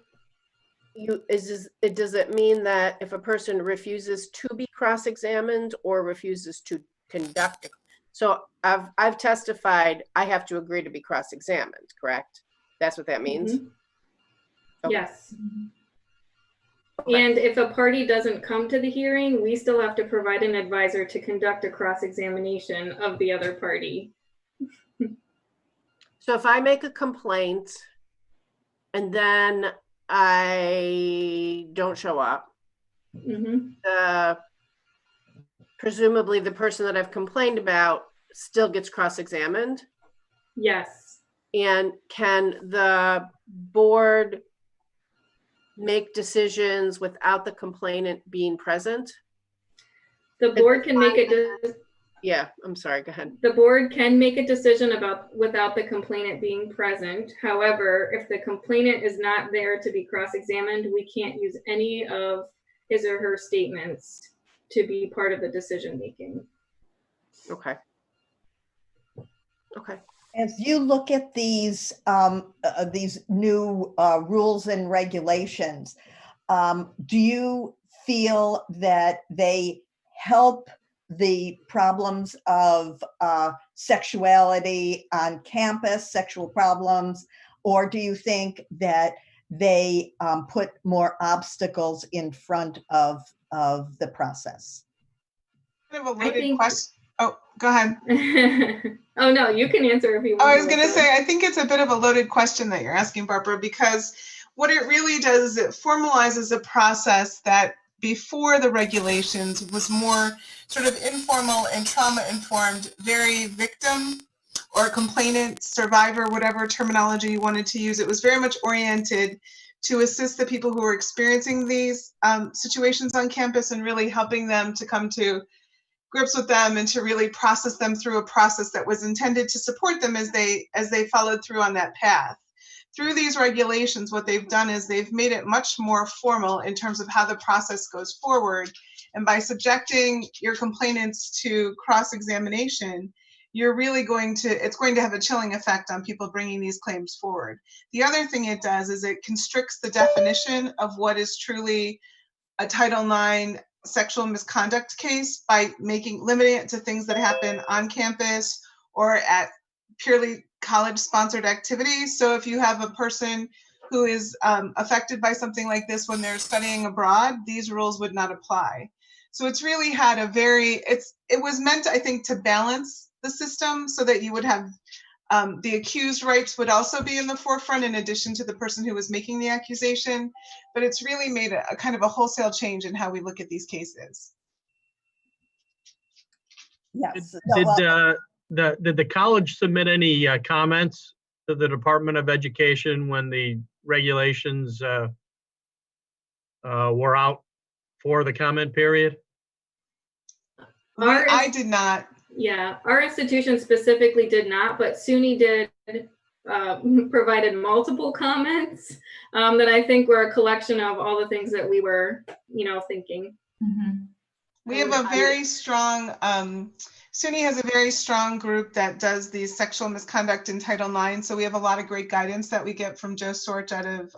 does it mean that if a person refuses to be cross-examined or refuses to conduct it? So I've testified, I have to agree to be cross-examined, correct? That's what that means? Mm-hmm. Okay. Yes. And if a party doesn't come to the hearing, we still have to provide an advisor to conduct a cross-examination of the other party. So if I make a complaint and then I don't show up, presumably the person that I've complained about still gets cross-examined? Yes. And can the board make decisions without the complainant being present? The board can make a Yeah, I'm sorry, go ahead. The board can make a decision without the complainant being present. However, if the complainant is not there to be cross-examined, we can't use any of his or her statements to be part of the decision-making. Okay. Okay. As you look at these new rules and regulations, do you feel that they help the problems of sexuality on campus, sexual problems, or do you think that they put more obstacles in front of the process? Kind of a loaded question. Oh, go ahead. Oh, no, you can answer if you want. I was going to say, I think it's a bit of a loaded question that you're asking, Barbara, because what it really does is it formalizes a process that before the regulations was more sort of informal and trauma-informed, very victim or complainant, survivor, whatever terminology you wanted to use. It was very much oriented to assist the people who were experiencing these situations on campus and really helping them to come to grips with them and to really process them through a process that was intended to support them as they followed through on that path. Through these regulations, what they've done is they've made it much more formal in terms of how the process goes forward. And by subjecting your complainants to cross-examination, you're really it's going to have a chilling effect on people bringing these claims forward. The other thing it does is it constricts the definition of what is truly a Title IX sexual misconduct case by limiting it to things that happen on campus or at purely college-sponsored activities. So if you have a person who is affected by something like this when they're studying abroad, these rules would not apply. So it's really had it was meant, I think, to balance the system so that you would have the accused rights would also be in the forefront in addition to the person who was making the accusation. But it's really made a kind of a wholesale change in how we look at these cases. Yes. Did the college submit any comments to the Department of Education when the regulations were out for the comment period? I did not. Yeah, our institution specifically did not, but SUNY did provided multiple comments that I think were a collection of all the things that we were, thinking. Mm-hmm. We have a very strong, SUNY has a very strong group that does the sexual misconduct in Title IX. So we have a lot of great guidance that we get from Joe Sorch out of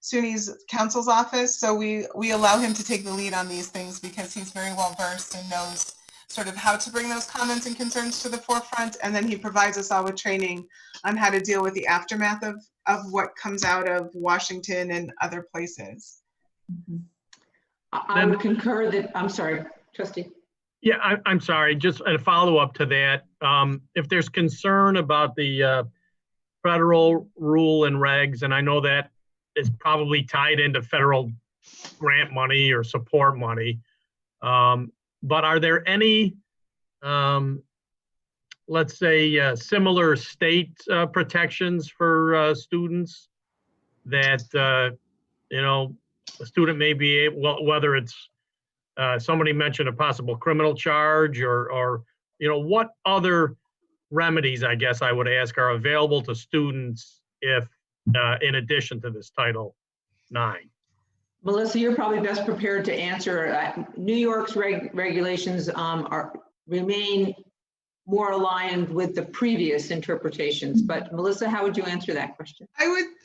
SUNY's counsel's office. So we allow him to take the lead on these things because he's very well versed and knows sort of how to bring those comments and concerns to the forefront. And then he provides us all with training on how to deal with the aftermath of what comes out of Washington and other places. Mm-hmm. I would concur that, I'm sorry, Trustee. Yeah, I'm sorry, just a follow-up to that. If there's concern about the federal rule and regs, and I know that is probably tied into federal grant money or support money, but are there any, let's say, similar state protections for students that, a student may be able, whether it's somebody mentioned a possible criminal charge or what other remedies, I guess I would ask, are available to students if, in addition to this Title IX? Melissa, you're probably best prepared to answer. New York's regulations remain more aligned with the previous interpretations, but Melissa, how would you answer that question?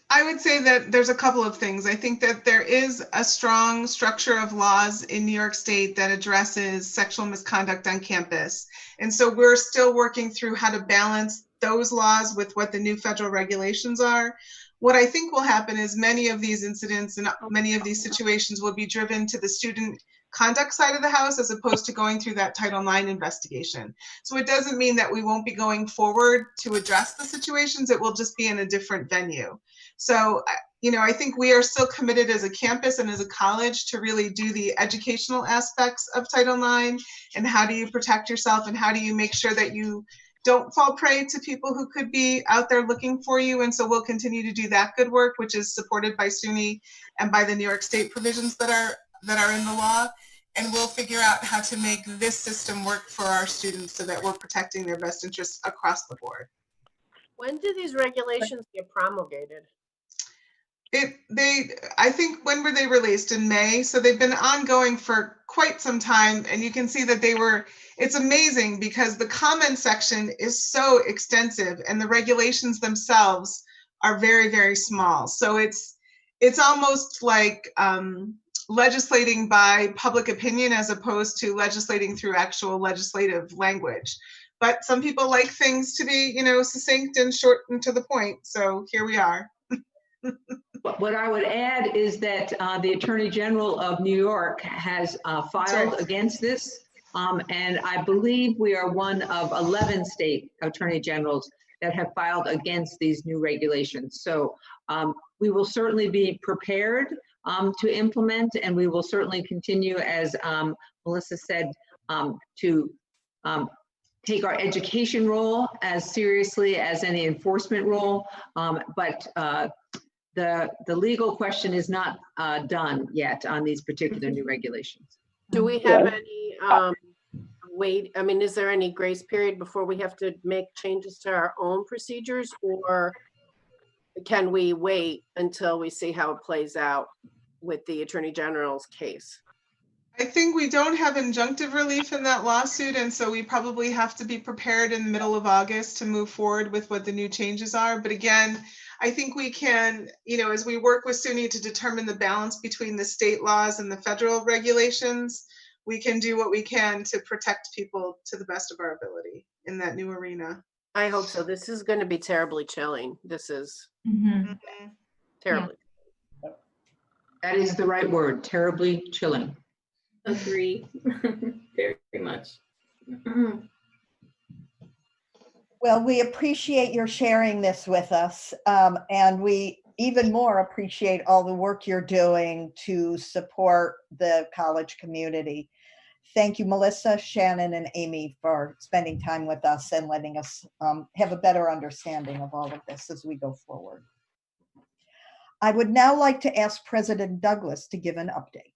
I would say that there's a couple of things. I think that there is a strong structure of laws in New York State that addresses sexual misconduct on campus. And so we're still working through how to balance those laws with what the new federal regulations are. What I think will happen is many of these incidents and many of these situations will be driven to the student conduct side of the house as opposed to going through that Title IX investigation. So it doesn't mean that we won't be going forward to address the situations. It will just be in a different venue. So, I think we are still committed as a campus and as a college to really do the educational aspects of Title IX and how do you protect yourself and how do you make sure that you don't fall prey to people who could be out there looking for you. And so we'll continue to do that good work, which is supported by SUNY and by the New York State provisions that are in the law. And we'll figure out how to make this system work for our students so that we're protecting their best interests across the board. When do these regulations get promulgated? I think, when were they released? In May. So they've been ongoing for quite some time. And you can see that it's amazing because the comment section is so extensive and the regulations themselves are very, very small. So it's almost like legislating by public opinion as opposed to legislating through actual legislative language. But some people like things to be, succinct and short and to the point. So here we are. What I would add is that the Attorney General of New York has filed against this. And I believe we are one of 11 state attorney generals that have filed against these new regulations. So we will certainly be prepared to implement, and we will certainly continue, as Melissa said, to take our education role as seriously as any enforcement role. But the legal question is not done yet on these particular new regulations. Do we have any is there any grace period before we have to make changes to our own procedures, or can we wait until we see how it plays out with the Attorney General's case? I think we don't have injunctive relief in that lawsuit, and so we probably have to be prepared in the middle of August to move forward with what the new changes are. But again, I think we can, as we work with SUNY to determine the balance between the state laws and the federal regulations, we can do what we can to protect people to the best of our ability in that new arena. I hope so. This is going to be terribly chilling. This is terribly. Yeah. That is the right word, terribly chilling. Agree, very much. Well, we appreciate your sharing this with us, and we even more appreciate all the work you're doing to support the college community. Thank you, Melissa, Shannon, and Amy, for spending time with us and letting us have a better understanding of all of this as we go forward. I would now like to ask President Douglas to give an update.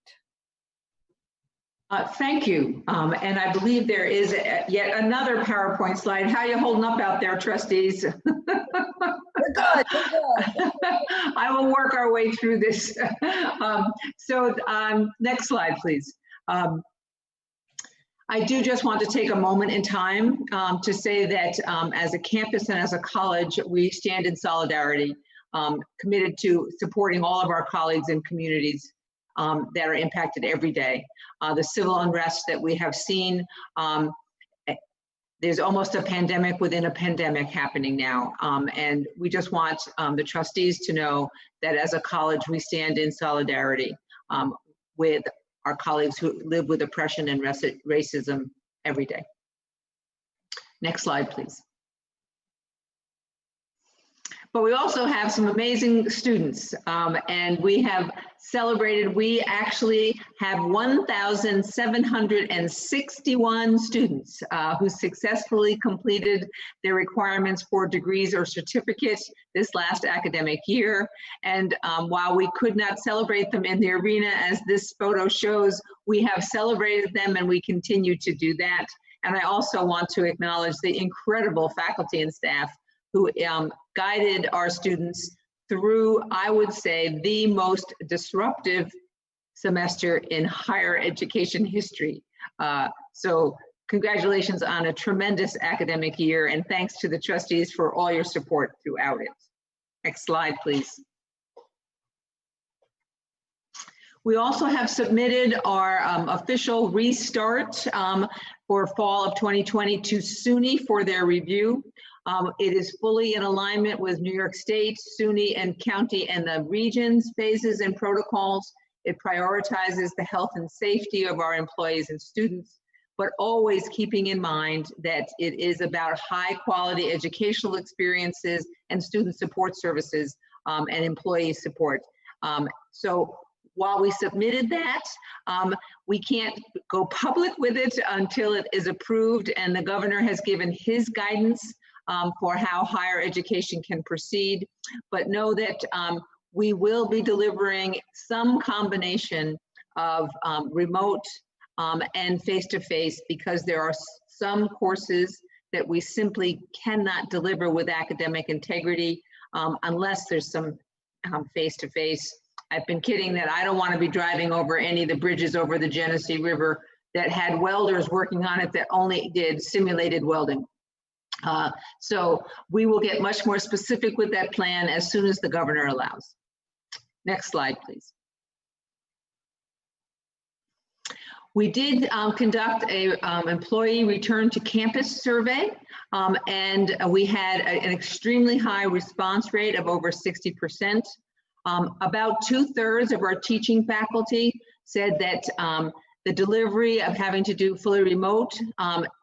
Thank you. And I believe there is yet another PowerPoint slide. How are you holding up out there, trustees? We're good. We're good. I will work our way through this. Next slide, please. I do just want to take a moment in time to say that as a campus and as a college, we stand in solidarity, committed to supporting all of our colleagues and communities that are impacted every day. The civil unrest that we have seen, there's almost a pandemic within a pandemic happening now. And we just want the trustees to know that as a college, we stand in solidarity with our colleagues who live with oppression and racism every day. Next slide, please. But we also have some amazing students, and we have celebrated, we actually have 1,761 students who successfully completed their requirements for degrees or certificates this last academic year. And while we could not celebrate them in the arena as this photo shows, we have celebrated them and we continue to do that. And I also want to acknowledge the incredible faculty and staff who guided our students through, I would say, the most disruptive semester in higher education history. So congratulations on a tremendous academic year, and thanks to the trustees for all your support throughout it. Next slide, please. We also have submitted our official restart for fall of 2020 to SUNY for their review. It is fully in alignment with New York State, SUNY, and county and the region's phases and protocols. It prioritizes the health and safety of our employees and students, but always keeping in mind that it is about high quality educational experiences and student support services and employee support. So while we submitted that, we can't go public with it until it is approved, and the governor has given his guidance for how higher education can proceed. But know that we will be delivering some combination of remote and face-to-face, because there are some courses that we simply cannot deliver with academic integrity unless there's some face-to-face. I've been kidding that I don't want to be driving over any of the bridges over the Genesee River that had welders working on it that only did simulated welding. So we will get much more specific with that plan as soon as the governor allows. Next slide, please. We did conduct a employee return to campus survey, and we had an extremely high response rate of over 60%. About 2/3 of our teaching faculty said that the delivery of having to do fully remote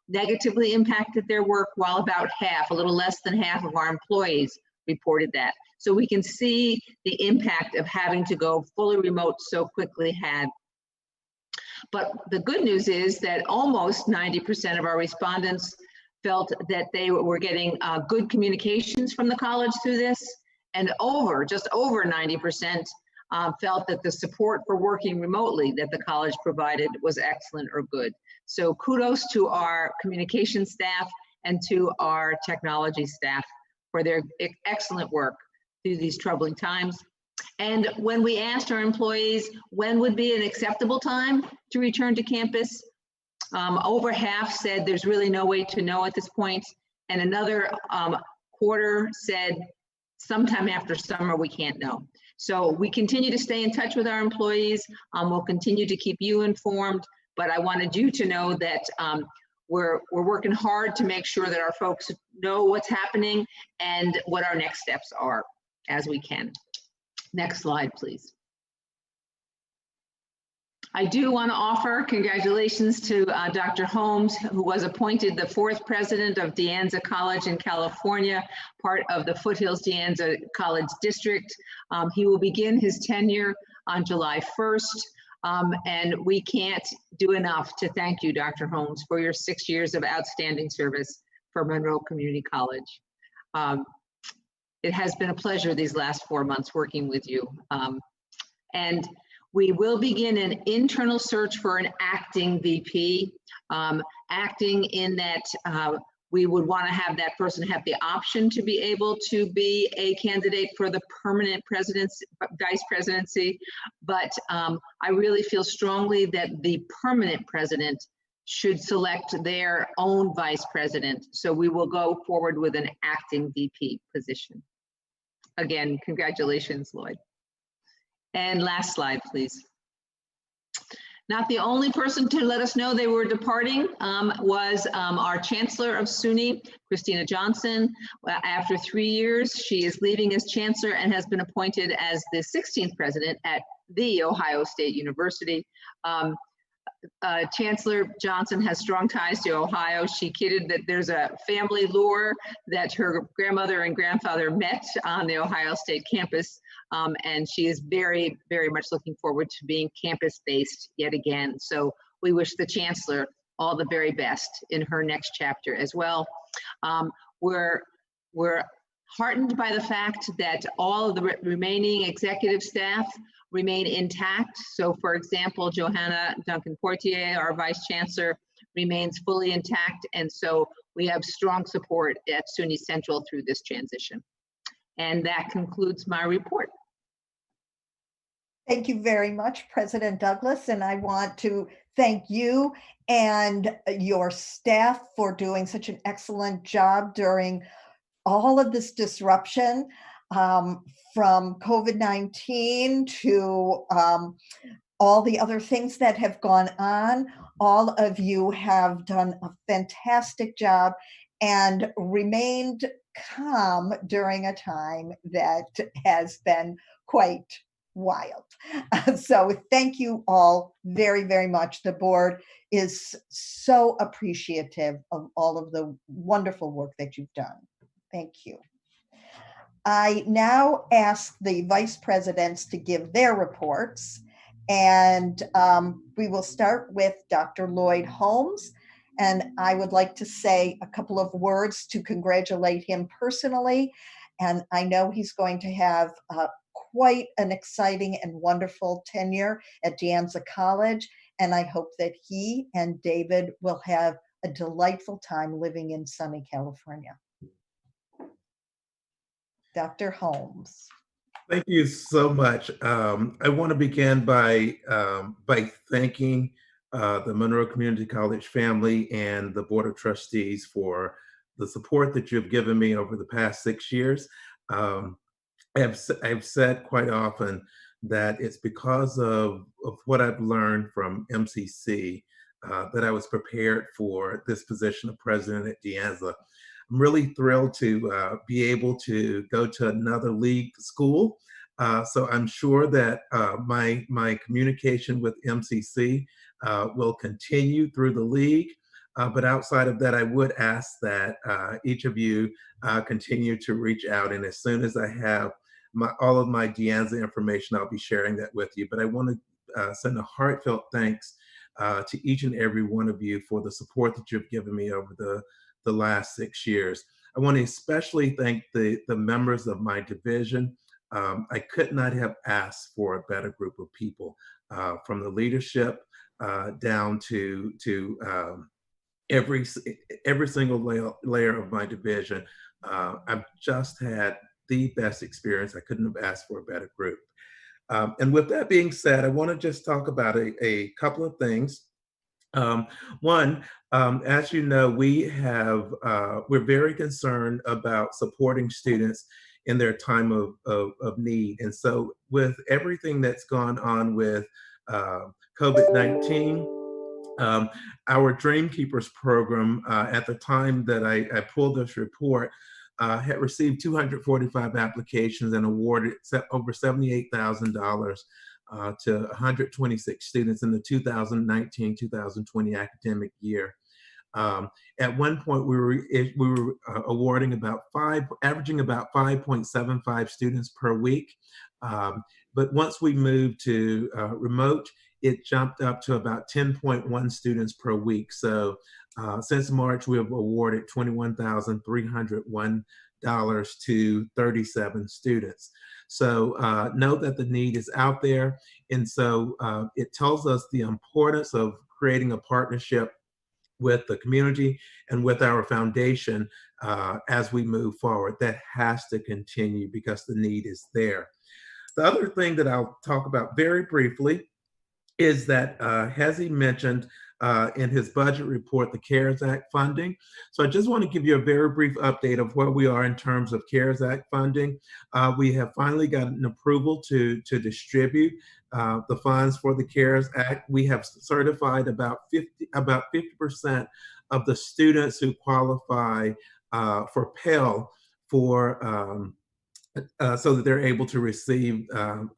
negatively impacted their work, while about half, a little less than half of our employees reported that. So we can see the impact of having to go fully remote so quickly had. But the good news is that almost 90% of our respondents felt that they were getting good communications from the college through this, and just over 90% felt that the support for working remotely that the college provided was excellent or good. So kudos to our communication staff and to our technology staff for their excellent work through these troubling times. And when we asked our employees when would be an acceptable time to return to campus, over half said there's really no way to know at this point, and another quarter said sometime after summer we can't know. So we continue to stay in touch with our employees. We'll continue to keep you informed, but I wanted you to know that we're working hard to make sure that our folks know what's happening and what our next steps are as we can. Next slide, please. I do want to offer congratulations to Dr. Holmes, who was appointed the 4th president of De Anza College in California, part of the Foothills De Anza College District. He will begin his tenure on July 1st. And we can't do enough to thank you, Dr. Holmes, for your 6 years of outstanding service for Monroe Community College. It has been a pleasure these last 4 months working with you. And we will begin an internal search for an acting VP, acting in that we would want to have that person have the option to be able to be a candidate for the permanent vice presidency. But I really feel strongly that the permanent president should select their own vice president. So we will go forward with an acting VP position. Again, congratulations, Lloyd. And last slide, please. Not the only person to let us know they were departing was our Chancellor of SUNY, Christina Johnson. After 3 years, she is leaving as Chancellor and has been appointed as the 16th president at The Ohio State University. Chancellor Johnson has strong ties to Ohio. She kidded that there's a family lore that her grandmother and grandfather met on the Ohio State campus. And she is very, very much looking forward to being campus-based yet again. So we wish the Chancellor all the very best in her next chapter as well. We're heartened by the fact that all of the remaining executive staff remain intact. So for example, Johanna Duncan-Portier, our Vice Chancellor, remains fully intact. And so we have strong support at SUNY Central through this transition. And that concludes my report. Thank you very much, President Douglas. And I want to thank you and your staff for doing such an excellent job during all of this disruption, from COVID-19 to all the other things that have gone on. All of you have done a fantastic job and remained calm during a time that has been quite wild. So thank you all very, very much. The board is so appreciative of all of the wonderful work that you've done. Thank you. I now ask the vice presidents to give their reports, and we will start with Dr. Lloyd Holmes. And I would like to say a couple of words to congratulate him personally. And I know he's going to have quite an exciting and wonderful tenure at De Anza College. And I hope that he and David will have a delightful time living in sunny California. Dr. Holmes. Thank you so much. I want to begin by thanking the Monroe Community College family and the Board of Trustees for the support that you've given me over the past 6 years. I've said quite often that it's because of what I've learned from MCC that I was prepared for this position of president at De Anza. I'm really thrilled to be able to go to another league school. So I'm sure that my communication with MCC will continue through the league. But outside of that, I would ask that each of you continue to reach out. And as soon as I have all of my De Anza information, I'll be sharing that with you. But I want to send a heartfelt thanks to each and every one of you for the support that you've given me over the last 6 years. I want to especially thank the members of my division. I could not have asked for a better group of people, from the leadership down to every single layer of my division. I've just had the best experience. I couldn't have asked for a better group. And with that being said, I want to just talk about a couple of things. One, as you know, we're very concerned about supporting students in their time of need. And so with everything that's gone on with COVID-19, our Dream Keepers program, at the time that I pulled this report, had received 245 applications and awarded over $78,000 to 126 students in the 2019-2020 academic year. At one point, we were awarding averaging about 5.75 students per week. But once we moved to remote, it jumped up to about 10.1 students per week. So since March, we have awarded $21,301 to 37 students. So know that the need is out there. And so it tells us the importance of creating a partnership with the community and with our foundation as we move forward. That has to continue because the need is there. The other thing that I'll talk about very briefly is that Hezi mentioned in his budget report, the CARES Act funding. So I just want to give you a very brief update of where we are in terms of CARES Act funding. We have finally gotten approval to distribute the funds for the CARES Act. We have certified about 50% of the students who qualify for Pell for so that they're able to receive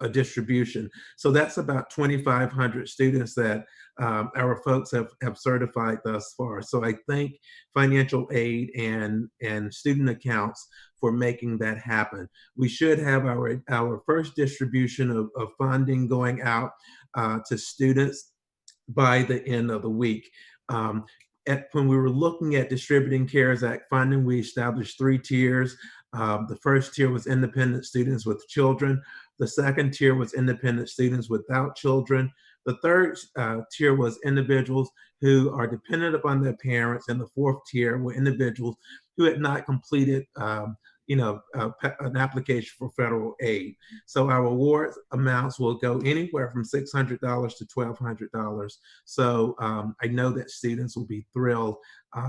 a distribution. So that's about 2,500 students that our folks have certified thus far. So I thank financial aid and student accounts for making that happen. We should have our first distribution of funding going out to students by the end of the week. When we were looking at distributing CARES Act funding, we established 3 tiers. The first tier was independent students with children. The second tier was independent students without children. The third tier was individuals who are dependent upon their parents. And the fourth tier were individuals who had not completed an application for federal aid. So our award amounts will go anywhere from $600 to $1,200. So I know that students will be thrilled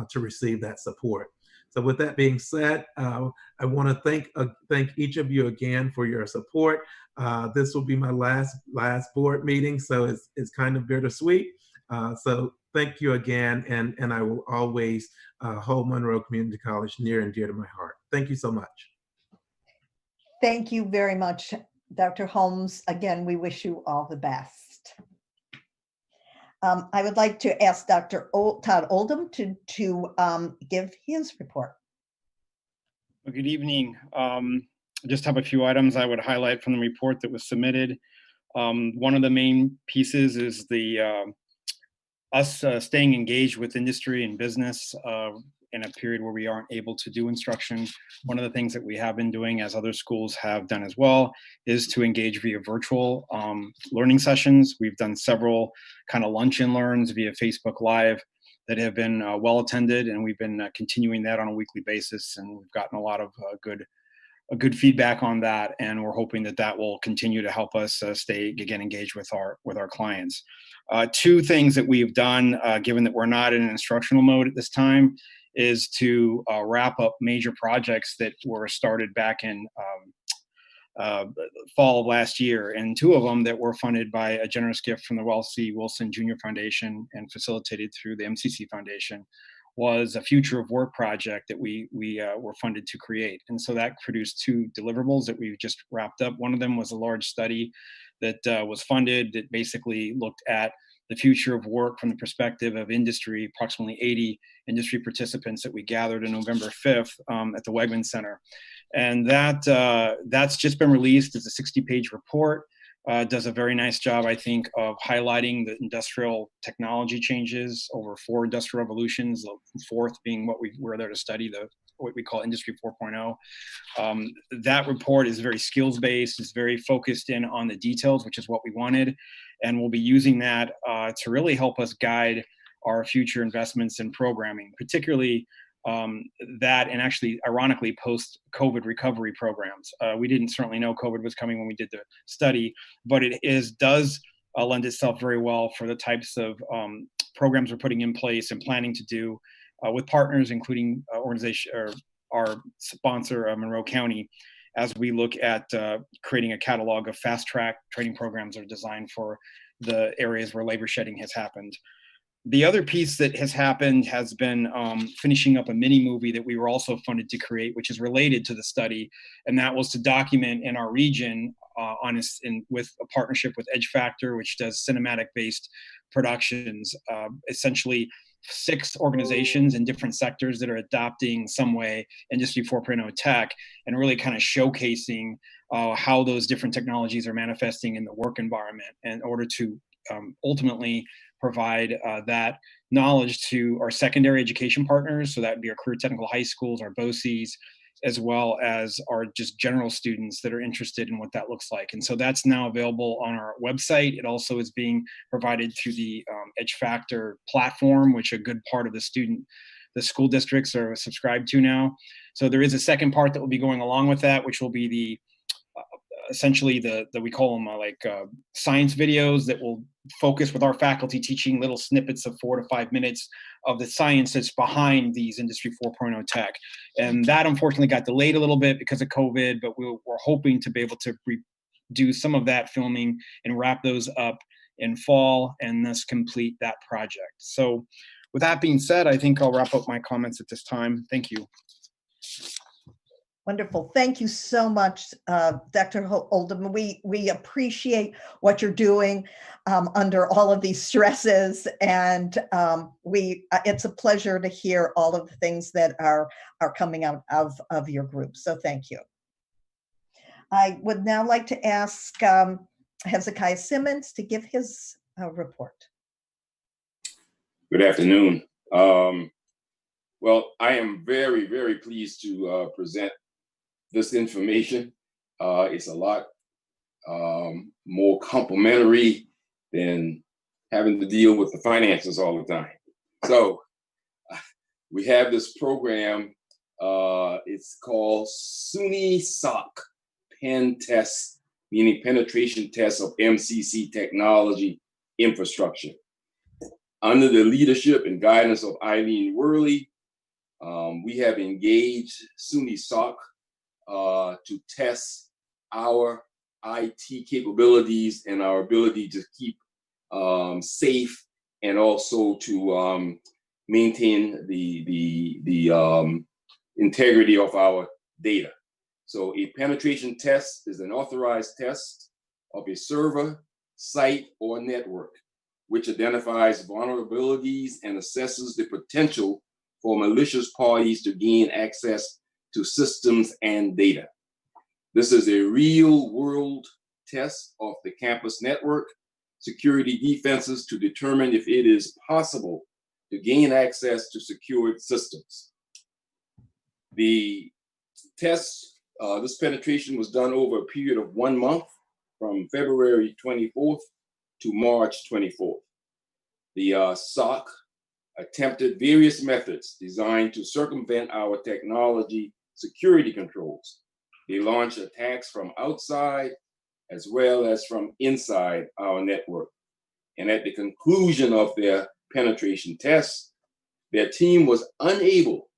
to receive that support. So with that being said, I want to thank each of you again for your support. This will be my last board meeting, so it's kind of bittersweet. So thank you again, and I will always hold Monroe Community College near and dear to my heart. Thank you so much. Thank you very much, Dr. Holmes. Again, we wish you all the best. I would like to ask Dr. Todd Oldham to give his report. Well, good evening. I just have a few items I would highlight from the report that was submitted. One of the main pieces is us staying engaged with industry and business in a period where we aren't able to do instruction. One of the things that we have been doing, as other schools have done as well, is to engage via virtual learning sessions. We've done several kind of lunch and learns via Facebook Live that have been well attended, and we've been continuing that on a weekly basis, and we've gotten a lot of good feedback on that, and we're hoping that that will continue to help us stay again engaged with our clients. 2 things that we've done, given that we're not in an instructional mode at this time, is to wrap up major projects that were started back in fall of last year, and 2 of them that were funded by a generous gift from the Wells C. Wilson Jr. Foundation and facilitated through the MCC Foundation was a future of work project that we were funded to create. And so that produced 2 deliverables that we've just wrapped up. One of them was a large study that was funded that basically looked at the future of work from the perspective of industry, approximately 80 industry participants that we gathered on November 5th at the Wegman Center. And that's just been released as a 60-page report. Does a very nice job, I think, of highlighting the industrial technology changes over 4 industrial revolutions, the 4th being what we're there to study, what we call Industry 4.0. That report is very skills-based, it's very focused in on the details, which is what we wanted. And we'll be using that to really help us guide our future investments in programming, particularly that and actually, ironically, post-COVID recovery programs. We didn't certainly know COVID was coming when we did the study, but it does lend itself very well for the types of programs we're putting in place and planning to do with partners, including our sponsor, Monroe County, as we look at creating a catalog of fast-track training programs that are designed for the areas where labor shedding has happened. The other piece that has happened has been finishing up a mini movie that we were also funded to create, which is related to the study, and that was to document in our region with a partnership with Edge Factor, which does cinematic-based productions, essentially 6 organizations in different sectors that are adopting some way Industry 4.0 tech and really kind of showcasing how those different technologies are manifesting in the work environment in order to ultimately provide that knowledge to our secondary education partners. So that would be our career technical high schools, our BOCES, as well as our just general students that are interested in what that looks like. And so that's now available on our website. It also is being provided through the Edge Factor platform, which a good part of the school districts are subscribed to now. So there is a second part that will be going along with that, which will be essentially we call them science videos that will focus with our faculty teaching little snippets of 4 to 5 minutes of the science that's behind these Industry 4.0 tech. And that unfortunately got delayed a little bit because of COVID, but we're hoping to be able to do some of that filming and wrap those up in fall and thus complete that project. So with that being said, I think I'll wrap up my comments at this time. Thank you. Wonderful. Thank you so much, Dr. Oldham. We appreciate what you're doing under all of these stresses, and it's a pleasure to hear all of the things that are coming out of your group. So thank you. I would now like to ask Hezekiah Simmons to give his report. Good afternoon. Well, I am very, very pleased to present this information. It's a lot more complimentary than having to deal with the finances all the time. So we have this program, it's called SUNY SOC Pen Test, meaning penetration test of MCC technology infrastructure. Under the leadership and guidance of Eileen Worley, we have engaged SUNY SOC to test our IT capabilities and our ability to keep safe and also to maintain the integrity of our data. So a penetration test is an authorized test of a server, site, or network, which identifies vulnerabilities and assesses the potential for malicious parties to gain access to systems and data. This is a real world test of the campus network security defenses to determine if it is possible to gain access to secured systems. The test, this penetration was done over a period of 1 month from February 24th to March 24th. The SOC attempted various methods designed to circumvent our technology security controls. They launched attacks from outside as well as from inside our network. And at the conclusion of their penetration tests, their team was unable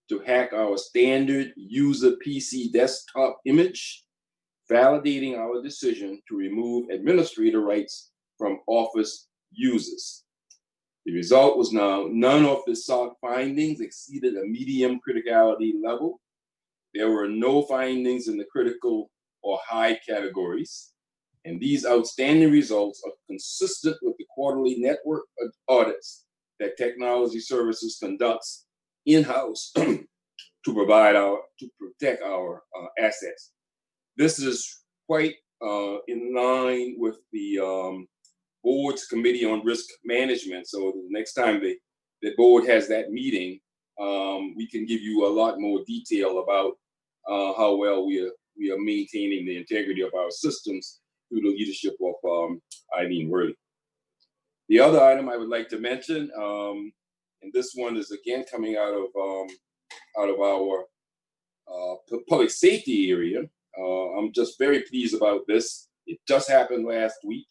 to hack our standard user PC desktop image, validating our decision to remove administrator rights from Office users. The result was now none of the SOC findings exceeded a medium criticality level. There were no findings in the critical or high categories. And these outstanding results are consistent with the quarterly network audits that Technology Services conducts in-house to protect our assets. This is quite in line with the board's Committee on Risk Management. So the next time the board has that meeting, we can give you a lot more detail about how well we are maintaining the integrity of our systems through the leadership of Eileen Worley. The other item I would like to mention, and this one is again coming out of our public safety area. I'm just very pleased about this. It just happened last week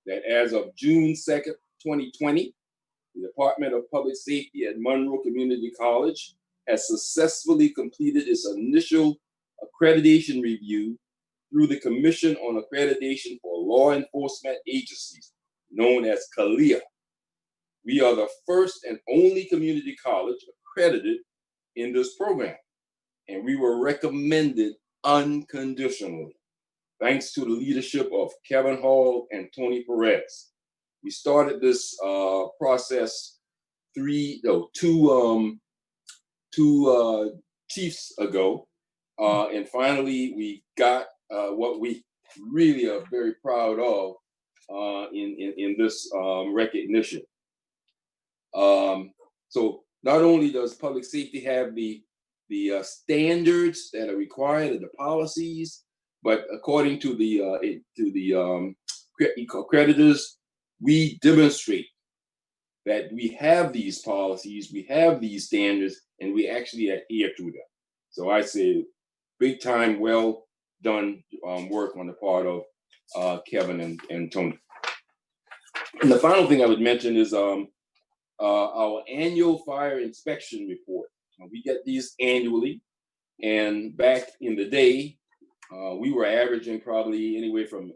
that as of June 2nd, 2020, the Department of Public Safety at Monroe Community College has successfully completed its initial accreditation review through the Commission on Accreditation for Law Enforcement Agencies, known as CALEA. We are the first and only community college accredited in this program, and we were recommended unconditionally, thanks to the leadership of Kevin Hall and Tony Perez. We started this process two chiefs ago, and finally we got what we really are very proud of in this recognition. So not only does public safety have the standards that are required and the policies, but according to the accreditors, we demonstrate that we have these policies, we have these standards, and we actually adhere to them. So I say, big time, well done work on the part of Kevin and Tony. And the final thing I would mention is our annual fire inspection report. We get these annually, and back in the day, we were averaging probably anywhere from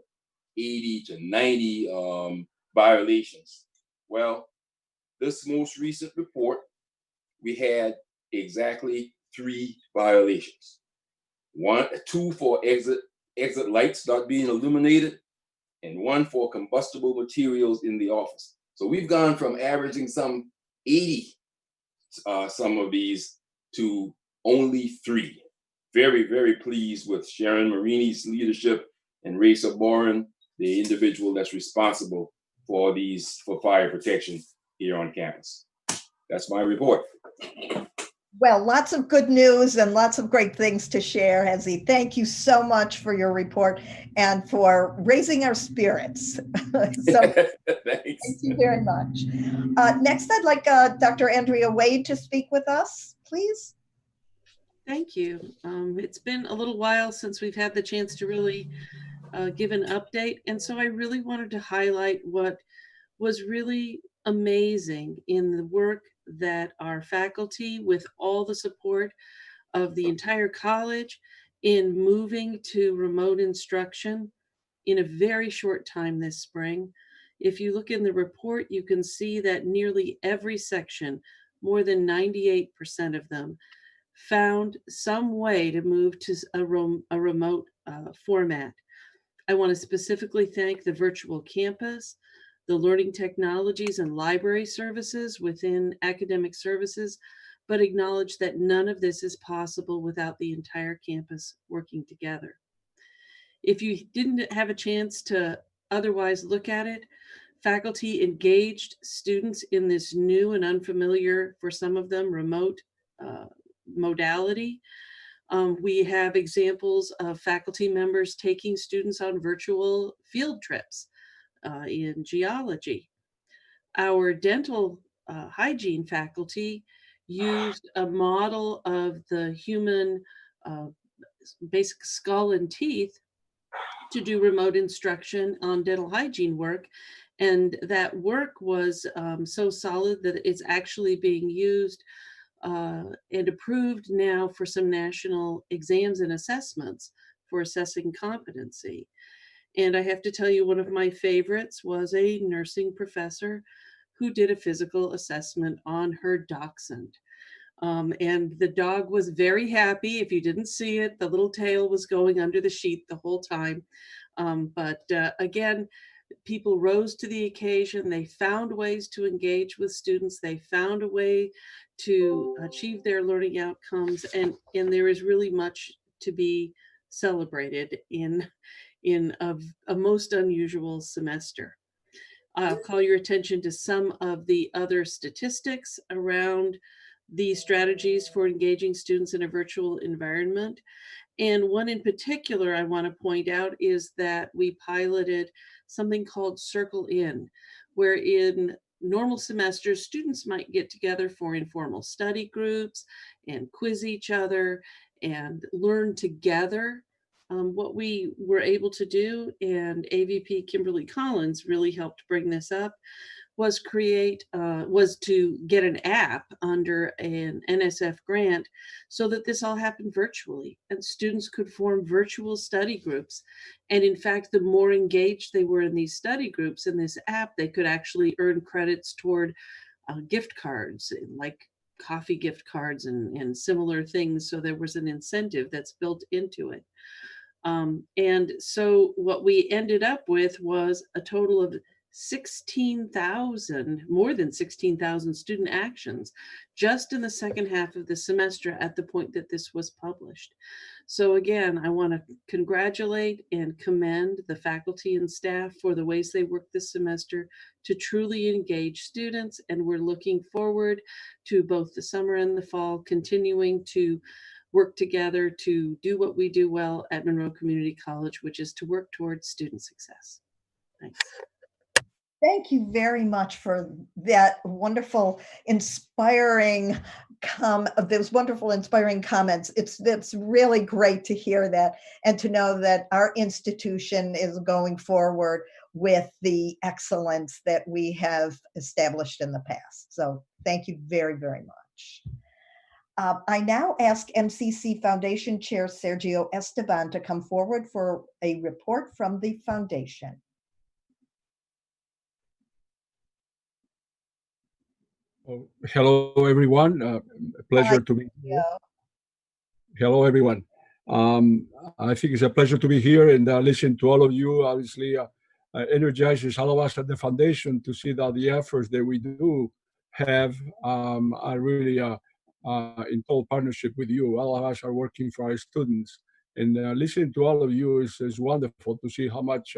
80 to 90 violations. Well, this most recent report, we had exactly 3 violations. 2 for exit lights not being illuminated, and 1 for combustible materials in the office. So we've gone from averaging some 80 some of these to only 3. Very, very pleased with Sharon Marini's leadership and Raisa Boren, the individual that's responsible for fire protection here on campus. That's my report. Well, lots of good news and lots of great things to share, Hezi. Thank you so much for your report and for raising our spirits. Thank you very much. Next, I'd like Dr. Andrea Wade to speak with us, please. Thank you. It's been a little while since we've had the chance to really give an update. And so I really wanted to highlight what was really amazing in the work that our faculty, with all the support of the entire college, in moving to remote instruction in a very short time this spring. If you look in the report, you can see that nearly every section, more than 98% of them, found some way to move to a remote format. I want to specifically thank the virtual campus, the learning technologies and library services within academic services, but acknowledge that none of this is possible without the entire campus working together. If you didn't have a chance to otherwise look at it, faculty engaged students in this new and unfamiliar, for some of them, remote modality. We have examples of faculty members taking students on virtual field trips in geology. Our dental hygiene faculty used a model of the human basic skull and teeth to do remote instruction on dental hygiene work. And that work was so solid that it's actually being used and approved now for some national exams and assessments for assessing competency. And I have to tell you, one of my favorites was a nursing professor who did a physical assessment on her dachshund. And the dog was very happy. If you didn't see it, the little tail was going under the sheet the whole time. But again, people rose to the occasion. They found ways to engage with students. They found a way to achieve their learning outcomes. And there is really much to be celebrated in a most unusual semester. I'll call your attention to some of the other statistics around the strategies for engaging students in a virtual environment. And one in particular I want to point out is that we piloted something called Circle In, where in normal semesters, students might get together for informal study groups and quiz each other and learn together. What we were able to do, and AVP Kimberly Collins really helped bring this up, was to get an app under an NSF grant so that this all happened virtually and students could form virtual study groups. And in fact, the more engaged they were in these study groups in this app, they could actually earn credits toward gift cards, like coffee gift cards and similar things. So there was an incentive that's built into it. And so what we ended up with was a total of 16,000, more than 16,000 student actions just in the second half of the semester at the point that this was published. So again, I want to congratulate and commend the faculty and staff for the ways they worked this semester to truly engage students. And we're looking forward to both the summer and the fall continuing to work together to do what we do well at Monroe Community College, which is to work towards student success. Thanks. Thank you very much for that wonderful, inspiring those wonderful, inspiring comments. It's really great to hear that and to know that our institution is going forward with the excellence that we have established in the past. So thank you very, very much. I now ask MCC Foundation Chair Sergio Esteban to come forward for a report from the foundation. Hello, everyone. Pleasure to be here. Hello, everyone. I think it's a pleasure to be here and listen to all of you. Obviously, energizes all of us at the foundation to see that the efforts that we do have are really in total partnership with you. All of us are working for our students. And listening to all of you is wonderful to see how much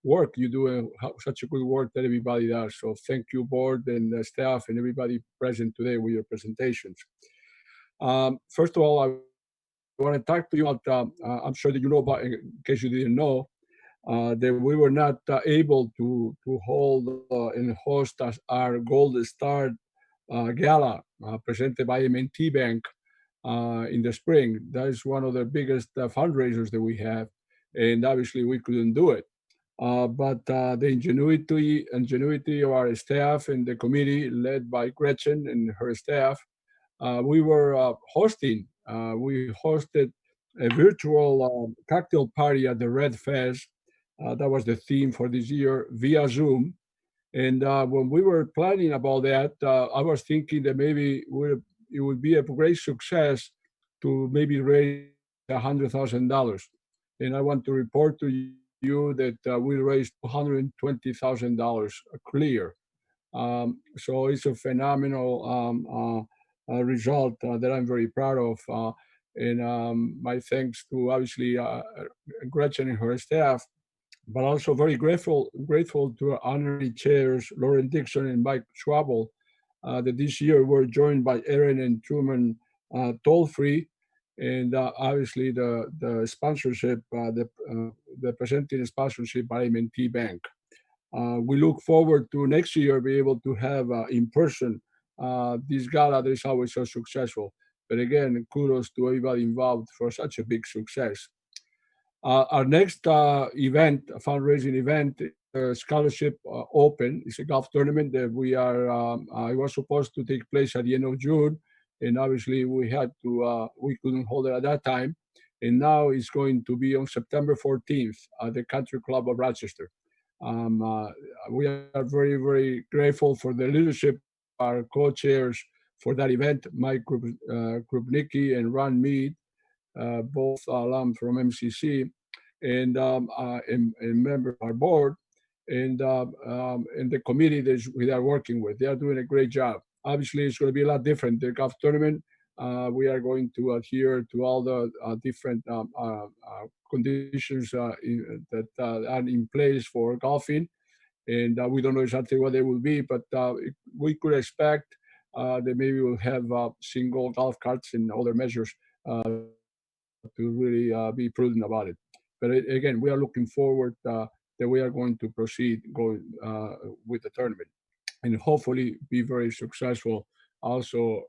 work you do and such a good work that everybody does. So thank you, board and staff and everybody present today with your presentations. First of all, I want to talk to you about, I'm sure that you know about, in case you didn't know, that we were not able to hold and host our Gold Star Gala presented by M&T Bank in the spring. That is one of the biggest fundraisers that we have, and obviously we couldn't do it. But the ingenuity of our staff and the committee led by Gretchen and her staff, we were hosting. We hosted a virtual cocktail party at the Red Fest. That was the theme for this year via Zoom. And when we were planning about that, I was thinking that maybe it would be a great success to maybe raise $100,000. And I want to report to you that we raised $220,000 clear. So it's a phenomenal result that I'm very proud of. And my thanks to obviously Gretchen and her staff, but also very grateful to our honorary chairs, Lauren Dixon and Mike Schwabel, that this year were joined by Erin and Truman Toll-Free. And obviously the sponsorship, the presenting sponsorship by M&T Bank. We look forward to next year be able to have in person this gala that is always so successful. But again, kudos to everybody involved for such a big success. Our next event, fundraising event, Scholarship Open, is a golf tournament that we are. It was supposed to take place at the end of June. And obviously we couldn't hold it at that time. And now it's going to be on September 14th at the Country Club of Rochester. We are very, very grateful for the leadership, our co-chairs for that event, Mike Krupnicki and Ron Mead, both alum from MCC and member of our board and the committee that we are working with. They are doing a great job. Obviously, it's going to be a lot different. The golf tournament, we are going to adhere to all the different conditions that are in place for golfing. And we don't know exactly what they will be, but we could expect that maybe we'll have single golf carts and other measures to really be prudent about it. But again, we are looking forward that we are going to proceed with the tournament, and hopefully be very successful also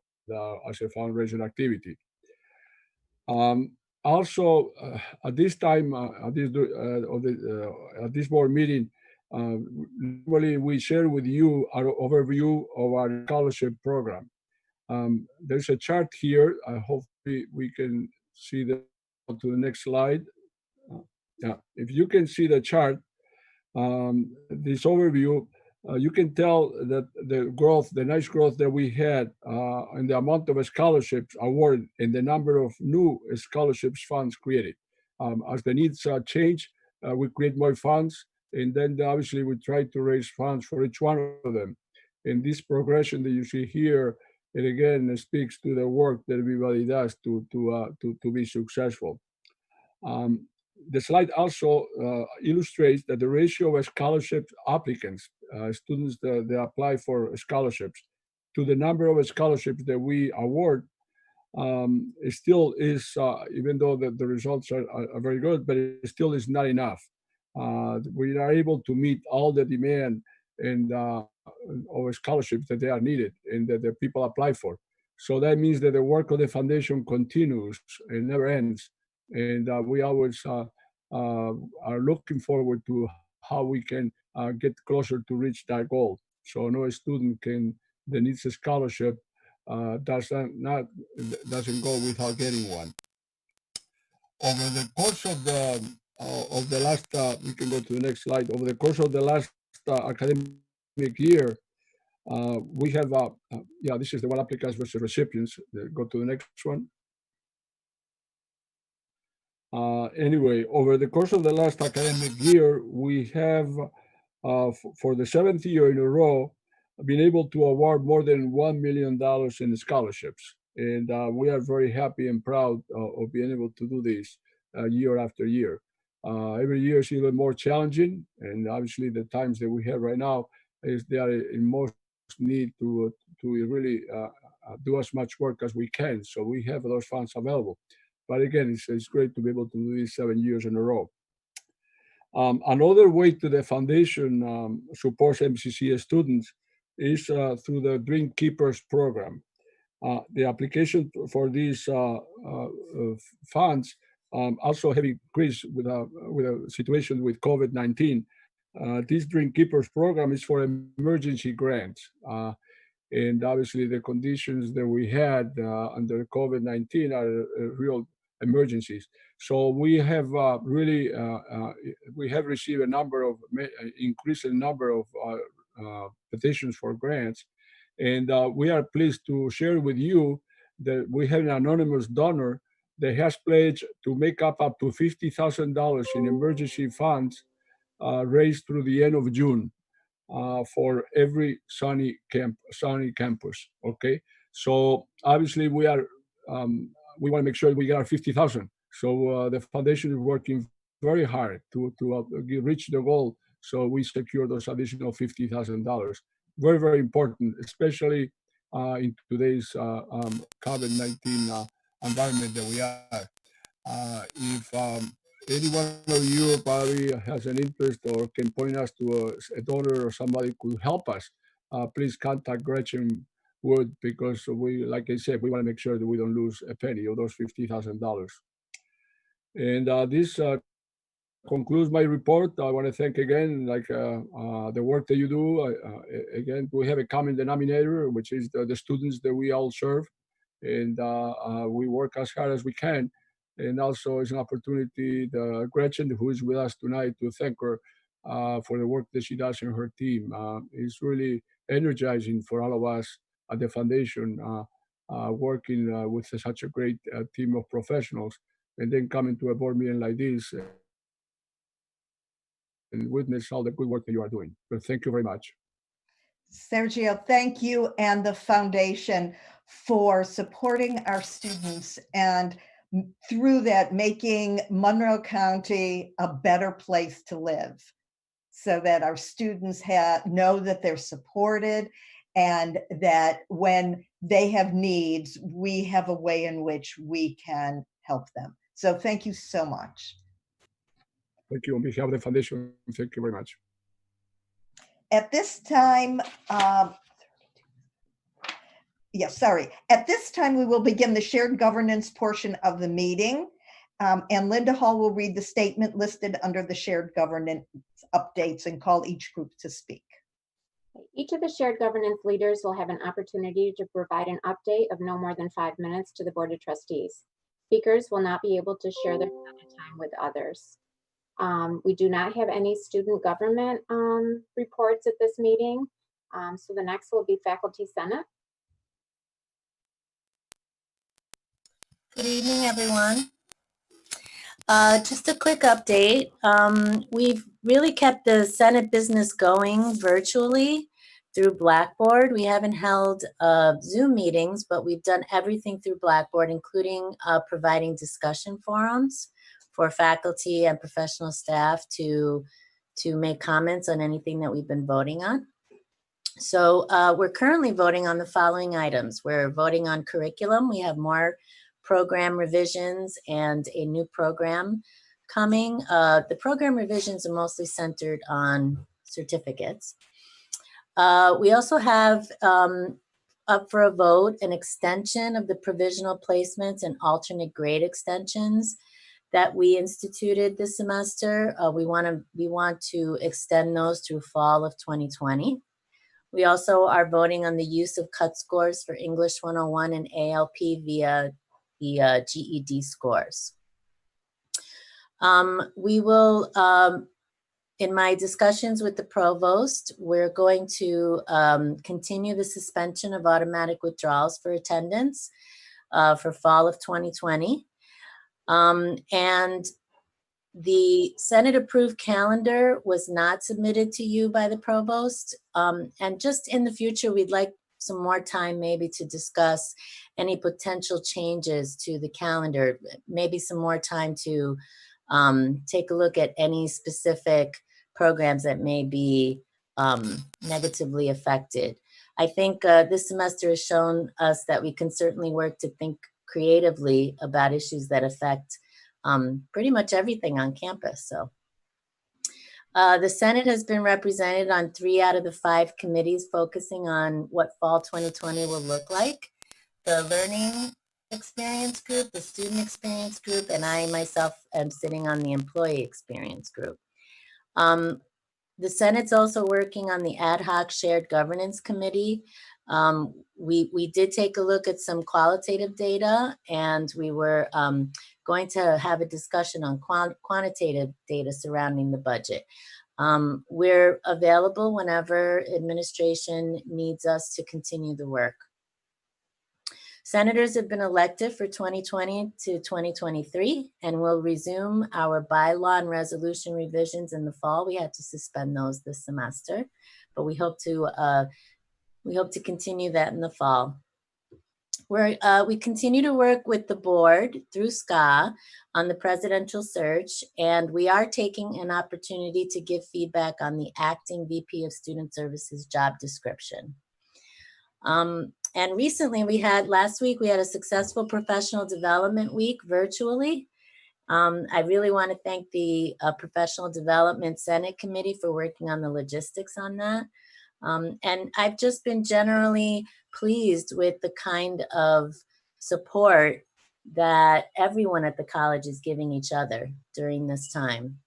as a fundraising activity. Also, at this time, at this board meeting, Normally, we share with you our overview of our scholarship program. There's a chart here. I hope we can see the to the next slide. Yeah, if you can see the chart, this overview, you can tell that the growth, the nice growth that we had in the amount of scholarships awarded and the number of new scholarships funds created. As the needs change, we create more funds, and then obviously we try to raise funds for each one of them. And this progression that you see here, it again speaks to the work that everybody does to be successful. The slide also illustrates that the ratio of scholarship applicants, students that apply for scholarships, to the number of scholarships that we award, it still is, even though the results are very good, but it still is not enough. We are able to meet all the demand and of scholarships that they are needed and that the people apply for. So that means that the work of the foundation continues and never ends. And we always are looking forward to how we can get closer to reach that goal. So no student that needs a scholarship doesn't go without getting one. Over the course of the last, we can go to the next slide. Over the course of the last academic year, we have, yeah, this is the one applicants versus recipients. Go to the next one. Anyway, over the course of the last academic year, we have, for the 7th year in a row, been able to award more than $1 million in scholarships. And we are very happy and proud of being able to do this year after year. Every year is even more challenging, and obviously the times that we have right now is they are in most need to really do as much work as we can. So we have those funds available. But again, it's great to be able to do this 7 years in a row. Another way to the foundation supports MCC students is through the Dream Keepers program. The application for these funds also have increased with a situation with COVID-19. This Dream Keepers program is for emergency grants. And obviously the conditions that we had under COVID-19 are real emergencies. So we have really, we have received a number of, increasing number of petitions for grants. And we are pleased to share with you that we have an anonymous donor that has pledged to make up to $50,000 in emergency funds raised through the end of June for every SUNY campus. Okay, so obviously we are we want to make sure we get our 50,000. So the foundation is working very hard to reach the goal. So we secure those additional $50,000. Very, very important, especially in today's COVID-19 environment that we are. If any one of you probably has an interest or can point us to a donor or somebody could help us, please contact Gretchen Wood, because we, like I said, we want to make sure that we don't lose a penny of those $50,000. And this concludes my report. I want to thank again, the work that you do. Again, we have a common denominator, which is the students that we all serve, and we work as hard as we can. And also, it's an opportunity, Gretchen, who is with us tonight, to thank her for the work that she does in her team. It's really energizing for all of us at the foundation, working with such a great team of professionals, and then coming to a board meeting like this and witness all the good work that you are doing. But thank you very much. Sergio, thank you and the foundation for supporting our students and through that making Monroe County a better place to live, so that our students know that they're supported and that when they have needs, we have a way in which we can help them. So thank you so much. Thank you. On behalf of the foundation, thank you very much. At this time, At this time, we will begin the shared governance portion of the meeting. And Linda Hall will read the statement listed under the shared governance updates and call each group to speak. Each of the shared governance leaders will have an opportunity to provide an update of no more than 5 minutes to the Board of Trustees. Speakers will not be able to share their time with others. We do not have any student government reports at this meeting. So the next will be Faculty Senate. Good evening, everyone. Just a quick update. We've really kept the Senate business going virtually through Blackboard. We haven't held Zoom meetings, but we've done everything through Blackboard, including providing discussion forums for faculty and professional staff to make comments on anything that we've been voting on. So we're currently voting on the following items. We're voting on curriculum. We have more program revisions and a new program coming. The program revisions are mostly centered on certificates. We also have up for a vote an extension of the provisional placements and alternate grade extensions that we instituted this semester. We want to extend those through fall of 2020. We also are voting on the use of cut scores for English 101 and ALP via the GED scores. We will, in my discussions with the provost, we're going to continue the suspension of automatic withdrawals for attendance for fall of 2020. And the Senate approved calendar was not submitted to you by the provost. And just in the future, we'd like some more time maybe to discuss any potential changes to the calendar, maybe some more time to take a look at any specific programs that may be negatively affected. I think this semester has shown us that we can certainly work to think creatively about issues that affect pretty much everything on campus. So the Senate has been represented on 3 out of the 5 committees focusing on what fall 2020 will look like. The Learning Experience Group, the Student Experience Group, and I myself am sitting on the Employee Experience Group. The Senate's also working on the Ad Hoc Shared Governance Committee. We did take a look at some qualitative data, and we were going to have a discussion on quantitative data surrounding the budget. We're available whenever administration needs us to continue the work. Senators have been elected for 2020 to 2023, and we'll resume our bylaw and resolution revisions in the fall. We had to suspend those this semester, but we hope to continue that in the fall. We continue to work with the board through SCA on the presidential search, and we are taking an opportunity to give feedback on the acting VP of Student Services job description. And recently last week, we had a successful professional development week virtually. I really want to thank the Professional Development Senate Committee for working on the logistics on that. And I've just been generally pleased with the kind of support that everyone at the college is giving each other during this time.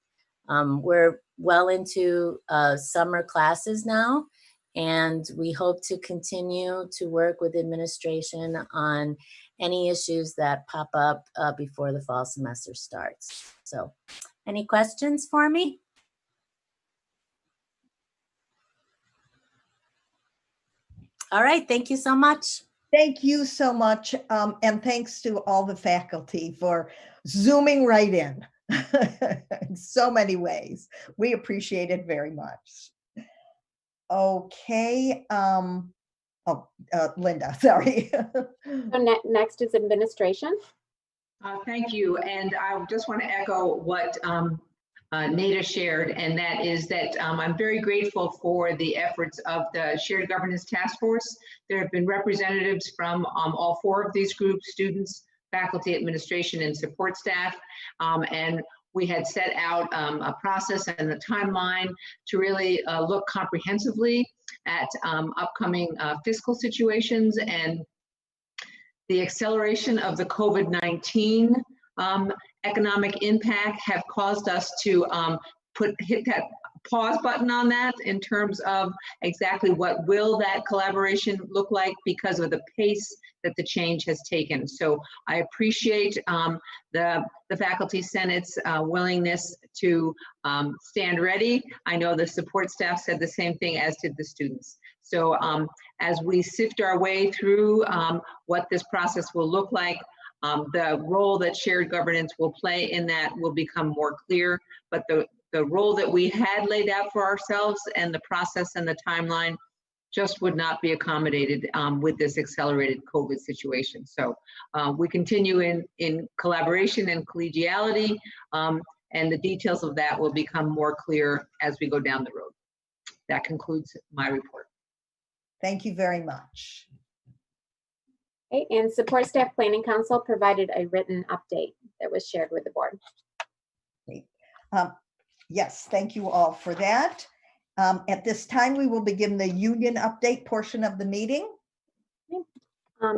We're well into summer classes now, and we hope to continue to work with administration on any issues that pop up before the fall semester starts. So, any questions for me? All right, thank you so much. Thank you so much. And thanks to all the faculty for zooming right in in so many ways. We appreciate it very much. Okay. Linda, sorry. So next is administration. Thank you. And I just want to echo what Nada shared, and that is that I'm very grateful for the efforts of the Shared Governance Task Force. There have been representatives from all 4 of these groups: students, faculty, administration, and support staff. And we had set out a process and a timeline to really look comprehensively at upcoming fiscal situations, and the acceleration of the COVID-19 economic impact have caused us to hit that pause button on that in terms of exactly what will that collaboration look like because of the pace that the change has taken. So I appreciate the Faculty Senate's willingness to stand ready. I know the support staff said the same thing, as did the students. So as we sift our way through what this process will look like, the role that shared governance will play in that will become more clear, but the role that we had laid out for ourselves and the process and the timeline just would not be accommodated with this accelerated COVID situation. So we continue in collaboration and collegiality, and the details of that will become more clear as we go down the road. That concludes my report. Thank you very much. Okay, and Support Staff Planning Council provided a written update that was shared with the board. Yes, thank you all for that. At this time, we will begin the union update portion of the meeting.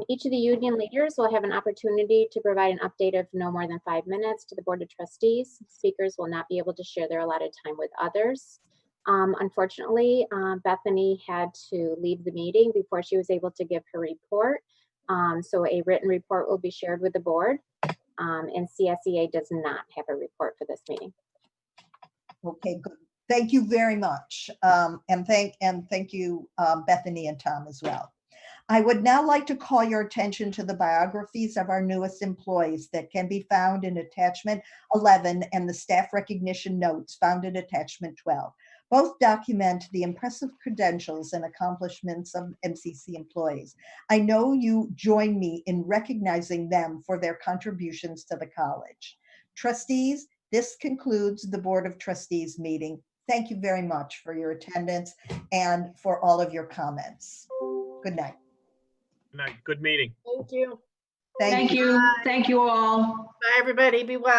Each of the union leaders will have an opportunity to provide an update of no more than 5 minutes to the Board of Trustees. Speakers will not be able to share their allotted time with others. Unfortunately, Bethany had to leave the meeting before she was able to give her report. So a written report will be shared with the board, and CSEA does not have a report for this meeting. Okay, good. Thank you very much. And thank you, Bethany and Tom as well. I would now like to call your attention to the biographies of our newest employees that can be found in attachment 11 and the staff recognition notes found in attachment 12. Both document the impressive credentials and accomplishments of MCC employees. I know you join me in recognizing them for their contributions to the college. Trustees, this concludes the Board of Trustees meeting. Thank you very much for your attendance and for all of your comments. Good night. Good night. Good meeting. Thank you. Thank you. Thank you all. Bye, everybody. Be well.